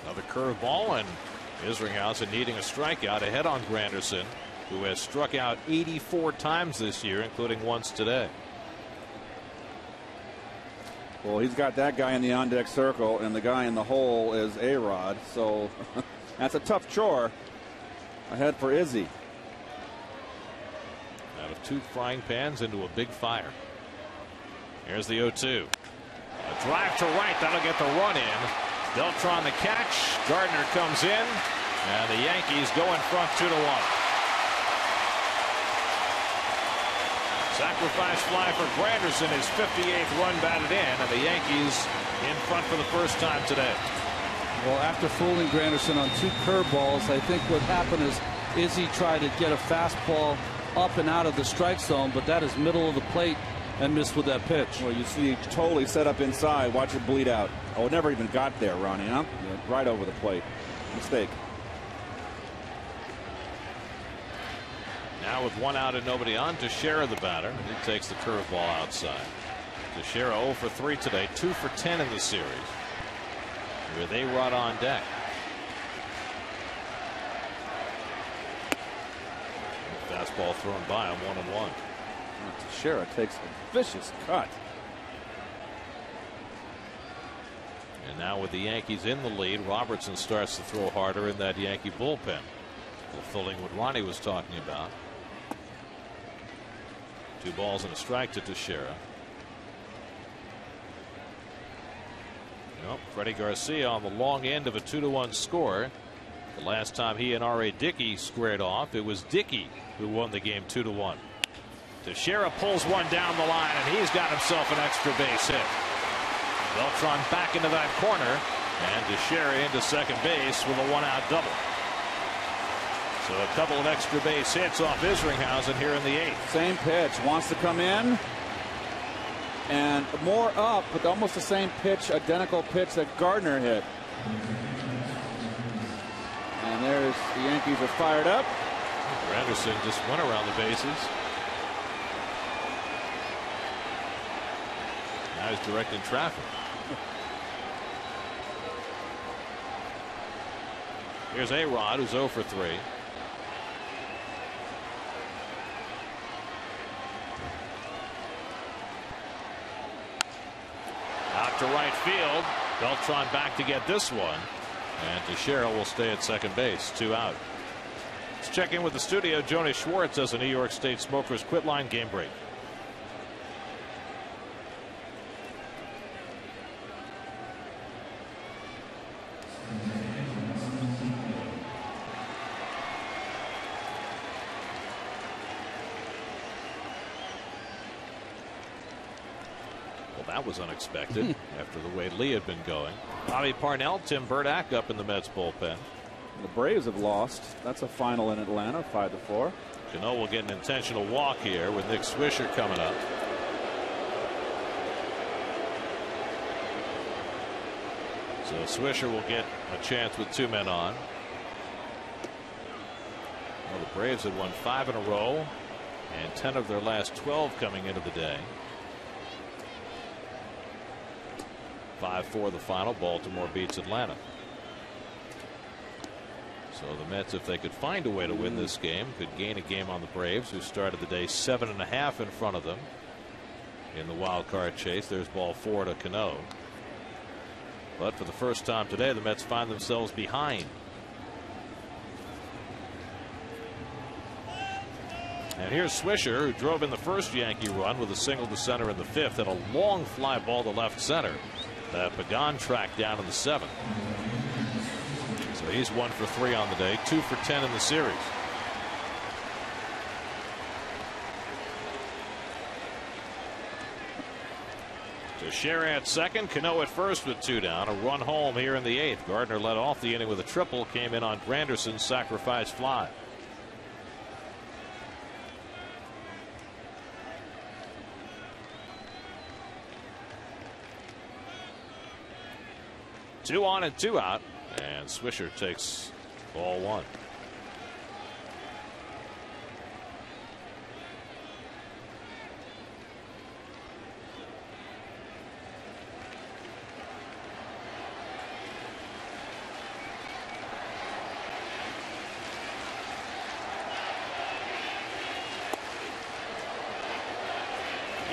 Another curveball, and Isringhausen needing a strikeout ahead on Granderson, who has struck out 84 times this year, including once today. Well, he's got that guy in the on-deck circle, and the guy in the hole is A-Rod. So that's a tough chore ahead for Izzy. Out of 2 frying pans into a big fire. Here's the 0-2. A drive to right. That'll get the run in. Beltran the catch. Gardner comes in. And the Yankees go in front 2-1. Sacrifice fly for Granderson, his 58th run batted in, and the Yankees in front for the first time today. Well, after fooling Granderson on 2 curveballs, I think what happened is Izzy tried to get a fastball up and out of the strike zone, but that is middle of the plate and missed with that pitch. Well, you see totally set up inside. Watch it bleed out. Oh, it never even got there, Ronnie, huh? Yeah, right over the plate. Mistake. Now with 1 out and nobody on, Teixeira the batter. He takes the curveball outside. Teixeira 0 for 3 today, 2 for 10 in the series. With A-Rod on deck. Fastball thrown by him, 1-1. Teixeira takes a vicious cut. And now with the Yankees in the lead, Robertson starts to throw harder in that Yankee bullpen, fulfilling what Ronnie was talking about. 2 balls and a strike to Teixeira. Nope, Freddie Garcia on the long end of a 2-1 score. The last time he and R.A. Dickey squared off, it was Dickey who won the game 2-1. Teixeira pulls one down the line, and he's got himself an extra base hit. Beltran back into that corner, and Teixeira into second base with a 1-out double. So a couple of extra base hits off Isringhausen here in the 8th. Same pitch, wants to come in. And more up, but almost the same pitch, identical pitch that Gardner hit. And there's the Yankees are fired up. Granderson just went around the bases. Now he's directing traffic. Here's A-Rod, who's 0 for 3. Out to right field. Beltran back to get this one. And Teixeira will stay at second base. 2 out. Let's check in with the studio. Joni Schwartz as a New York State Smokers Quit Line game break. That was unexpected after the way Lee had been going. Bobby Parnell, Tim Burdack up in the Mets bullpen. The Braves have lost. That's a final in Atlanta, 5-4. Cano will get an intentional walk here with Nick Swisher coming up. So Swisher will get a chance with 2 men on. Well, the Braves had won 5 in a row and 10 of their last 12 coming into the day. 5-4 the final. Baltimore beats Atlanta. So the Mets, if they could find a way to win this game, could gain a game on the Braves, who started the day 7.5 in front of them in the wild card chase. There's ball 4 to Cano. But for the first time today, the Mets find themselves behind. And here's Swisher, who drove in the first Yankee run with a single to center in the 5th, and a long fly ball to left center that Pagan tracked down in the 7th. So he's 1 for 3 on the day, 2 for 10 in the series. Teixeira at second, Cano at first with 2 down. A run home here in the 8th. Gardner led off the inning with a triple, came in on Granderson's sacrifice fly. Two on and 2 out, and Swisher takes ball 1.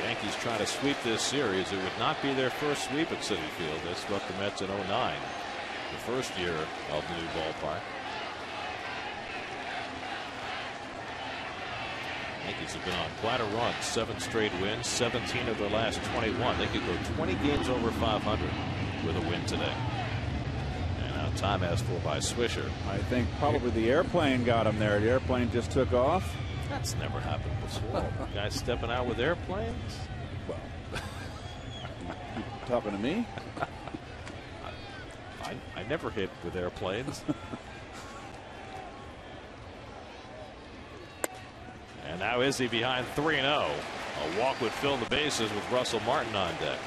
Yankees trying to sweep this series. It would not be their first sweep at Citi Field. They swept the Mets in 09, the first year of the new ballpark. Yankees have been on quite a run. 7 straight wins, 17 of their last 21. They could go 20 games over 500 with a win today. And now time asked for by Swisher. I think probably the airplane got him there. The airplane just took off. That's never happened before. Guys stepping out with airplanes? Well, you talking to me? I never hit with airplanes. And now Izzy behind 3-0. A walk would fill the bases with Russell Martin on deck.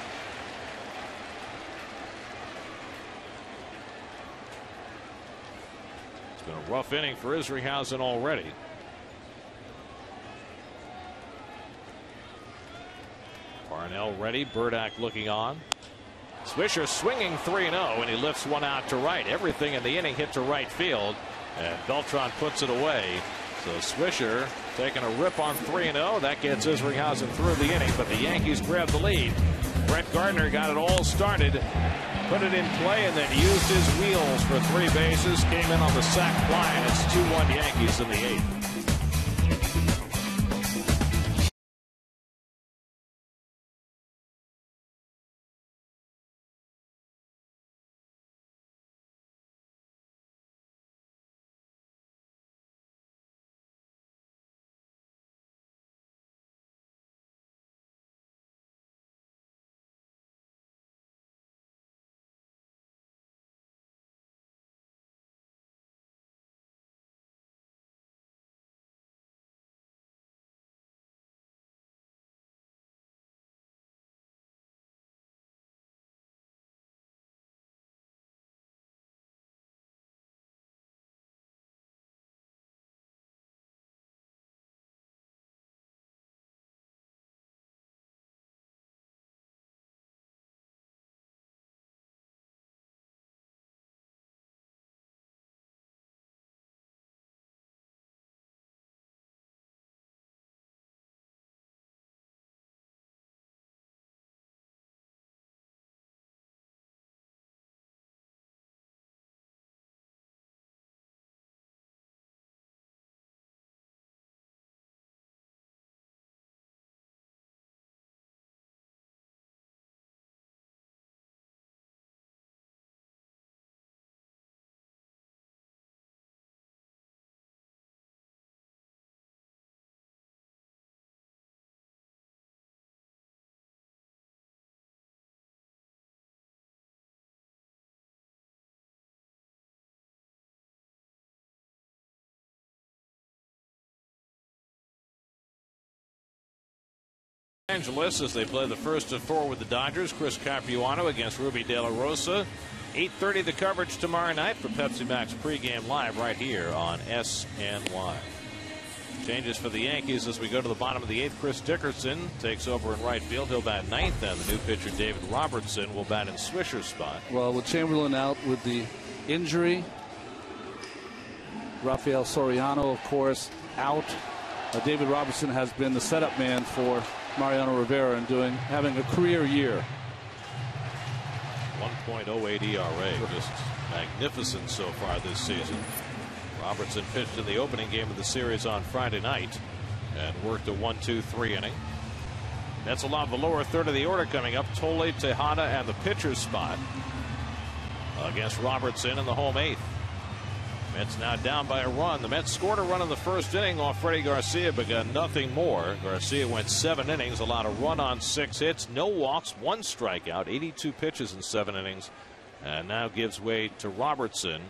It's been a rough inning for Isringhausen already. Parnell ready. Burdack looking on. Swisher swinging 3-0, and he lifts one out to right. Everything in the inning hit to right field, and Beltran puts it away. So Swisher taking a rip on 3-0. That gets Isringhausen through the inning, but the Yankees grab the lead. Brett Gardner got it all started, put it in play, and then used his wheels for 3 bases. Came in on the sac fly, and it's 2-1 Yankees in the 8th. Angeles as they play the first of 4 with the Dodgers. Chris Capuano against Ruby De La Rosa. 8:30 the coverage tomorrow night for Pepsi Max pregame live right here on SNY. Changes for the Yankees as we go to the bottom of the 8th. Chris Dickerson takes over in right field. He'll bat 9th, and the new pitcher David Robertson will bat in Swisher's spot. Well, with Chamberlain out with the injury, Rafael Soriano, of course, out. David Robertson has been the setup man for Mariano Rivera and having a career year. 1.08 ERA, just magnificent so far this season. Robertson pitched in the opening game of the series on Friday night and worked a 1-2-3 inning. Mets will have the lower third of the order coming up. Tolle, Tejada, and the pitcher's spot against Robertson in the home 8th. Mets now down by a run. The Mets scored a run in the first inning off Freddie Garcia, but got nothing more. Garcia went 7 innings, allowed a run on 6 hits, no walks, 1 strikeout, 82 pitches in 7 innings, and now gives way to Robertson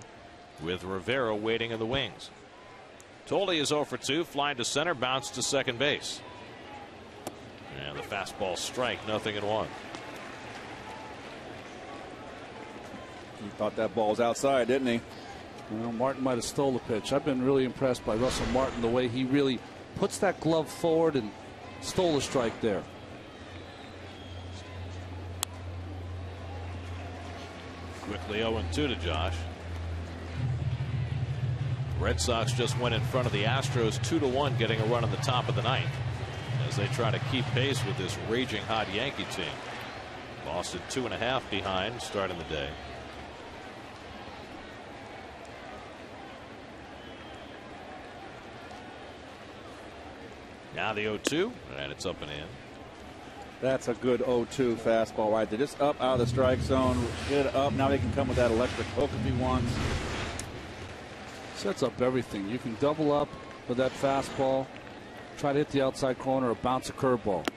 with Rivera waiting in the wings. Tolle is 0 for 2, flying to center, bounced to second base. And the fastball strike, 0-1. He thought that ball was outside, didn't he? Well, Martin might have stole the pitch. I've been really impressed by Russell Martin, the way he really puts that glove forward and stole a strike there. Quickly 0-2 to Josh. Red Sox just went in front of the Astros 2-1, getting a run in the top of the 9th as they try to keep pace with this raging hot Yankee team. Boston 2.5 behind starting the day. Now the 0-2, and it's up and in. That's a good 0-2 fastball right there. Just up out of the strike zone. Get it up. Now they can come with that electric hook if he wants. Sets up everything. You can double up with that fastball, try to hit the outside corner, or bounce a curveball.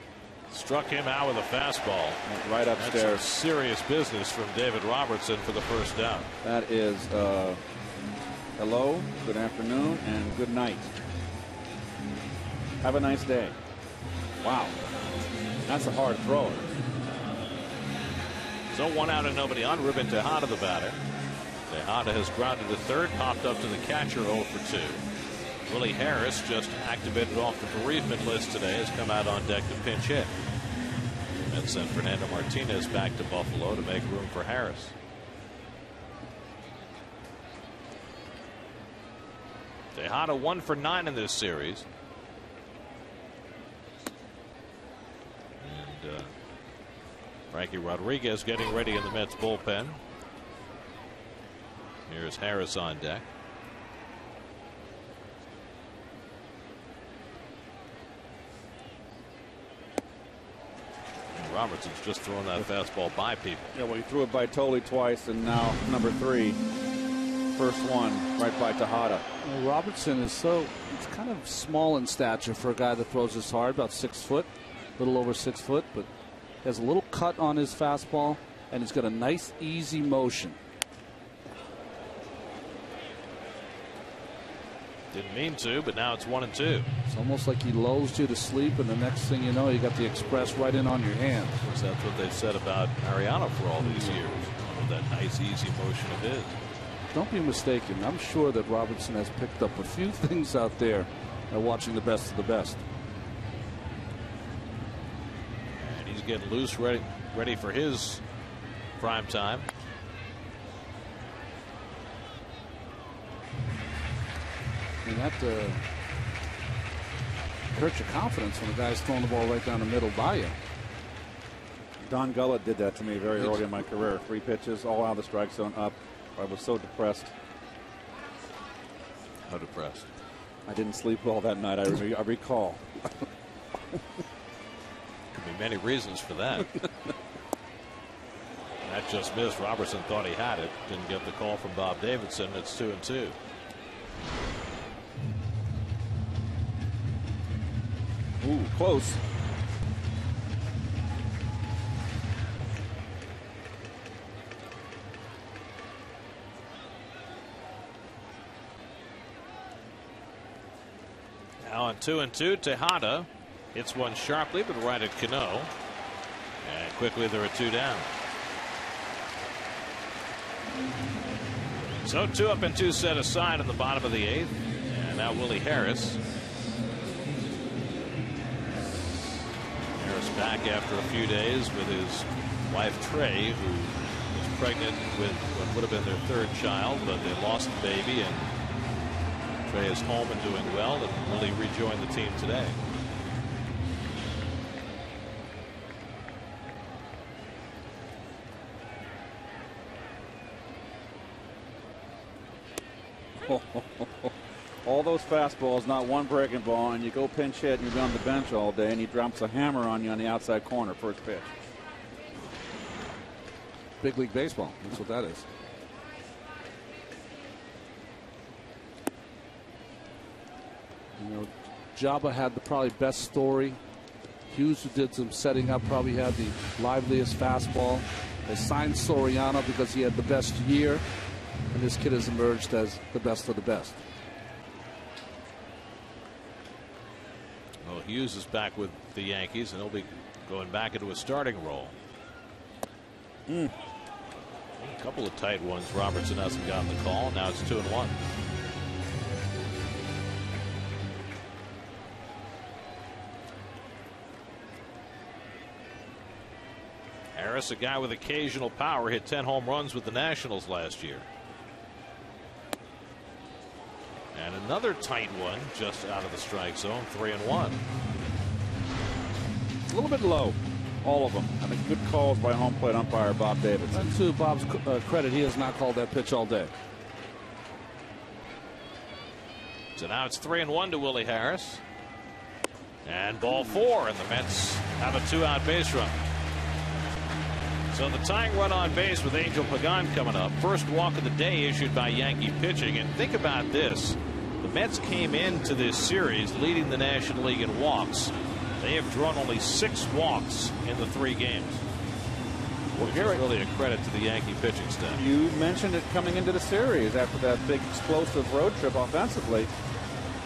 Struck him out with a fastball. Right upstairs. That's serious business from David Robertson for the first down. That is hello, good afternoon, and good night. Have a nice day. Wow. That's a hard throw. So 1 out and nobody on. Ruben Tejada, the batter. Tejada has grounded to third, popped up to the catcher 0 for 2. Willie Harris, just activated off the bereavement list today, has come out on deck to pinch hit. And sent Fernando Martinez back to Buffalo to make room for Harris. Tejada 1 for 9 in this series. And Frankie Rodriguez getting ready in the Mets bullpen. Here's Harris on deck. Robertson's just throwing that fastball by people. Yeah, well, he threw it by Tolley twice, and now number 3. First one right by Tejada. Well, Robertson is he's kind of small in stature for a guy that throws this hard, about 6 foot, a little over 6 foot, but he has a little cut on his fastball, and he's got a nice, easy motion. Didn't mean to, but now it's 1-2. It's almost like he lulls you to sleep, and the next thing you know, you got the express right in on your hands. That's what they've said about Ariano for all these years. That nice, easy motion of his. Don't be mistaken. I'm sure that Robertson has picked up a few things out there watching the best of the best. And he's getting loose, ready for his prime time. And that hurts your confidence when the guy's throwing the ball right down the middle by you. Don Gullett did that to me very early in my career. 3 pitches, all out of the strike zone, up. I was so depressed. How depressed? I didn't sleep well that night, I recall. Could be many reasons for that. That just missed. Robertson thought he had it. Didn't get the call from Bob Davidson. It's 2-2. Ooh, close. Now on 2-2, Tejada hits one sharply, but right at Cano. And quickly there are 2 down. So 2 up and 2 set aside in the bottom of the 8th. And now Willie Harris. Harris back after a few days with his wife Trey, who was pregnant with what would have been their 3rd child, but they lost the baby, and Trey is home and doing well, and Willie rejoined the team today. All those fastballs, not one breaking ball, and you go pinch hit and you've been on the bench all day, and he drops a hammer on you on the outside corner, first pitch. Big league baseball. That's what that is. You know, Jabba had the probably best story. Hughes, who did some setting up, probably had the liveliest fastball. They signed Soriano because he had the best year, and this kid has emerged as the best of the best. Well, Hughes is back with the Yankees, and he'll be going back into a starting role. A couple of tight ones. Robertson hasn't gotten the call. Now it's 2-1. Harris, a guy with occasional power, hit 10 home runs with the Nationals last year. And another tight one just out of the strike zone, 3-1. A little bit low, all of them. I think good calls by home plate umpire Bob Davidson. And to Bob's credit, he has not called that pitch all day. So now it's 3-1 to Willie Harris. And ball 4, and the Mets have a 2-out base run. So the tying run on base with Angel Pagan coming up. First walk of the day issued by Yankee pitching. And think about this. The Mets came into this series leading the National League in walks. They have drawn only 6 walks in the 3 games. Which is really a credit to the Yankee pitching staff. You mentioned it coming into the series after that big explosive road trip offensively,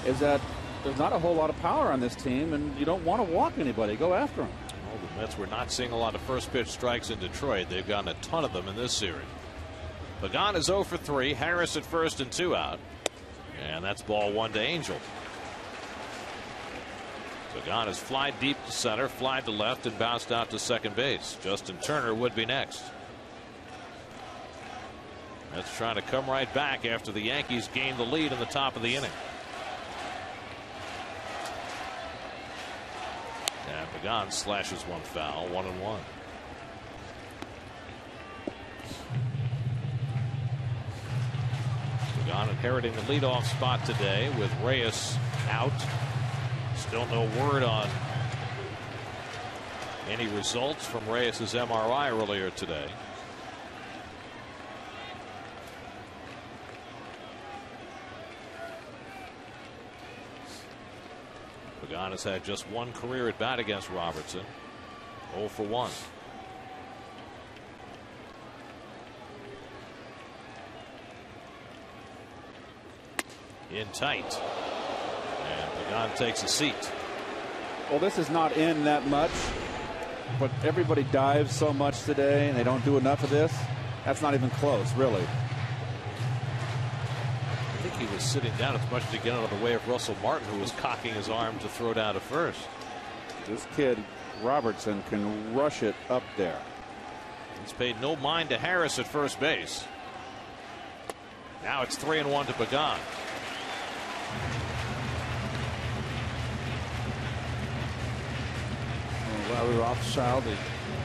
is that there's not a whole lot of power on this team, and you don't want to walk anybody. Go after them. Well, the Mets were not seeing a lot of first pitch strikes in Detroit. They've gotten a ton of them in this series. Pagan is 0 for 3. Harris at first and 2 out. And that's ball 1 to Angel. Pagan has flied deep to center, flied to left, and bounced out to second base. Justin Turner would be next. Mets trying to come right back after the Yankees gained the lead in the top of the inning. And Pagan slashes one foul, 1-1. Pagan inheriting the leadoff spot today with Reyes out. Still no word on any results from Reyes' MRI earlier today. Pagan has had just 1 career at bat against Robertson. 0 for 1. In tight. And Pagan takes a seat. Well, this is not in that much, but everybody dives so much today, and they don't do enough of this. That's not even close, really. I think he was sitting down as much to get out of the way of Russell Martin, who was cocking his arm to throw down to first. This kid, Robertson, can rush it up there. He's paid no mind to Harris at first base. Now it's 3-1 to Pagan. Larry Rothschild, the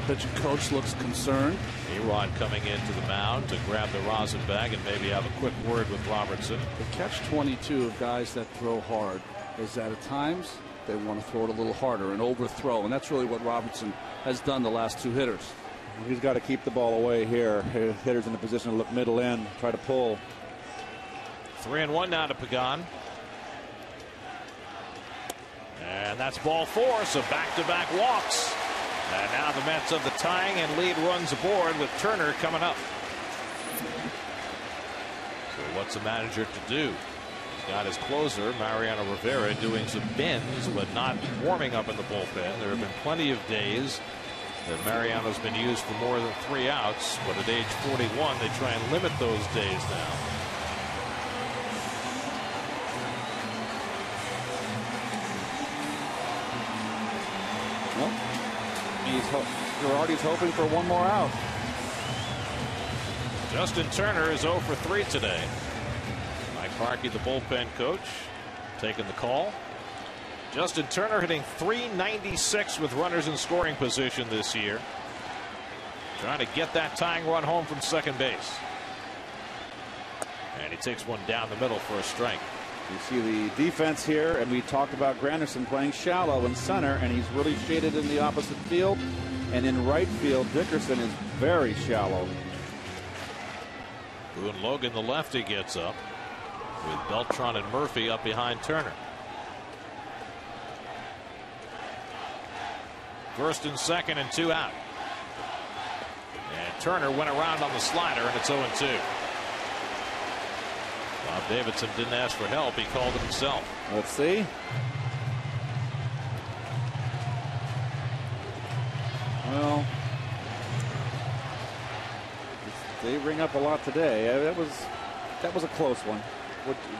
pitching coach, looks concerned. A-Rod coming into the mound to grab the rosin bag and maybe have a quick word with Robertson. The catch-22 of guys that throw hard is that at times they want to throw it a little harder and overthrow, and that's really what Robertson has done the last 2 hitters. He's got to keep the ball away here. Hitter's in a position to look middle in, try to pull. 3-1 now to Pagan. And that's ball 4, so back-to-back walks. And now the Mets have the tying and lead runs aboard with Turner coming up. So what's the manager to do? He's got his closer, Mariano Rivera, doing some bends, but not warming up in the bullpen. There have been plenty of days that Mariano's been used for more than 3 outs, but at age 41, they try and limit those days now. Girardi's hoping for 1 more out. Justin Turner is 0 for 3 today. Mike Harkey, the bullpen coach, taking the call. Justin Turner hitting .396 with runners in scoring position this year. Trying to get that tying run home from second base. And he takes one down the middle for a strike. You see the defense here, and we talked about Granderson playing shallow in center, and he's really shaded in the opposite field. And in right field, Dickerson is very shallow. Boone Logan, the lefty, gets up with Beltran and Murphy up behind Turner. First and second and 2 out. And Turner went around on the slider, and it's 0-2. Bob Davidson didn't ask for help. He called it himself. Let's see. Well, they ring up a lot today. That was a close one.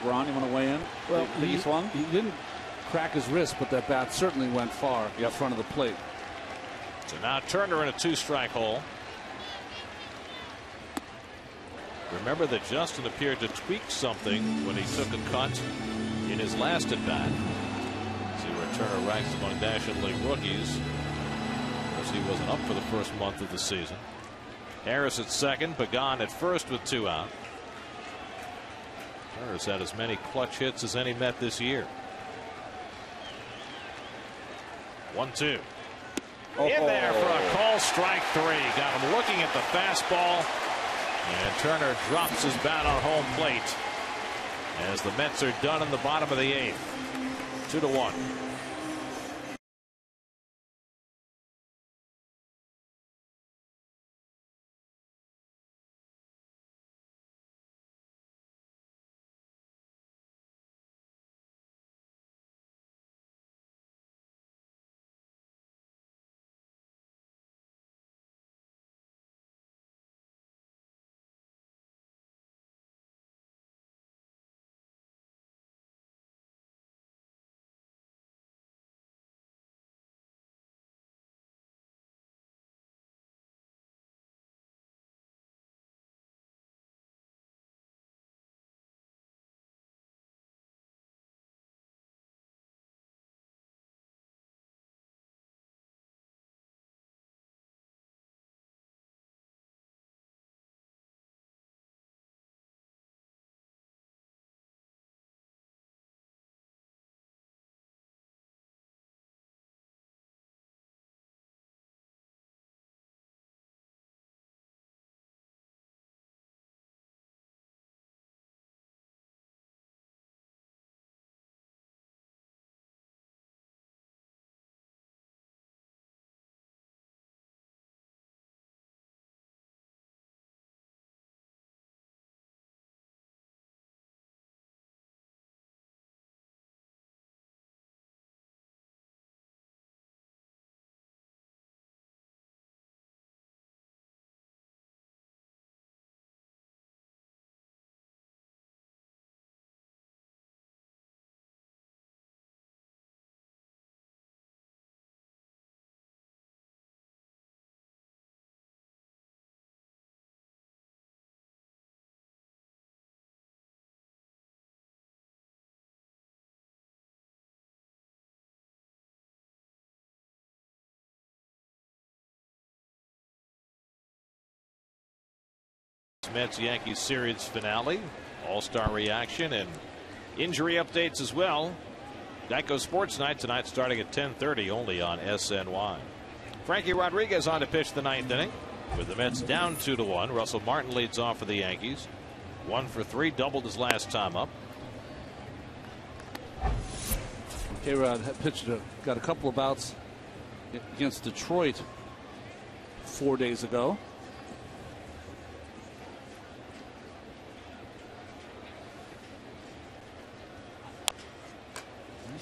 Ron, you want to weigh in? Well, he swung. He didn't crack his wrist, but that bat certainly went far in front of the plate. So now Turner in a 2-strike hole. Remember that Justin appeared to tweak something when he took a cut in his last at bat. See where Turner ranks among National League rookies. As he wasn't up for the first month of the season. Harris at second, Pagan at first with 2 out. Turner's had as many clutch hits as any Met this year. 1-2. In there for a call, strike 3. Got him looking at the fastball. And Turner drops his bat on home plate as the Mets are done in the bottom of the 8th. 2-1. Mets-Yankees series finale, all-star reaction, and injury updates as well. Geico Sports Night tonight starting at 10:30 only on SNY. Frankie Rodriguez on to pitch the 9th inning with the Mets down 2-1. Russell Martin leads off for the Yankees. 1 for 3, doubled his last time up. K-Rod pitched got a couple of outs against Detroit 4 days ago.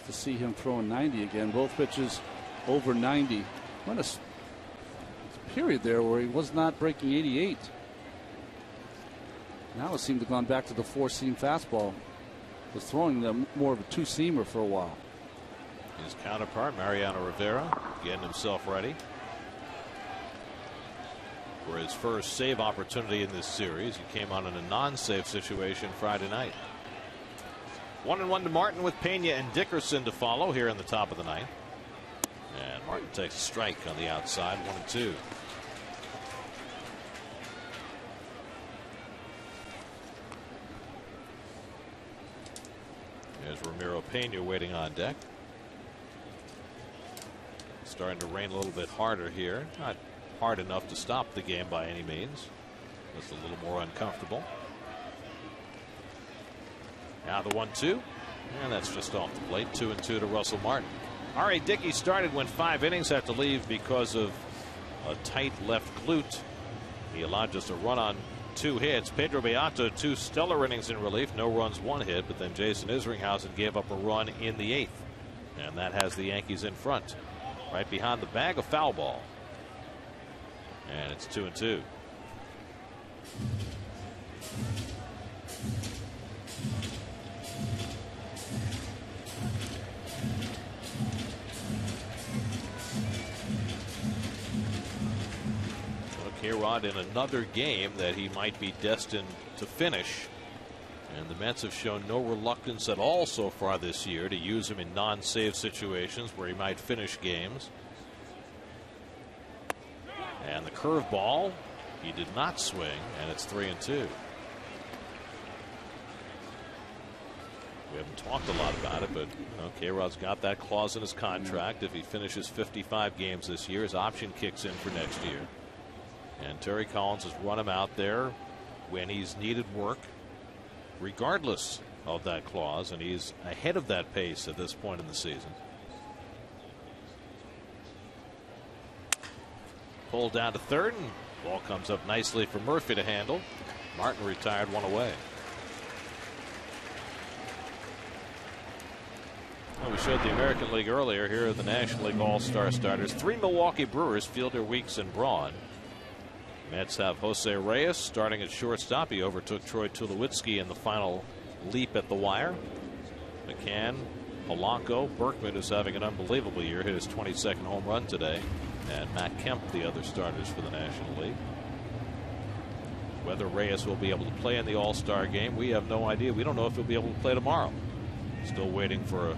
To see him throwing 90 again. Both pitches over 90. What a period there where he was not breaking 88. Now it seemed to have gone back to the 4-seam fastball. Was throwing them more of a 2-seamer for a while. His counterpart, Mariano Rivera, getting himself ready for his first save opportunity in this series. He came on in a non-save situation Friday night. 1-1 to Martin with Pena and Dickerson to follow here in the top of the 9th. And Martin takes a strike on the outside, 1-2. There's Ramiro Pena waiting on deck. Starting to rain a little bit harder here. Not hard enough to stop the game by any means. Just a little more uncomfortable. Now the 1-2, and that's just off the plate. 2-2 to Russell Martin. R.A. Dickey started, went 5 innings, had to leave because of a tight left glute. He allowed just a run on 2 hits. Pedro Beato, 2 stellar innings in relief, no runs, 1 hit, but then Jason Isringhausen gave up a run in the 8th, and that has the Yankees in front. Right behind the bag, a foul ball, and it's 2-2. K-Rod in another game that he might be destined to finish, and the Mets have shown no reluctance at all so far this year to use him in non-save situations where he might finish games. And the curveball, he did not swing, and it's 3-2. We haven't talked a lot about it, but K-Rod's got that clause in his contract. If he finishes 55 games this year, his option kicks in for next year. And Terry Collins has run him out there when he's needed work, regardless of that clause, and he's ahead of that pace at this point in the season. Pulled down to third, and ball comes up nicely for Murphy to handle. Martin retired one away. Well, we showed the American League earlier. Here are the National League All-Star starters. 3 Milwaukee Brewers, Fielder, Weeks, and Braun. Mets have Jose Reyes starting at shortstop. He overtook Troy Tulowitzki in the final leap at the wire. McCann, Polanco, Berkman, who's having an unbelievable year, hit his 22nd home run today. And Matt Kemp, the other starters for the National League. Whether Reyes will be able to play in the All-Star game, we have no idea. We don't know if he'll be able to play tomorrow. Still waiting for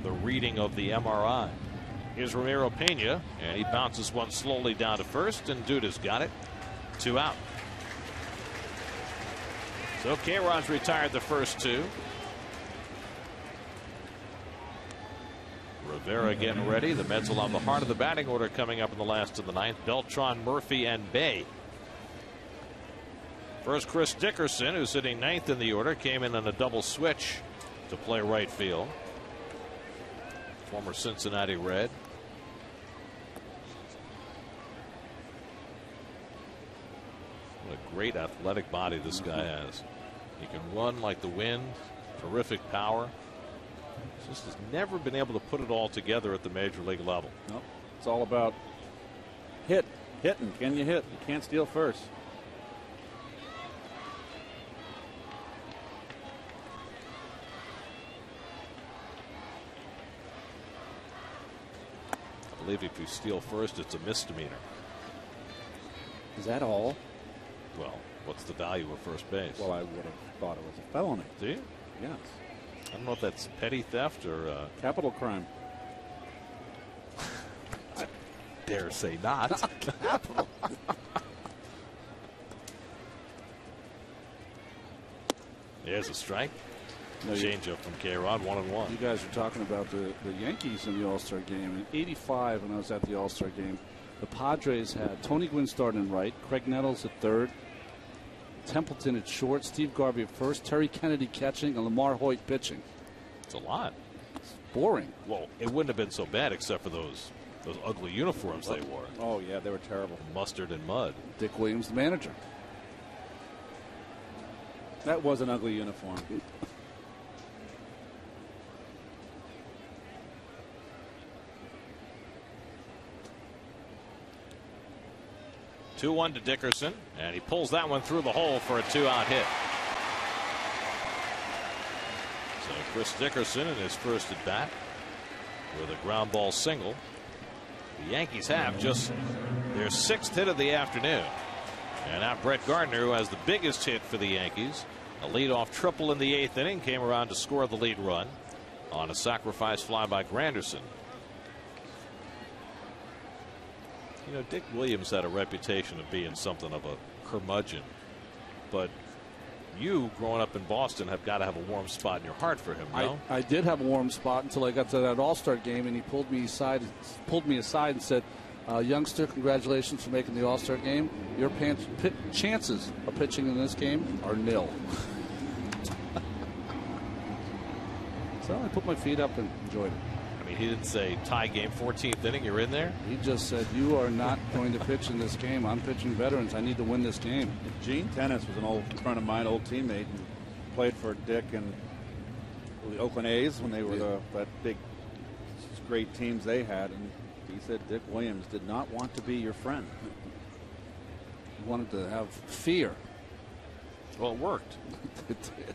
the reading of the MRI. Here's Ramiro Pena, and he bounces one slowly down to first, and Duda's got it. 2 out. So K-Rod's retired the first 2. Rivera getting ready. The Mets will have the heart of the batting order coming up in the last of the 9th. Beltran, Murphy, and Bay. First, Chris Dickerson, who's sitting 9th in the order, came in on a double switch to play right field. Former Cincinnati Red. What a great athletic body this guy has. He can run like the wind. Terrific power. Just has never been able to put it all together at the major league level. Nope. It's all about hitting. Can you hit? You can't steal first. I believe if you steal first, it's a misdemeanor. Is that all? Well, what's the value of first base? Well, I would have thought it was a felony. Do you? Yes. I don't know if that's petty theft or capital crime. I dare say not. Capital. There's a strike. No, change up from K-Rod, 1-1. You guys are talking about the Yankees in the All-Star game. In '85, when I was at the All-Star game, the Padres had Tony Gwynn starting in right, Craig Nettles at third, Templeton at short, Steve Garvey at first, Terry Kennedy catching, and Lamar Hoyt pitching. It's a lot. It's boring. Well, it wouldn't have been so bad except for those ugly uniforms they wore. Oh, yeah, they were terrible. Mustard and mud. Dick Williams, the manager. That was an ugly uniform. 2-1 to Dickerson, and he pulls that one through the hole for a 2-out hit. So Chris Dickerson in his first at bat with a ground ball single. The Yankees have just their 6th hit of the afternoon. And now Brett Gardner, who has the biggest hit for the Yankees, a leadoff triple in the 8th inning, came around to score the lead run on a sacrifice fly by Granderson. You know, Dick Williams had a reputation of being something of a curmudgeon, but you, growing up in Boston, have got to have a warm spot in your heart for him, no? I did have a warm spot until I got to that All-Star game, and he pulled me aside and said, youngster, congratulations for making the All-Star game. Your chances of pitching in this game are nil. So I put my feet up and enjoyed it. I mean, he didn't say tie game, 14th inning, you're in there? He just said, you are not going to pitch in this game. I'm pitching veterans. I need to win this game. Gene Tennis was an old friend of mine, old teammate, and played for Dick and the Oakland A's when they were that big, great teams they had. And he said Dick Williams did not want to be your friend. He wanted to have fear. Well, it worked. It did.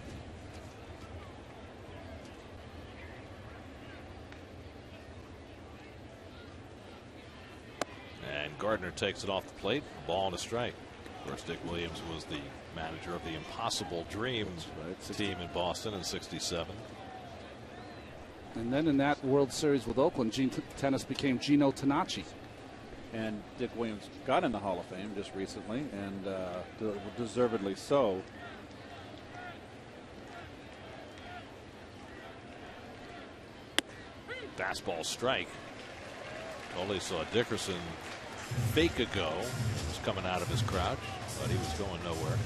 And Gardner takes it off the plate. Ball and a strike. Of course, Dick Williams was the manager of the Impossible Dreams team in Boston in '67. And then in that World Series with Oakland, Gene Tennis became Gino Tanacci. And Dick Williams got in the Hall of Fame just recently, and deservedly so. Fastball strike. Only saw Dickerson fake a go. Was coming out of his crouch, but he was going nowhere.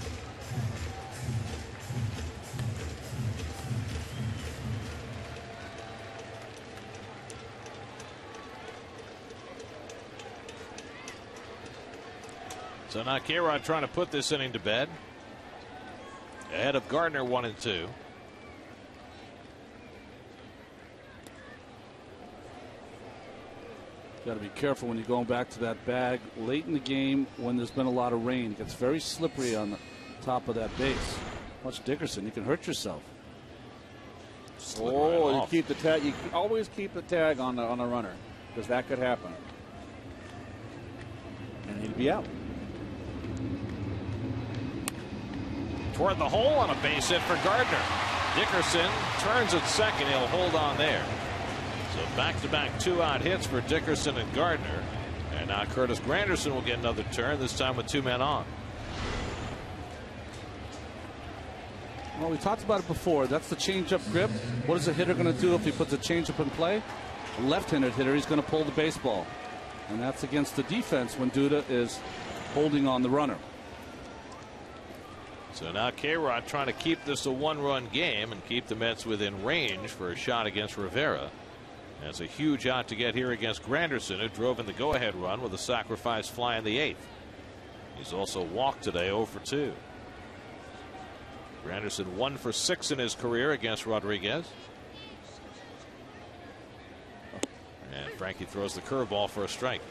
So now K-Rod trying to put this inning to bed. Ahead of Gardner 1-2. Got to be careful when you're going back to that bag late in the game when there's been a lot of rain. It gets very slippery on the top of that base. Watch Dickerson. You can hurt yourself. You keep the tag. You always keep the tag on the runner because that could happen, and he'd be out. Toward the hole on a base hit for Gardner. Dickerson turns at second. He'll hold on there. So back-to-back 2-out hits for Dickerson and Gardner. And now Curtis Granderson will get another turn, this time with 2 men on. Well, we talked about it before. That's the changeup grip. What is a hitter going to do if he puts a changeup in play? A left-handed hitter, he's going to pull the baseball. And that's against the defense when Duda is holding on the runner. So now K-Rod trying to keep this a 1-run game and keep the Mets within range for a shot against Rivera. That's a huge out to get here against Granderson, who drove in the go-ahead run with a sacrifice fly in the 8th. He's also walked today 0 for 2. Granderson 1 for 6 in his career against Rodriguez. And Frankie throws the curveball for a strike.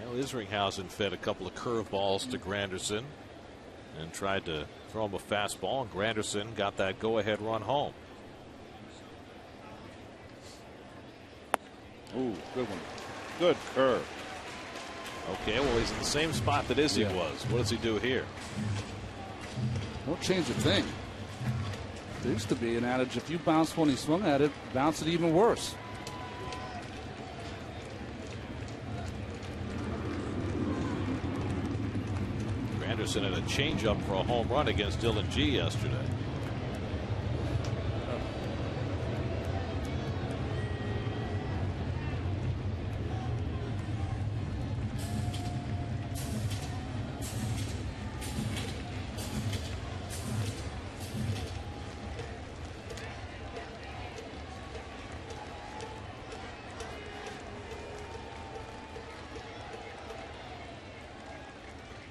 Well, Isringhausen fed a couple of curveballs to Granderson and tried to throw him a fastball, and Granderson got that go-ahead run home. Ooh, good one. Good curve. Okay, well, he's in the same spot that Izzy was. What does he do here? Don't change a thing. There used to be an adage, if you bounce when he swung at it, bounce it even worse. Anderson had a changeup for a home run against Dylan G yesterday.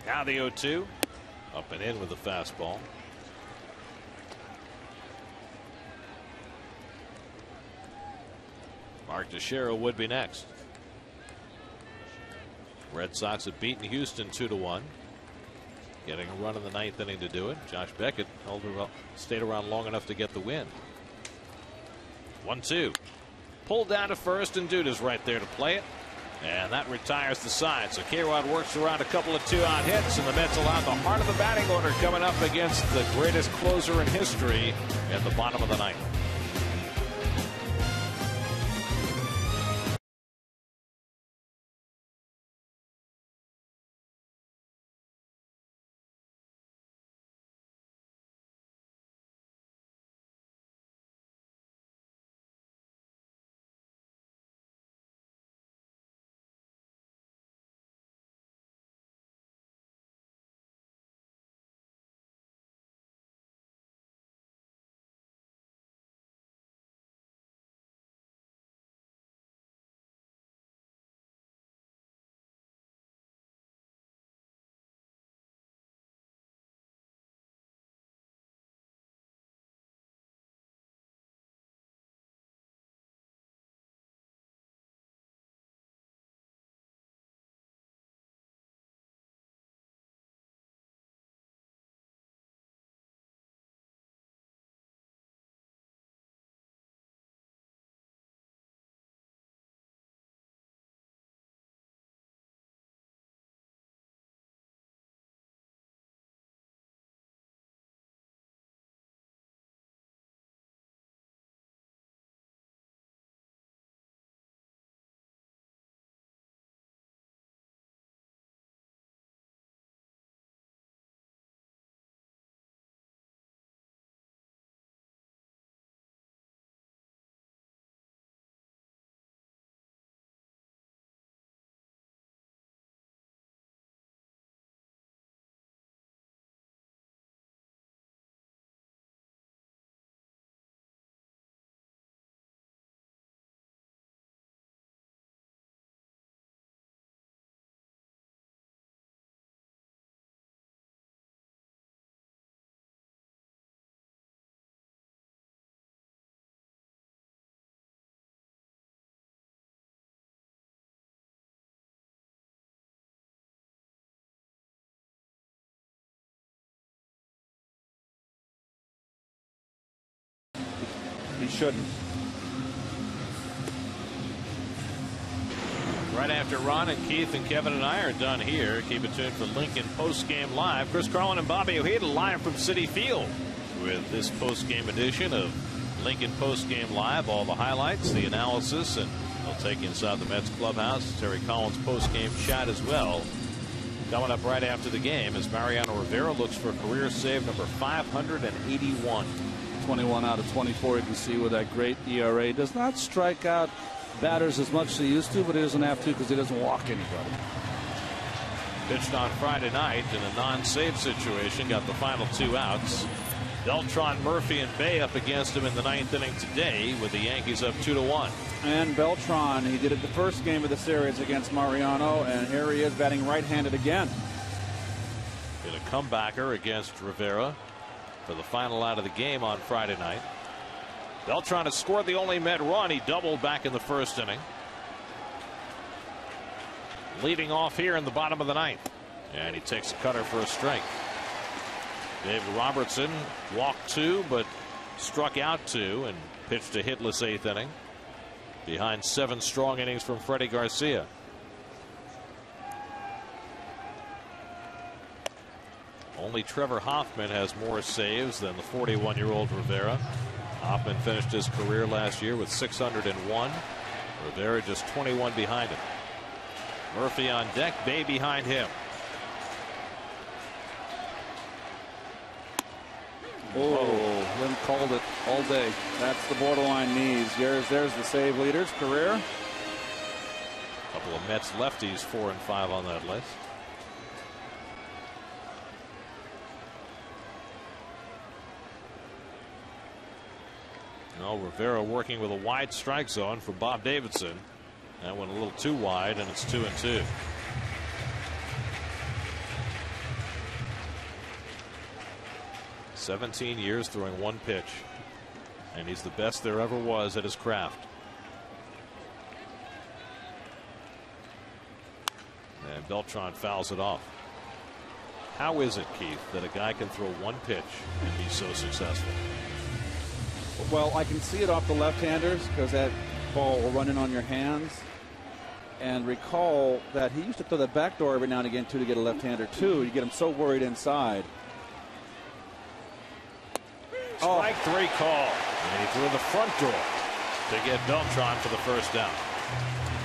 Now the 0-2. Up and in with the fastball. Mark Teixeira would be next. Red Sox have beaten Houston 2-1. Getting a run in the 9th inning to do it. Josh Beckett stayed around long enough to get the win. 1-2. Pulled down to first, and Duda's right there to play it. And that retires the side. So K-Rod works around a couple of 2-out hits, and the Mets allow the heart of the batting order coming up against the greatest closer in history at the bottom of the 9th. He shouldn't. Right after Ron and Keith and Kevin and I are done here, keep it tuned for Lincoln Postgame Live. Chris Carlin and Bobby Ojeda live from Citi Field with this postgame edition of Lincoln Postgame Live. All the highlights, the analysis, and they'll take you inside the Mets clubhouse. Terry Collins postgame chat as well. Coming up right after the game as Mariano Rivera looks for career save number 581. 21 out of 24. You can see with that great ERA. Does not strike out batters as much as he used to, but he doesn't have to because he doesn't walk anybody. Pitched on Friday night in a non-save situation. Got the final 2 outs. Beltran, Murphy, and Bay up against him in the 9th inning today with the Yankees up 2-1. And Beltran, he did it the first game of the series against Mariano, and here he is batting right-handed again. Did a comebacker against Rivera for the final out of the game on Friday night. Beltran has scored the only Met run. He doubled back in the first inning. Leading off here in the bottom of the 9th. And he takes a cutter for a strike. David Robertson walked 2 but struck out 2 and pitched a hitless 8th inning behind 7 strong innings from Freddie Garcia. Only Trevor Hoffman has more saves than the 41-year-old Rivera. Hoffman finished his career last year with 601. Rivera just 21 behind him. Murphy on deck, Bay behind him. Oh, Lynn called it all day. That's the borderline knees. There's the save leaders. Career. A couple of Mets lefties 4 and 5 on that list. Now Rivera working with a wide strike zone for Bob Davidson. That went a little too wide, and it's 2-2. "17 years throwing 1 pitch, and he's the best there ever was at his craft." And Beltran fouls it off. How is it, Keith, that a guy can throw 1 pitch and be so successful? Well, I can see it off the left-handers because that ball will run in on your hands. And recall that he used to throw the back door every now and again, too, to get a left-hander, too. You get him so worried inside. Strike 3 call. And he threw the front door to get Beltran for the first down.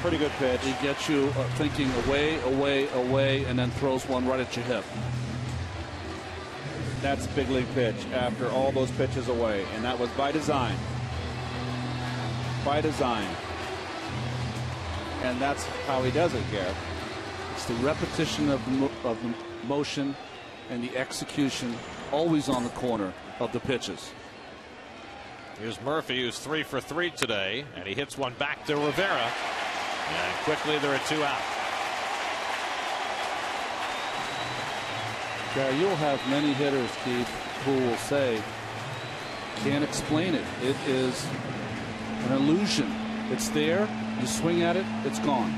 Pretty good pitch. He gets you thinking away, away, away, and then throws one right at your hip. That's a big league pitch after all those pitches away, and that was by design. By design. And that's how he does it, Garrett. It's the repetition of the motion and the execution always on the corner of the pitches. Here's Murphy, who's 3 for 3 today, and he hits one back to Rivera. And quickly there are 2 out. Gary, you'll have many hitters, Keith, who will say, can't explain it. It is an illusion. It's there. You swing at it, it's gone.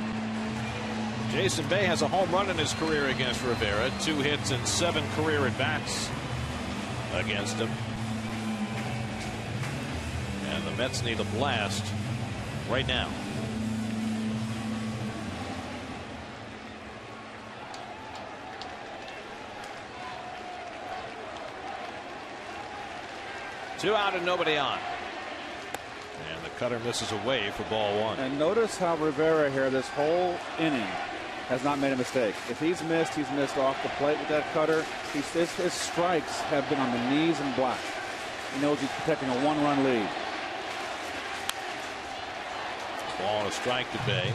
Jason Bay has a home run in his career against Rivera. 2 hits and 7 career at-bats against him. And the Mets need a blast right now. Two out and nobody on. And the cutter misses away for ball 1. And notice how Rivera here this whole inning has not made a mistake. If he's missed off the plate with that cutter. His strikes have been on the knees and black. He knows he's protecting a 1-run lead. Ball and a strike to Bay.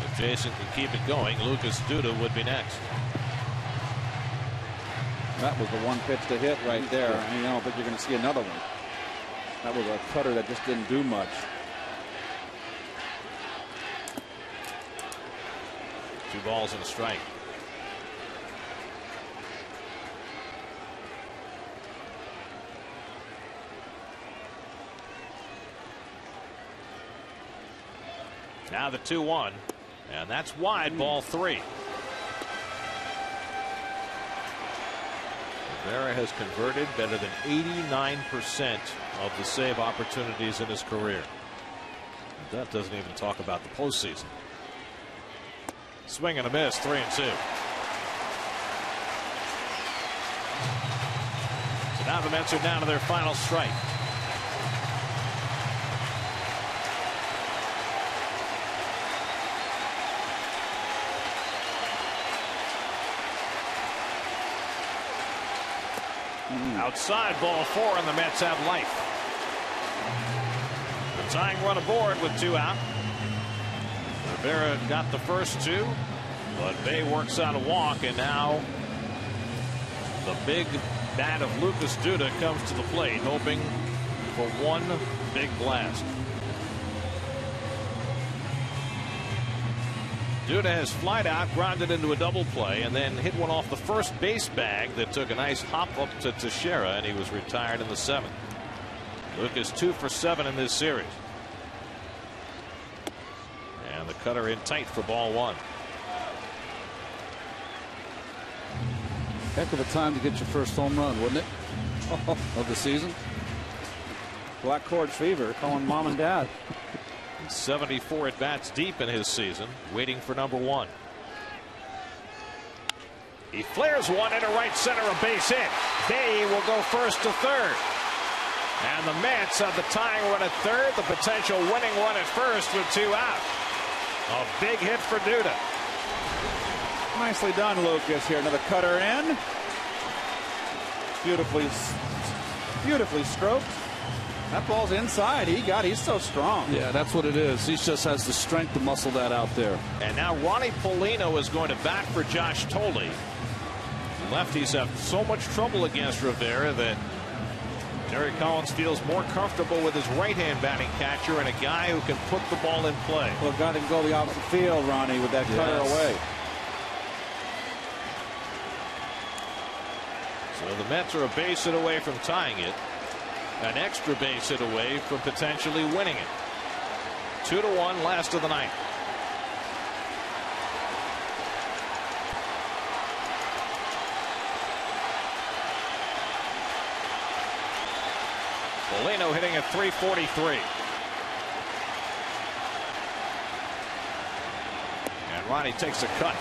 If Jason can keep it going, Lucas Duda would be next. That was the one pitch to hit right there. And I don't think you're going to see another one. That was a cutter that just didn't do much. 2 balls and a strike. Now the 2-1, and that's wide, ball 3. Rivera has converted better than 89% of the save opportunities in his career. That doesn't even talk about the postseason. Swing and a miss, 3-2. So now the Mets are down to their final strike. Outside, ball 4, and the Mets have life. The tying run aboard with 2 out. Rivera got the first 2, but Bay works out a walk, and now the big bat of Lucas Duda comes to the plate, hoping for one big blast. Duda has flied out, grounded into a double play, and then hit one off the first base bag that took a nice hop up to Teixeira, and he was retired in the 7th. Lucas 2 for 7 in this series. And the cutter in tight for ball 1. Heck of a time to get your first home run, wouldn't it? Of the season. Black cord fever, calling mom and dad. 74 at bats deep in his season, waiting for number 1. He flares one into right center, a base hit. Bay will go first to third. And the Mets have the tying run at third, the potential winning run at first with 2 out. A big hit for Duda. Nicely done, Lucas. Here, another cutter in. Beautifully stroked. That ball's inside. He's so strong. Yeah, that's what it is. He just has the strength to muscle that out there. And now Ronnie Polino is going to bat for Josh Toley. Lefties have so much trouble against Rivera that Terry Collins feels more comfortable with his right-hand batting catcher and a guy who can put the ball in play. Well, got to go the opposite field, Ronnie, with that cutter away. So the Mets are a base hit away from tying it. An extra base hit away from potentially winning it. 2-1, last of the ninth. Polino hitting at .343. And Ronnie takes a cut.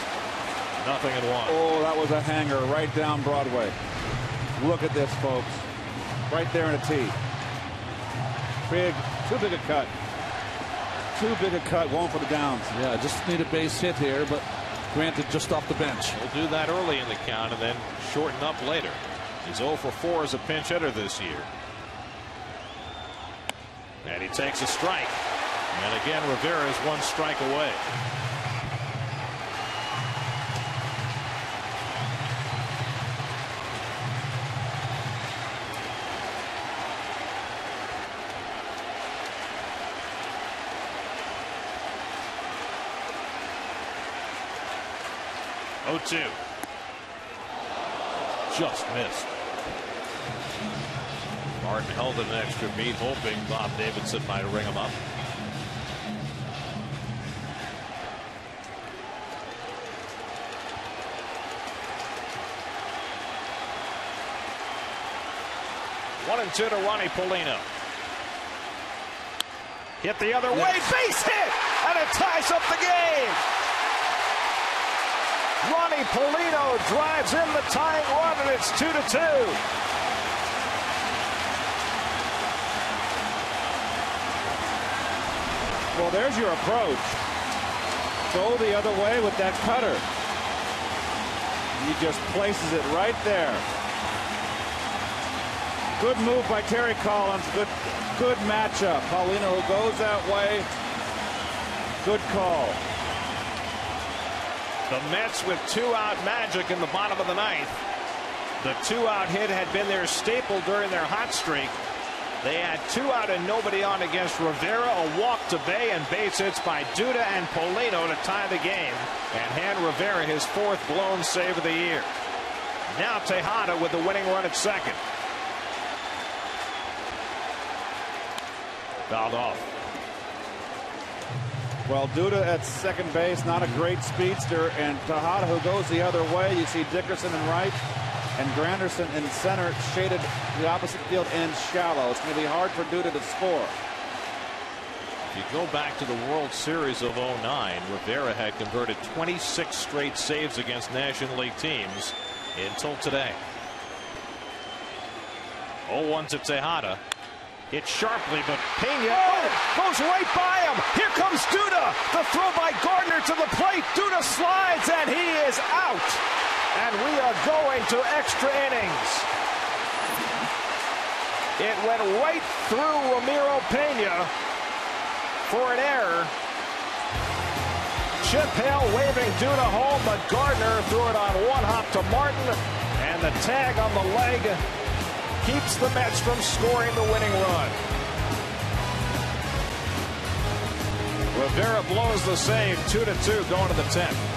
0-1. Oh, that was a hanger right down Broadway. Look at this, folks. Right there in a tee. Too big a cut. Too big a cut, going for the downs. Yeah, just need a base hit here, but granted, just off the bench. He'll do that early in the count and then shorten up later. He's 0 for 4 as a pinch hitter this year. And he takes a strike. And again, Rivera is 1 strike away. Oh-2. Just missed. Martin held it an extra beat, hoping Bob Davidson might ring him up. One and 2 to Ronnie Polino. Hit the other way, base hit, and it ties up the game. Ronnie Polino drives in the tying run, and it's 2-2. Well, there's your approach. Go the other way with that cutter. He just places it right there. Good move by Terry Collins. Good matchup. Paulino who goes that way. Good call. The Mets with 2-out magic in the bottom of the ninth. The 2-out hit had been their staple during their hot streak. They had 2 out and nobody on against Rivera, a walk to Bay, and base hits by Duda and Polino to tie the game and hand Rivera his 4th blown save of the year. Now Tejada with the winning run at second. Fouled off. Well, Duda at second base, not a great speedster, and Tejada who goes the other way. You see Dickerson and right. And Granderson in center, shaded the opposite field end shallow. It's going to be hard for Duda to score. If you go back to the World Series of '09, Rivera had converted 26 straight saves against National League teams until today. 0-1 to Tejada. Hit sharply, but Pena goes right by him. Here comes Duda. The throw by Gardner to the plate. Duda slides, and he is out. And we are going to extra innings. It went right through Ramiro Pena for an error. Chip Hale waving Duda home, but Gardner threw it on one hop to Martin, and the tag on the leg keeps the Mets from scoring the winning run. Rivera blows the save, 2-2 going to the 10th.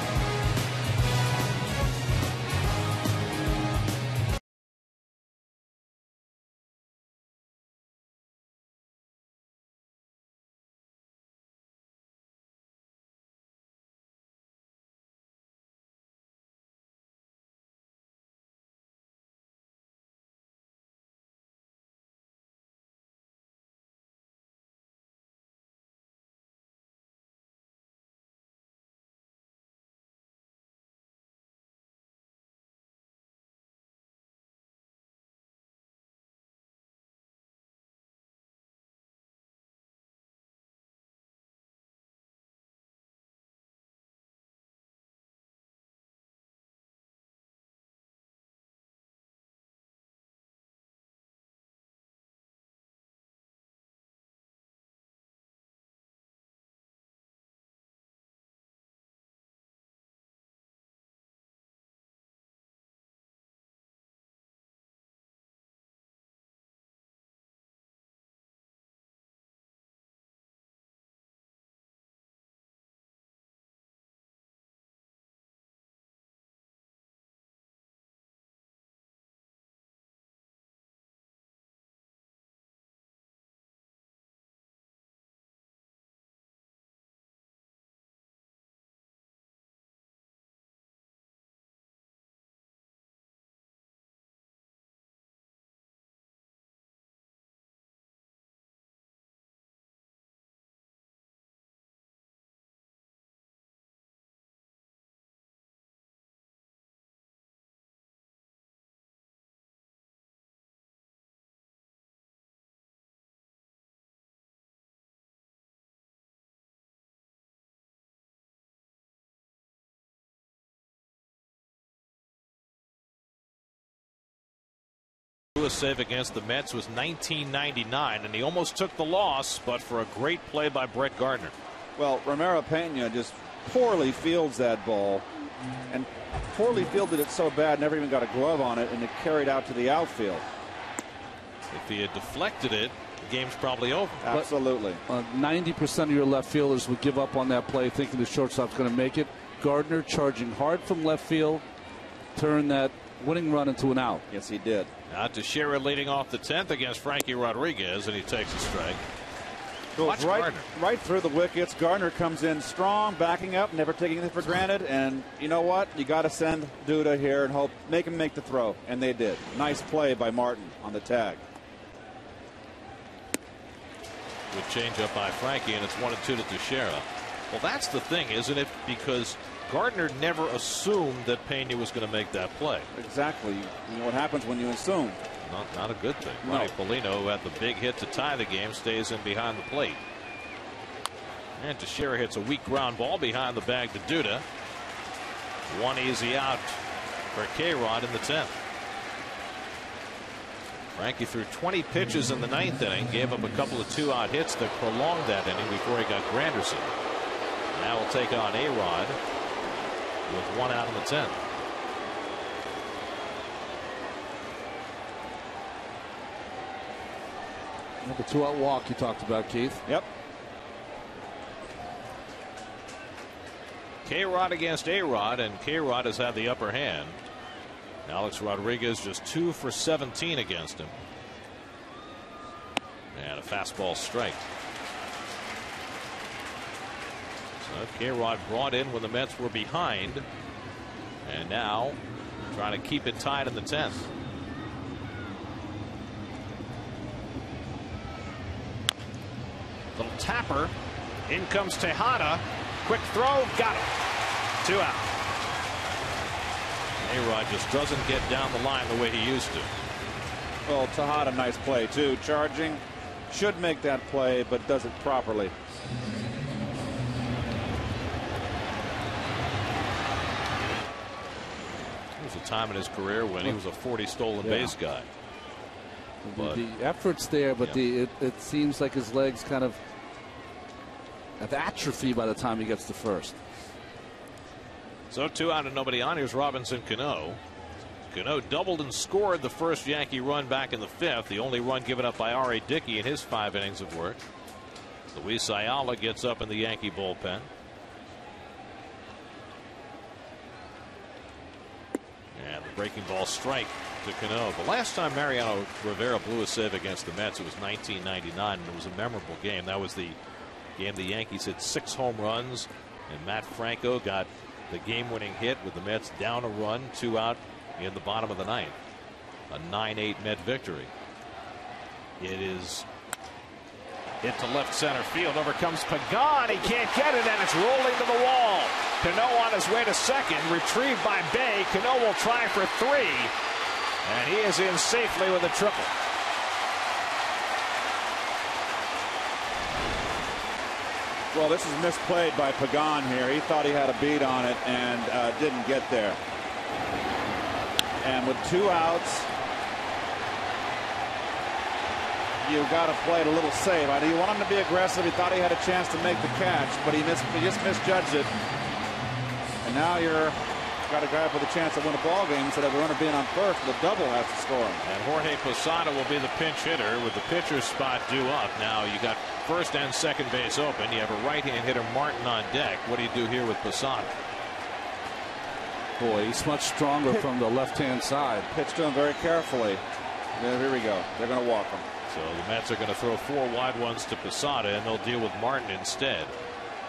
A save against the Mets was 1999, and he almost took the loss, but for a great play by Brett Gardner. Well, Ramiro Pena just poorly fields that ball, and poorly fielded it so bad, never even got a glove on it, and it carried out to the outfield. If he had deflected it, the game's probably over. Absolutely. 90% of your left fielders would give up on that play thinking the shortstop's going to make it. Gardner charging hard from left field, turned that winning run into an out. Yes, he did. Now Teixeira leading off the 10th against Frankie Rodriguez, and he takes a strike. Goes right through the wickets. Gardner comes in strong, backing up, never taking anything for granted. And you know what? You got to send Duda here and make him make the throw. And they did. Nice play by Martin on the tag. Good changeup by Frankie, and it's 1-2 to Teixeira. Well, that's the thing, isn't it? Because Gardner never assumed that Pena was going to make that play. Exactly. You know what happens when you assume. Not a good thing. No. Ronnie Polino, who had the big hit to tie the game, stays in behind the plate. And Teixeira hits a weak ground ball behind the bag to Duda. One easy out for K-Rod in the 10th. Frankie threw 20 pitches in the 9th inning, gave up a couple of 2-out hits that prolonged that inning before he got Granderson. Now we'll take on A-Rod with 1 out in the 10th. The 2-out walk you talked about, Keith. Yep. K-Rod against A-Rod, and K-Rod has had the upper hand. Alex Rodriguez just 2 for 17 against him. And a fastball strike. So K-Rod brought in when the Mets were behind. And now trying to keep it tied in the 10th. Little tapper. In comes Tejada. Quick throw. Got him. 2 out. A-Rod just doesn't get down the line the way he used to. Well, Tejada, nice play, too. Charging. Should make that play, but does it properly. There was a time in his career when he was a 40 stolen base guy. But the effort's there, but it seems like his legs kind of have atrophy by the time he gets to first. So 2 out and nobody on. Here's Robinson Cano. Cano doubled and scored the first Yankee run back in the 5th. The only run given up by R.A. Dickey in his 5 innings of work. Luis Ayala gets up in the Yankee bullpen. And the breaking ball strike to Cano. The last time Mariano Rivera blew a save against the Mets, it was 1999, and it was a memorable game. That was the game the Yankees hit 6 home runs, and Matt Franco got the game-winning hit with the Mets down a run, 2 out in the bottom of the 9th. A 9-8 Met victory. It is hit to left center field. Over comes Pagan. He can't get it, and it's rolling to the wall. Cano on his way to second. Retrieved by Bay. Cano will try for 3. And he is in safely with a triple. Well, this is misplayed by Pagan here. He thought he had a beat on it and didn't get there. And with 2 outs, you've got to play it a little safe. You want him to be aggressive. He thought he had a chance to make the catch, but he just misjudged it. And now you're got a guy with a chance to win a ball game instead of a runner being on first. The double has to score him. And Jorge Posada will be the pinch hitter with the pitcher's spot due up. Now you got first and second base open. You have a right-hand hitter Martin on deck. What do you do here with Posada? Boy, he's much stronger from the left-hand side. Pitched to him very carefully. Here we go. They're going to walk him. So the Mets are going to throw 4 wide ones to Posada, and they'll deal with Martin instead.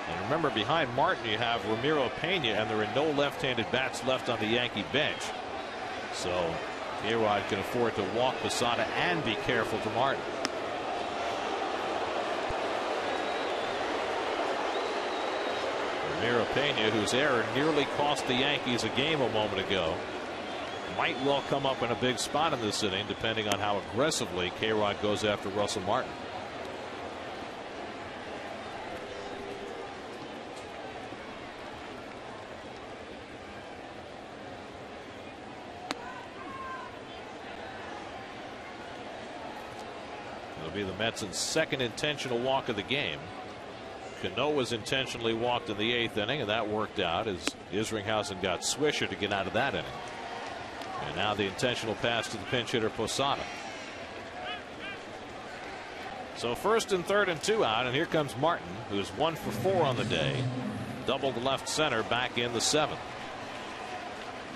And remember, behind Martin, you have Ramiro Pena, and there are no left-handed bats left on the Yankee bench. So A-Rod can afford to walk Posada and be careful to Martin. Ramiro Pena, whose error nearly cost the Yankees a game a moment ago, might well come up in a big spot in this inning, depending on how aggressively K-Rod goes after Russell Martin. It'll be the Mets' second intentional walk of the game. Cano was intentionally walked in the 8th inning, and that worked out as Isringhausen got Swisher to get out of that inning. And now the intentional pass to the pinch hitter Posada. So first and third and 2 out, and here comes Martin, who's 1 for 4 on the day. Double to left center back in the 7th.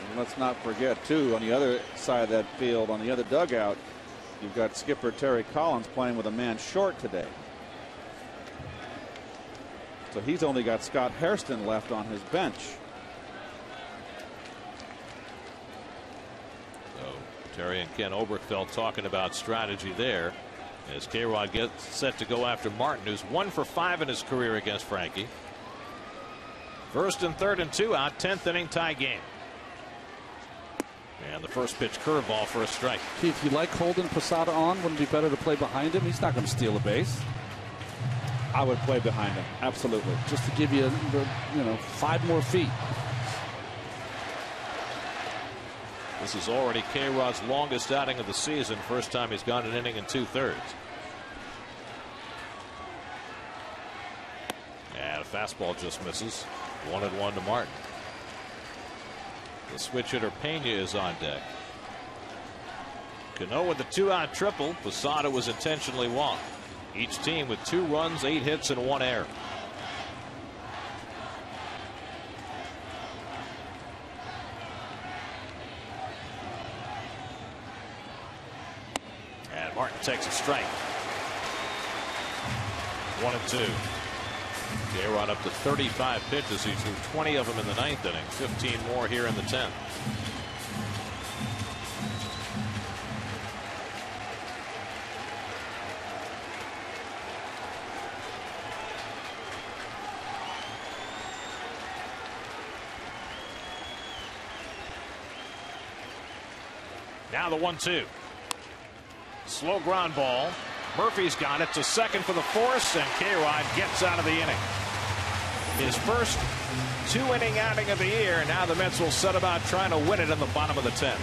And let's not forget, too, on the other side of that field, on the other dugout, you've got skipper Terry Collins playing with a man short today. So he's only got Scott Hairston left on his bench. So Terry and Ken Oberkfell talking about strategy there as K-Rod gets set to go after Martin, who's 1 for 5 in his career against Frankie. First and third and 2 out, 10th inning tie game. And the first pitch curveball for a strike. Keith, you like holding Posada on? Wouldn't it be better to play behind him? He's not going to steal a base. I would play behind him. Absolutely. Just to give you, 5 more feet. This is already K-Rod's longest outing of the season. First time he's gone an inning and 2/3. And a fastball just misses. 1-1 to Martin. The switch hitter Pena is on deck. Cano with the 2-out triple. Posada was intentionally walked. Each team with 2 runs, 8 hits, and 1 error. And Martin takes a strike. 1-2. K-Rod up to 35 pitches. He threw 20 of them in the 9th inning. 15 more here in the 10th. Now the 1-2. Slow ground ball. Murphy's got it to second for the force, and K-Rod gets out of the inning. His first 2-inning outing of the year. Now the Mets will set about trying to win it in the bottom of the 10th.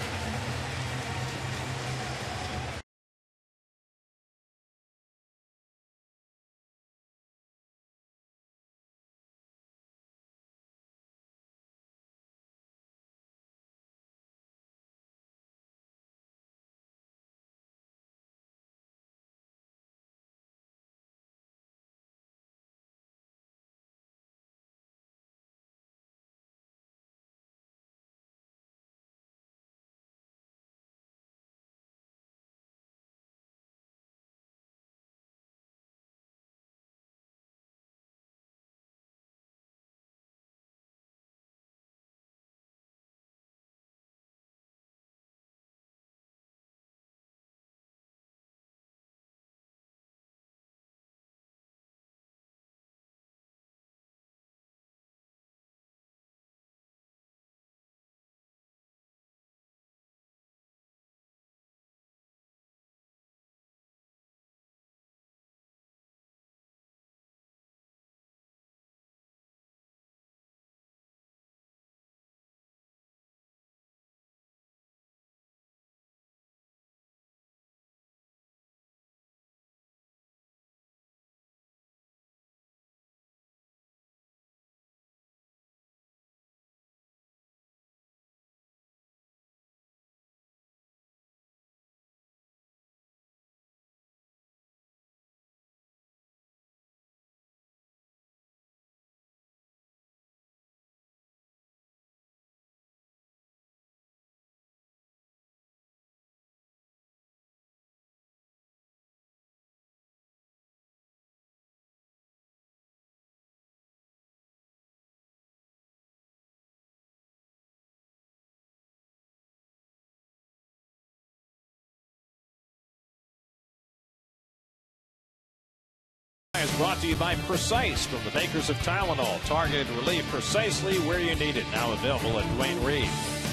Is brought to you by Precise from the makers of Tylenol. Targeted relief precisely where you need it. Now available at Duane Reade.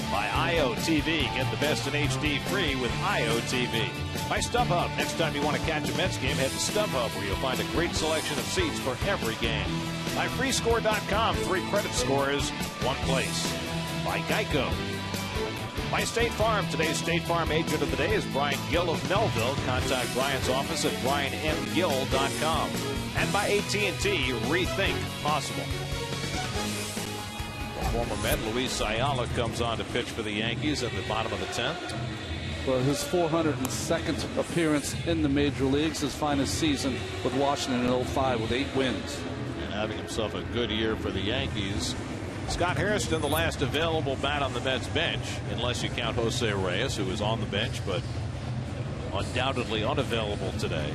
By IOTV. Get the best in HD free with IOTV. By StubHub. Next time you want to catch a Mets game, head to StubHub where you'll find a great selection of seats for every game. By FreeScore.com. 3 credit scores, 1 place. By Geico. By State Farm. Today's State Farm agent of the day is Brian Gill of Melville. Contact Brian's office at brianmgill.com. And by AT&T, rethink possible. Former Met Luis Ayala comes on to pitch for the Yankees at the bottom of the 10th. Well, his 402nd appearance in the major leagues, his finest season with Washington in 05 with 8 wins. And having himself a good year for the Yankees. Scott Hairston, the last available bat on the Mets bench, unless you count Jose Reyes, who was on the bench but undoubtedly unavailable today.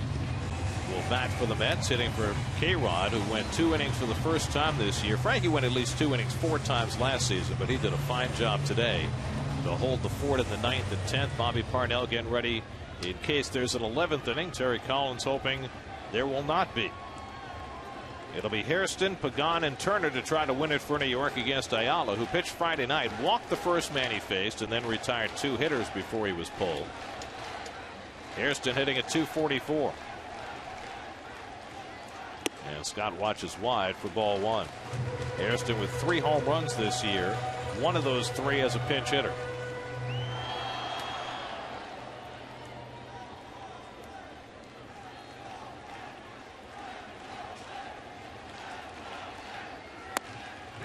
Will bat for the Mets, hitting for K-Rod, who went 2 innings for the first time this year. Frankie went at least 2 innings 4 times last season, but he did a fine job today to hold the fort in the 9th and 10th. Bobby Parnell getting ready in case there's an 11th inning. Terry Collins hoping there will not be. It'll be Hairston, Pagan, and Turner to try to win it for New York against Ayala, who pitched Friday night, walked the first man he faced, and then retired 2 hitters before he was pulled. Hairston hitting at .244. And Scott watches wide for ball 1. Hairston with 3 home runs this year. 1 of those 3 as a pinch hitter.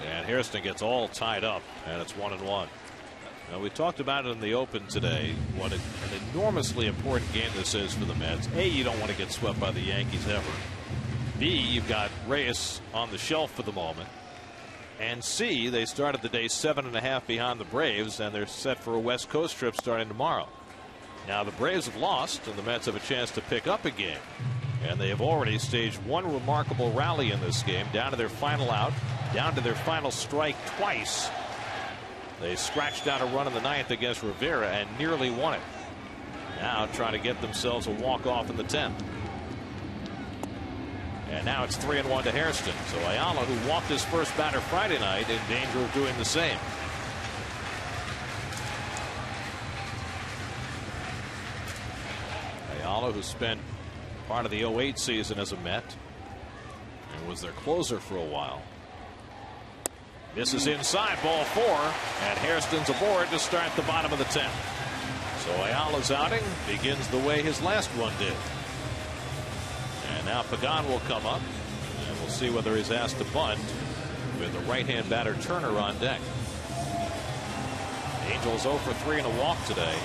And Hairston gets all tied up, and it's 1-1. Now, we talked about it in the open today, what an enormously important game this is for the Mets. A, you don't want to get swept by the Yankees ever. B, you've got Reyes on the shelf for the moment. And C, they started the day 7.5 behind the Braves, and they're set for a West Coast trip starting tomorrow. Now, the Braves have lost, and the Mets have a chance to pick up a game. And they have already staged 1 remarkable rally in this game, down to their final out, down to their final strike twice. They scratched out a run in the 9th against Rivera and nearly won it. Now trying to get themselves a walk-off in the 10th. And now it's 3-1 to Hairston. So Ayala, who walked his first batter Friday night, in danger of doing the same. Ayala, who spent part of the 08 season as a Met and was their closer for a while. Misses inside, ball 4, and Hairston's aboard to start the bottom of the 10th. So Ayala's outing begins the way his last one did. And now Pagan will come up, and we'll see whether he's asked to bunt with the right-hand batter Turner on deck. Angels 0 for 3 and a walk today,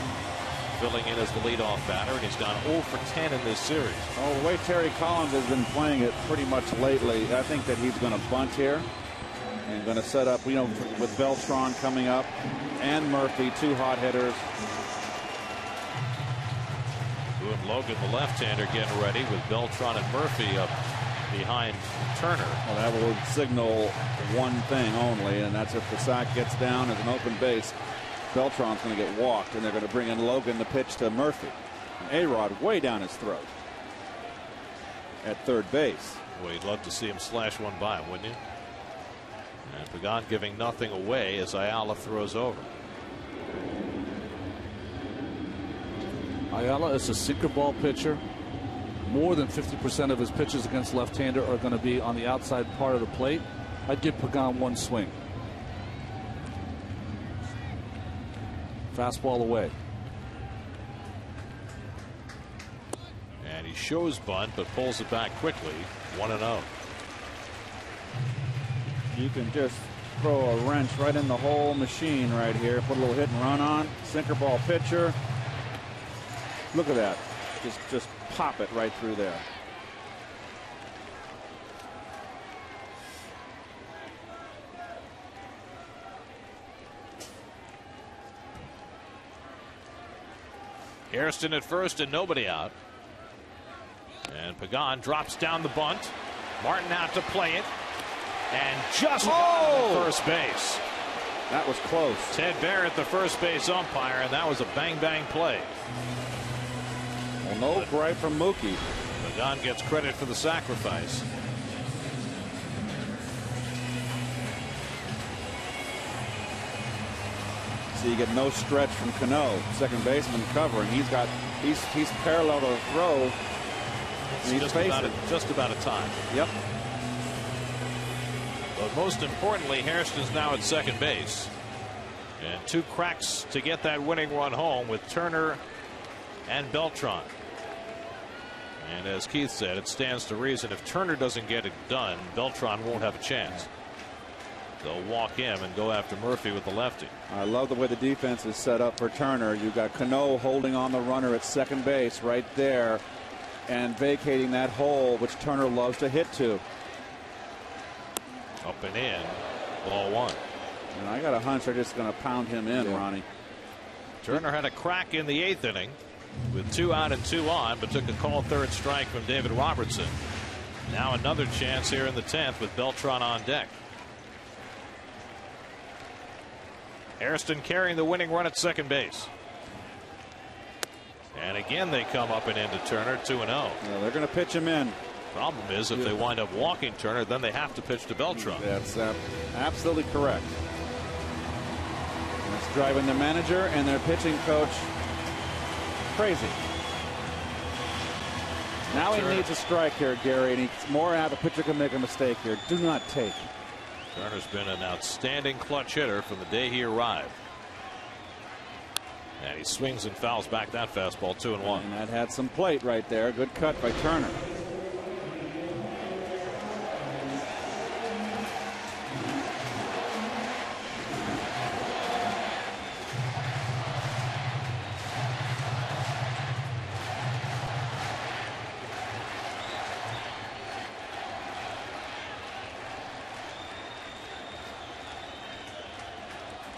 filling in as the leadoff batter, and he's gone 0 for 10 in this series. Oh, the way Terry Collins has been playing it pretty much lately, I think that he's going to bunt here and going to set up, with Beltran coming up and Murphy, 2 hot hitters. And Logan, the left-hander, getting ready with Beltran and Murphy up behind Turner. Well, that will signal one thing only, and that's if the sack gets down as an open base, Beltran's going to get walked, and they're going to bring in Logan to pitch to Murphy. A-Rod way down his throat at third base. Well, you'd love to see him slash one by him, wouldn't you? And Pagan giving nothing away as Ayala throws over. Ayala is a sinker ball pitcher. More than 50% of his pitches against left-hander are going to be on the outside part of the plate. I'd give Pagan one swing. Fastball away. And he shows bunt, but pulls it back quickly. 1-0. You can just throw a wrench right in the whole machine right here. Put a little hit and run on. Sinker ball pitcher. Look at that. Just pop it right through there. Hairston at first and nobody out. And Pagan drops down the bunt. Martin out to play it. And just first base. That was close. Ted Barrett, the first base umpire, and that was a bang-bang play. Well, no gripe from Mookie. Pagan gets credit for the sacrifice. So you get no stretch from Cano, second baseman covering. He's parallel to the throw. It's just about a time. Yep. But most importantly, Hairston's now at second base. And 2 cracks to get that winning run home with Turner and Beltran. And as Keith said, it stands to reason if Turner doesn't get it done, Beltran won't have a chance. They'll walk him and go after Murphy with the lefty. I love the way the defense is set up for Turner. You've got Cano holding on the runner at second base right there and vacating that hole, which Turner loves to hit to. Up and in, ball 1. And I got a hunch they're just going to pound him in, Ronnie. Turner had a crack in the 8th inning with 2 out and 2 on, but took a called third strike from David Robertson. Now another chance here in the 10th with Beltran on deck. Hairston carrying the winning run at second base. And again they come up and into Turner, 2-0. Yeah, they're going to pitch him in. Problem is if they wind up walking Turner, then they have to pitch to Beltran. That's absolutely correct. That's driving their manager and their pitching coach crazy. Now he needs a strike here, Gary, and he's more apt. A pitcher can make a mistake here. Do not take. Turner's been an outstanding clutch hitter from the day he arrived. And he swings and fouls back that fastball, 2-1. And that had some plate right there. Good cut by Turner.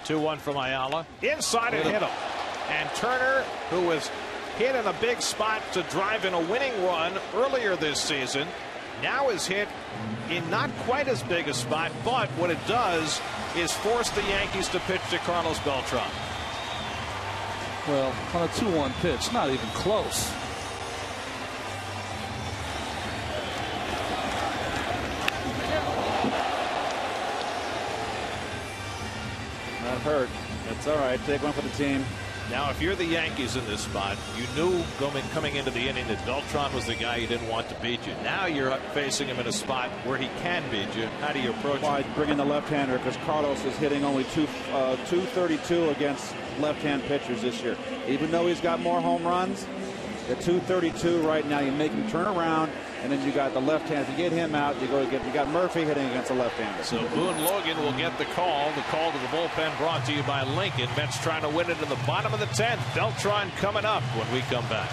Two-1 from Ayala. Inside and hit him. And Turner, who was hit in a big spot to drive in a winning run earlier this season, now is hit in not quite as big a spot, but what it does is force the Yankees to pitch to Carlos Beltran. Well, on a 2-1 pitch, not even close. That hurt. That's all right. Take one for the team. Now, if you're the Yankees in this spot, you knew coming into the inning that Beltran was the guy you didn't want to beat you. Now you're facing him in a spot where he can beat you. How do you approach Why it? bring in the left-hander? Because Carlos is hitting only 232 against left-hand pitchers this year. Even though he's got more home runs, at 232 right now, you make him turn around, and then you got the left hand. If you get him out, you got Murphy hitting against the left-hander. So Boone Logan will get the call. The call to the bullpen brought to you by Lincoln. Mets trying to win it in the bottom of the 10th. Beltran coming up when we come back.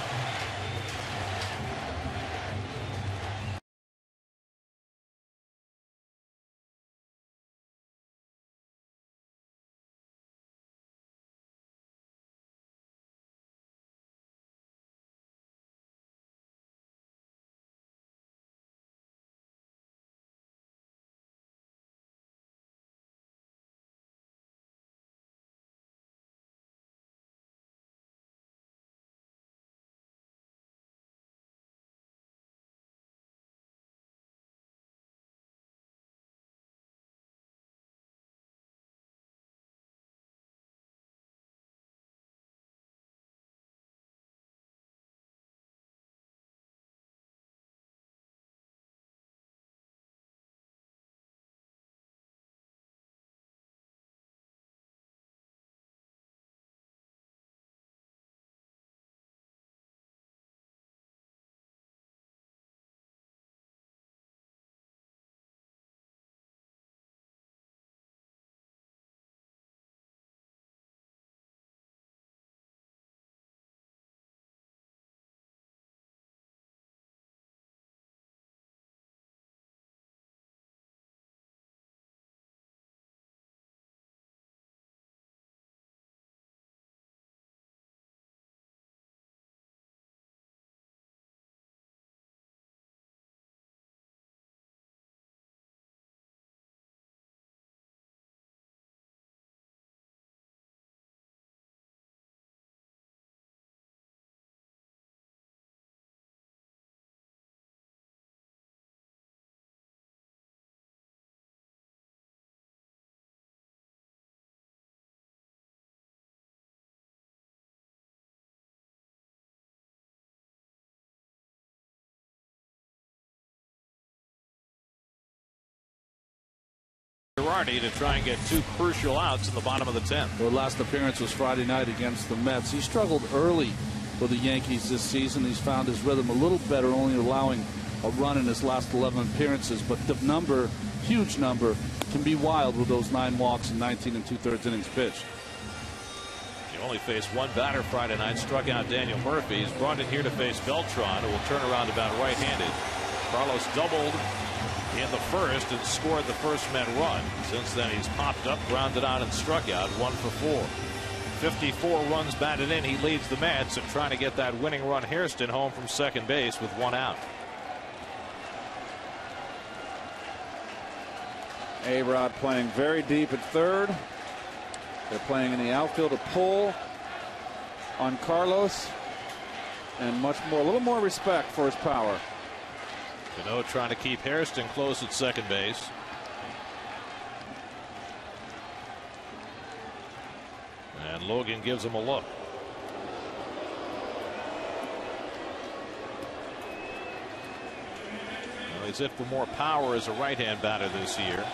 Girardi to try and get 2 crucial outs in the bottom of the 10th. Their last appearance was Friday night against the Mets. He struggled early for the Yankees this season. He's found his rhythm a little better, only allowing a run in his last 11 appearances. But the number, huge number, can be wild with those 9 walks and 19 2/3 innings pitched. He only faced 1 batter Friday night, struck out Daniel Murphy. He's brought in here to face Beltran, who will turn around about right-handed. Carlos doubled in the first and scored the first Met run. Since then, he's popped up, grounded out, and struck out 1 for 4. 54 runs batted in. He leads the Mets and trying to get that winning run. Hairston home from second base with 1 out. A-Rod playing very deep at third. They're playing in the outfield a pull on Carlos, and a little more respect for his power. Cano trying to keep Hairston close at second base. And Logan gives him a look. Well, he's hit for more power as a right-hand batter this year.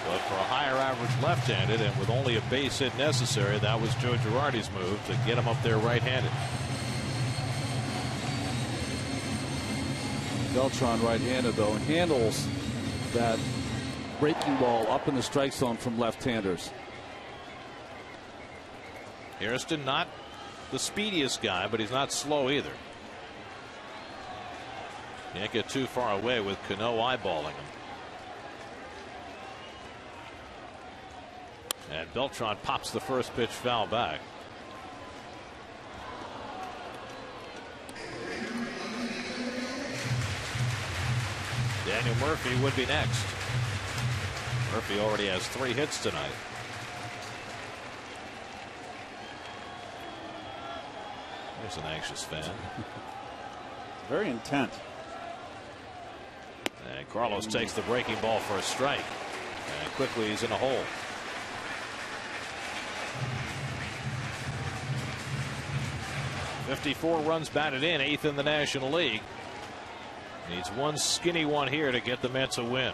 But for a higher average left-handed, and with only a base hit necessary, that was Joe Girardi's move to get him up there right-handed. Beltran right-handed, though, handles that breaking ball up in the strike zone from left-handers. Hairston not the speediest guy, but he's not slow either. Can't get too far away with Cano eyeballing him. And Beltran pops the first pitch foul back. Daniel Murphy would be next. Murphy already has 3 hits tonight. There's an anxious fan. Very intent. And Carlos takes the breaking ball for a strike. And quickly he's in a hole. 54 runs batted in, 8th in the National League. Needs one skinny one here to get the Mets a win.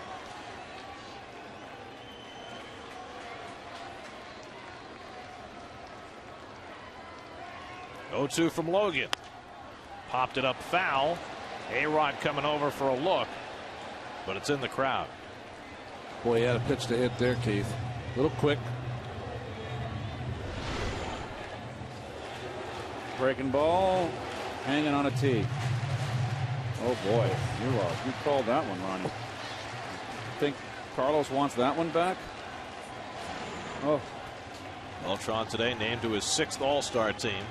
Oh-2 from Logan. Popped it up foul. A-Rod coming over for a look, but it's in the crowd. Boy, he had a pitch to hit there, Keith. A little quick. Breaking ball, hanging on a tee. Oh boy, you called that one, Ronnie. Think Carlos wants that one back? Oh. Beltran today named to his 6th All-Star team.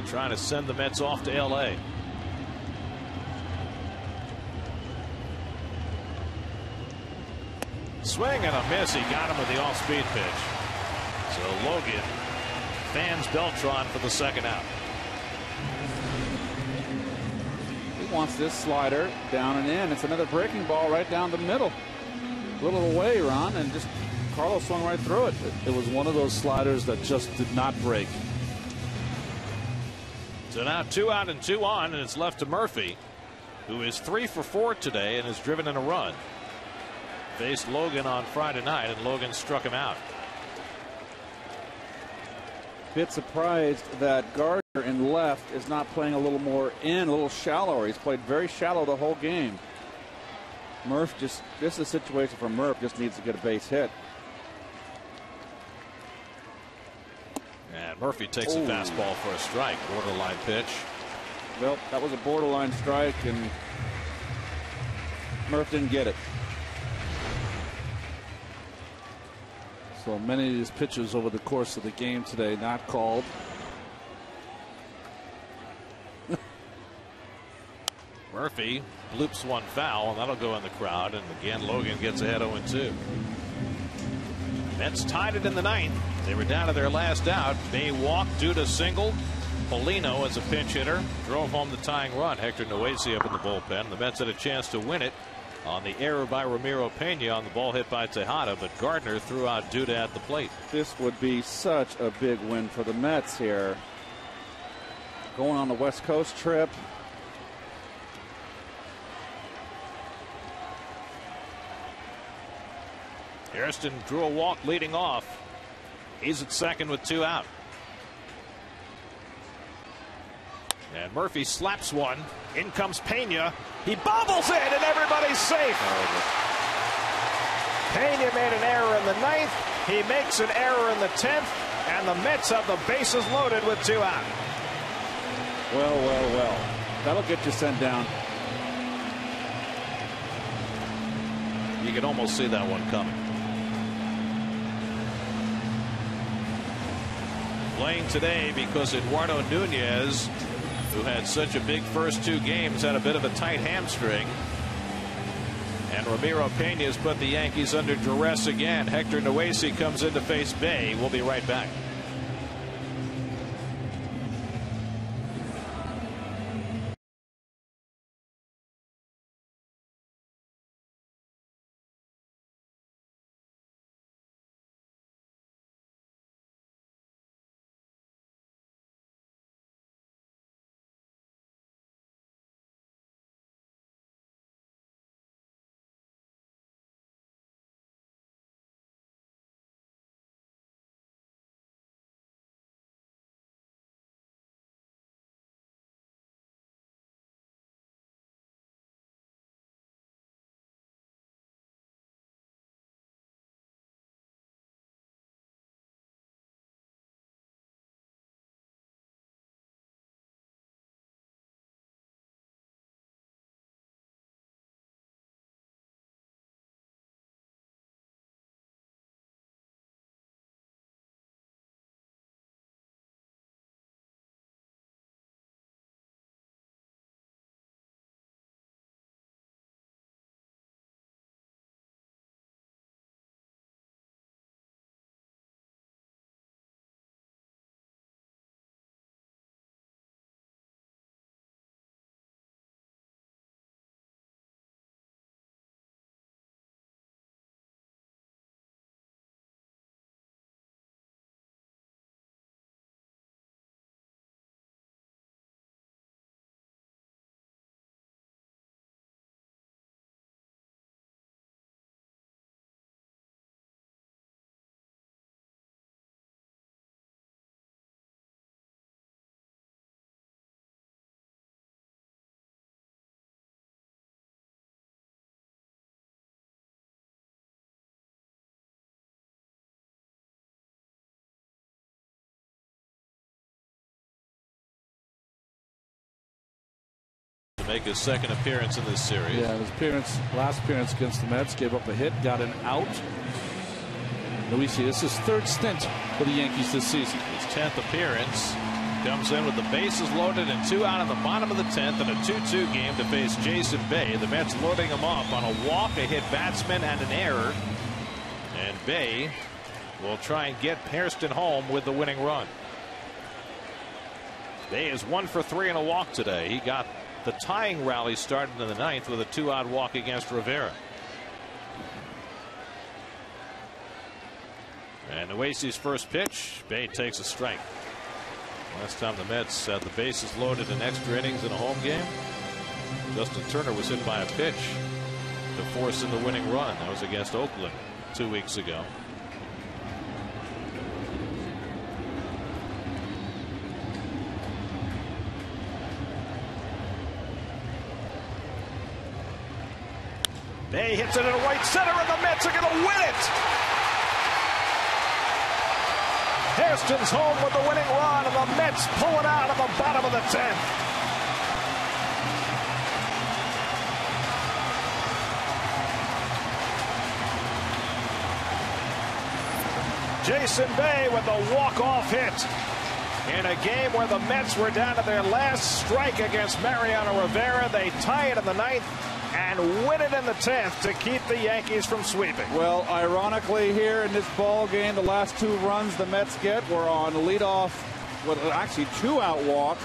Trying to send the Mets off to L.A. Swing and a miss. He got him with the off-speed pitch. So Logan fans Beltran for the 2nd out. He wants this slider down and in. It's another breaking ball right down the middle. A little away, Ron, and just Carlos swung right through it. It was one of those sliders that just did not break. So now 2 out and 2 on, and it's left to Murphy, who is 3 for 4 today and has driven in a run. Faced Logan on Friday night, and Logan struck him out. Bit surprised that Gardner in left is not playing a little more in, a little shallower. He's played very shallow the whole game. This is a situation for Murph, just needs to get a base hit. And Murphy takes a fastball for a strike. Borderline pitch. Well, that was a borderline strike, and Murph didn't get it. So many of these pitches over the course of the game today not called. Murphy bloops one foul, and that'll go in the crowd. And again, Logan gets ahead 0-2. Mets tied it in the 9th. They were down to their last out. Bay walked due to single. Polino, as a pinch hitter, drove home the tying run. Hector Noesi up in the bullpen. The Mets had a chance to win it on the error by Ramiro Pena on the ball hit by Tejada, but Gardner threw out Duda at the plate. This would be such a big win for the Mets here. Going on the West Coast trip. Hairston drew a walk leading off. He's at 2nd with 2 out. And Murphy slaps one. In comes Pena. He bobbles it, and everybody's safe. Pena made an error in the 9th. He makes an error in the 10th. And the Mets have the bases loaded with 2 out. Well. That'll get you sent down. You can almost see that one coming. Playing today because Eduardo Nunez, who had such a big first 2 games, had a bit of a tight hamstring. And Ramiro Pena's put the Yankees under duress again. Hector Noesi comes in to face Bay. We'll be right back. make his second appearance in this series. Yeah, his last appearance against the Mets, gave up a hit, got an out. Luisi, this is his third stint for the Yankees this season. His 10th appearance. Comes in with the bases loaded and 2 out in the bottom of the 10th in a 2-2 game to face Jason Bay. The Mets loading him up on a walk, a hit batsman, and an error. And Bay will try and get Hairston home with the winning run. Bay is 1 for 3 in a walk today. He got the tying rally started in the 9th with a 2-out walk against Rivera. And Oasi's first pitch, Bay takes a strike. Last time the Mets had the bases loaded in extra innings in a home game, Justin Turner was hit by a pitch to force in the winning run. That was against Oakland 2 weeks ago. Bay hits it in right center, and the Mets are going to win it. Hairston's home with the winning run, and the Mets pull it out of the bottom of the 10th. Jason Bay with the walk-off hit in a game where the Mets were down to their last strike against Mariano Rivera. They tie it in the 9th and win it in the 10th to keep the Yankees from sweeping. Well, ironically, here in this ball game, the last 2 runs the Mets get were on leadoff with actually 2-out walk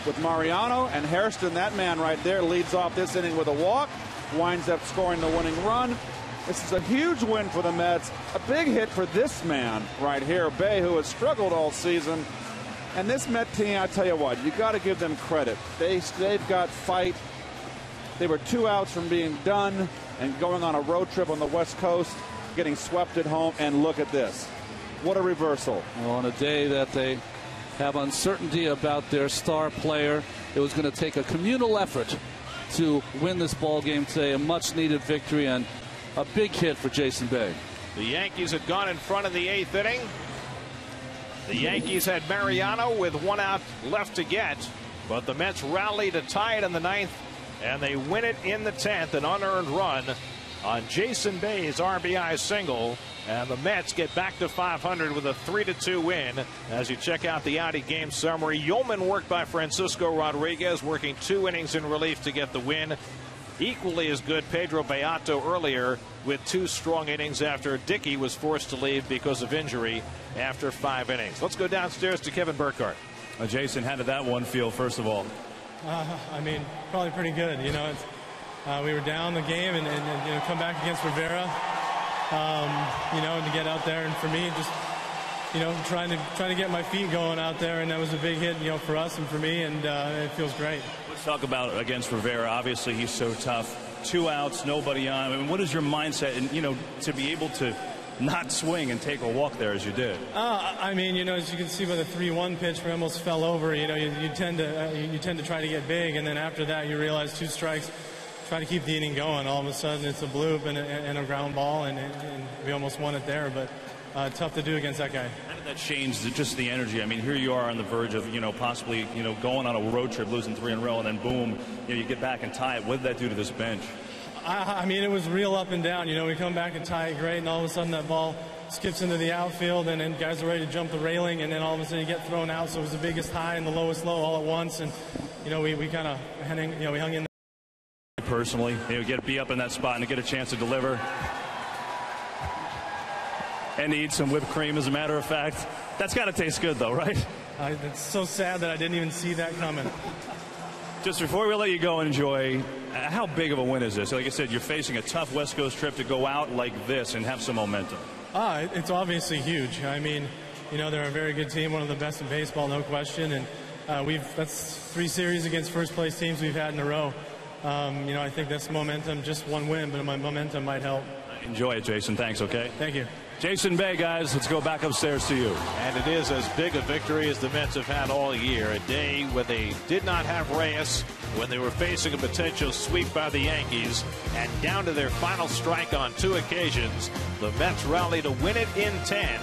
with Mariano, and Hairston, that man right there, leads off this inning with a walk, winds up scoring the winning run. This is a huge win for the Mets. A big hit for this man right here, Bay, who has struggled all season. And this Met team, I tell you what, you got to give them credit. They've got fight. They were 2 outs from being done and going on a road trip on the West Coast, getting swept at home, and look at this. What a reversal. Well, on a day that they have uncertainty about their star player, it was going to take a communal effort to win this ball game today. A much-needed victory and a big hit for Jason Bay. The Yankees had gone in front in the 8th inning. The Yankees had Mariano with 1 out left to get, but the Mets rallied to tie it in the 9th. And they win it in the 10th, an unearned run on Jason Bay's RBI single. And the Mets get back to 500 with a 3-2 win. As you check out the Audi game summary, Yeoman worked by Francisco Rodriguez, working 2 innings in relief to get the win. Equally as good, Pedro Beato earlier with 2 strong innings after Dickey was forced to leave because of injury after 5 innings. Let's go downstairs to Kevin Burkhardt. Jason, how did that one feel, first of all? I mean, probably pretty good. You know, we were down the game and you know, come back against Rivera. You know, to get out there, and for me, just you know, trying to get my feet going out there, and that was a big hit, you know, for us and for me, and it feels great. Let's talk about against Rivera. Obviously, he's so tough. 2 outs, nobody on. I mean, what is your mindset, and you know, to be able to not swing and take a walk there as you did? I mean, you know, as you can see by the 3-1 pitch where I almost fell over, you know, you tend to try to get big, and then after that you realize 2 strikes, try to keep the inning going. All of a sudden it's a bloop and a ground ball, and we almost won it there, but tough to do against that guy. How did that change just the energy? I mean, here you are on the verge of, you know, possibly, you know, going on a road trip, losing 3 in a row, and then boom, you know, you get back and tie it. What did that do to this bench? I mean, it was real up and down. You know, we come back and tie it great, and all of a sudden that ball skips into the outfield, and then guys are ready to jump the railing, and then all of a sudden you get thrown out. So it was the biggest high and the lowest low all at once, and you know, we kind of we hung in there. Personally, you know, be up in that spot and to get a chance to deliver and to eat some whipped cream, as a matter of fact, that's got to taste good, though, right? It's so sad that I didn't even see that coming. Just before we let you go and enjoy, how big of a win is this? Like I said, you're facing a tough West Coast trip to go out like this and have some momentum. It's obviously huge. I mean, you know, they're a very good team, one of the best in baseball, no question. And that's 3 series against first place teams we've had in a row. You know, I think that's momentum, just 1 win, but my momentum might help. Enjoy it, Jason. Thanks, okay? Thank you. Jason Bay, guys, let's go back upstairs to you. And it is as big a victory as the Mets have had all year. A day where they did not have Reyes, when they were facing a potential sweep by the Yankees, and down to their final strike on 2 occasions, the Mets rally to win it in 10,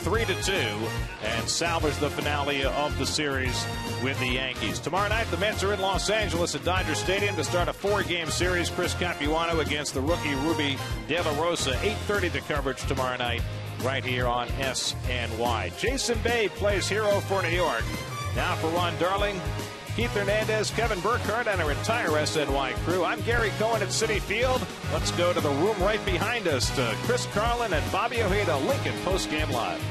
3-2, and salvage the finale of the series with the Yankees. Tomorrow night, the Mets are in Los Angeles at Dodger Stadium to start a 4-game series. Chris Capuano against the rookie Ruby De La Rosa. 8:30 the coverage tomorrow night right here on SNY. Jason Bay plays hero for New York. Now for Ron Darling, Keith Hernandez, Kevin Burkhardt, and our entire SNY crew. I'm Gary Cohen at Citi Field. Let's go to the room right behind us to Chris Carlin and Bobby Ojeda, Lincoln Postgame Live.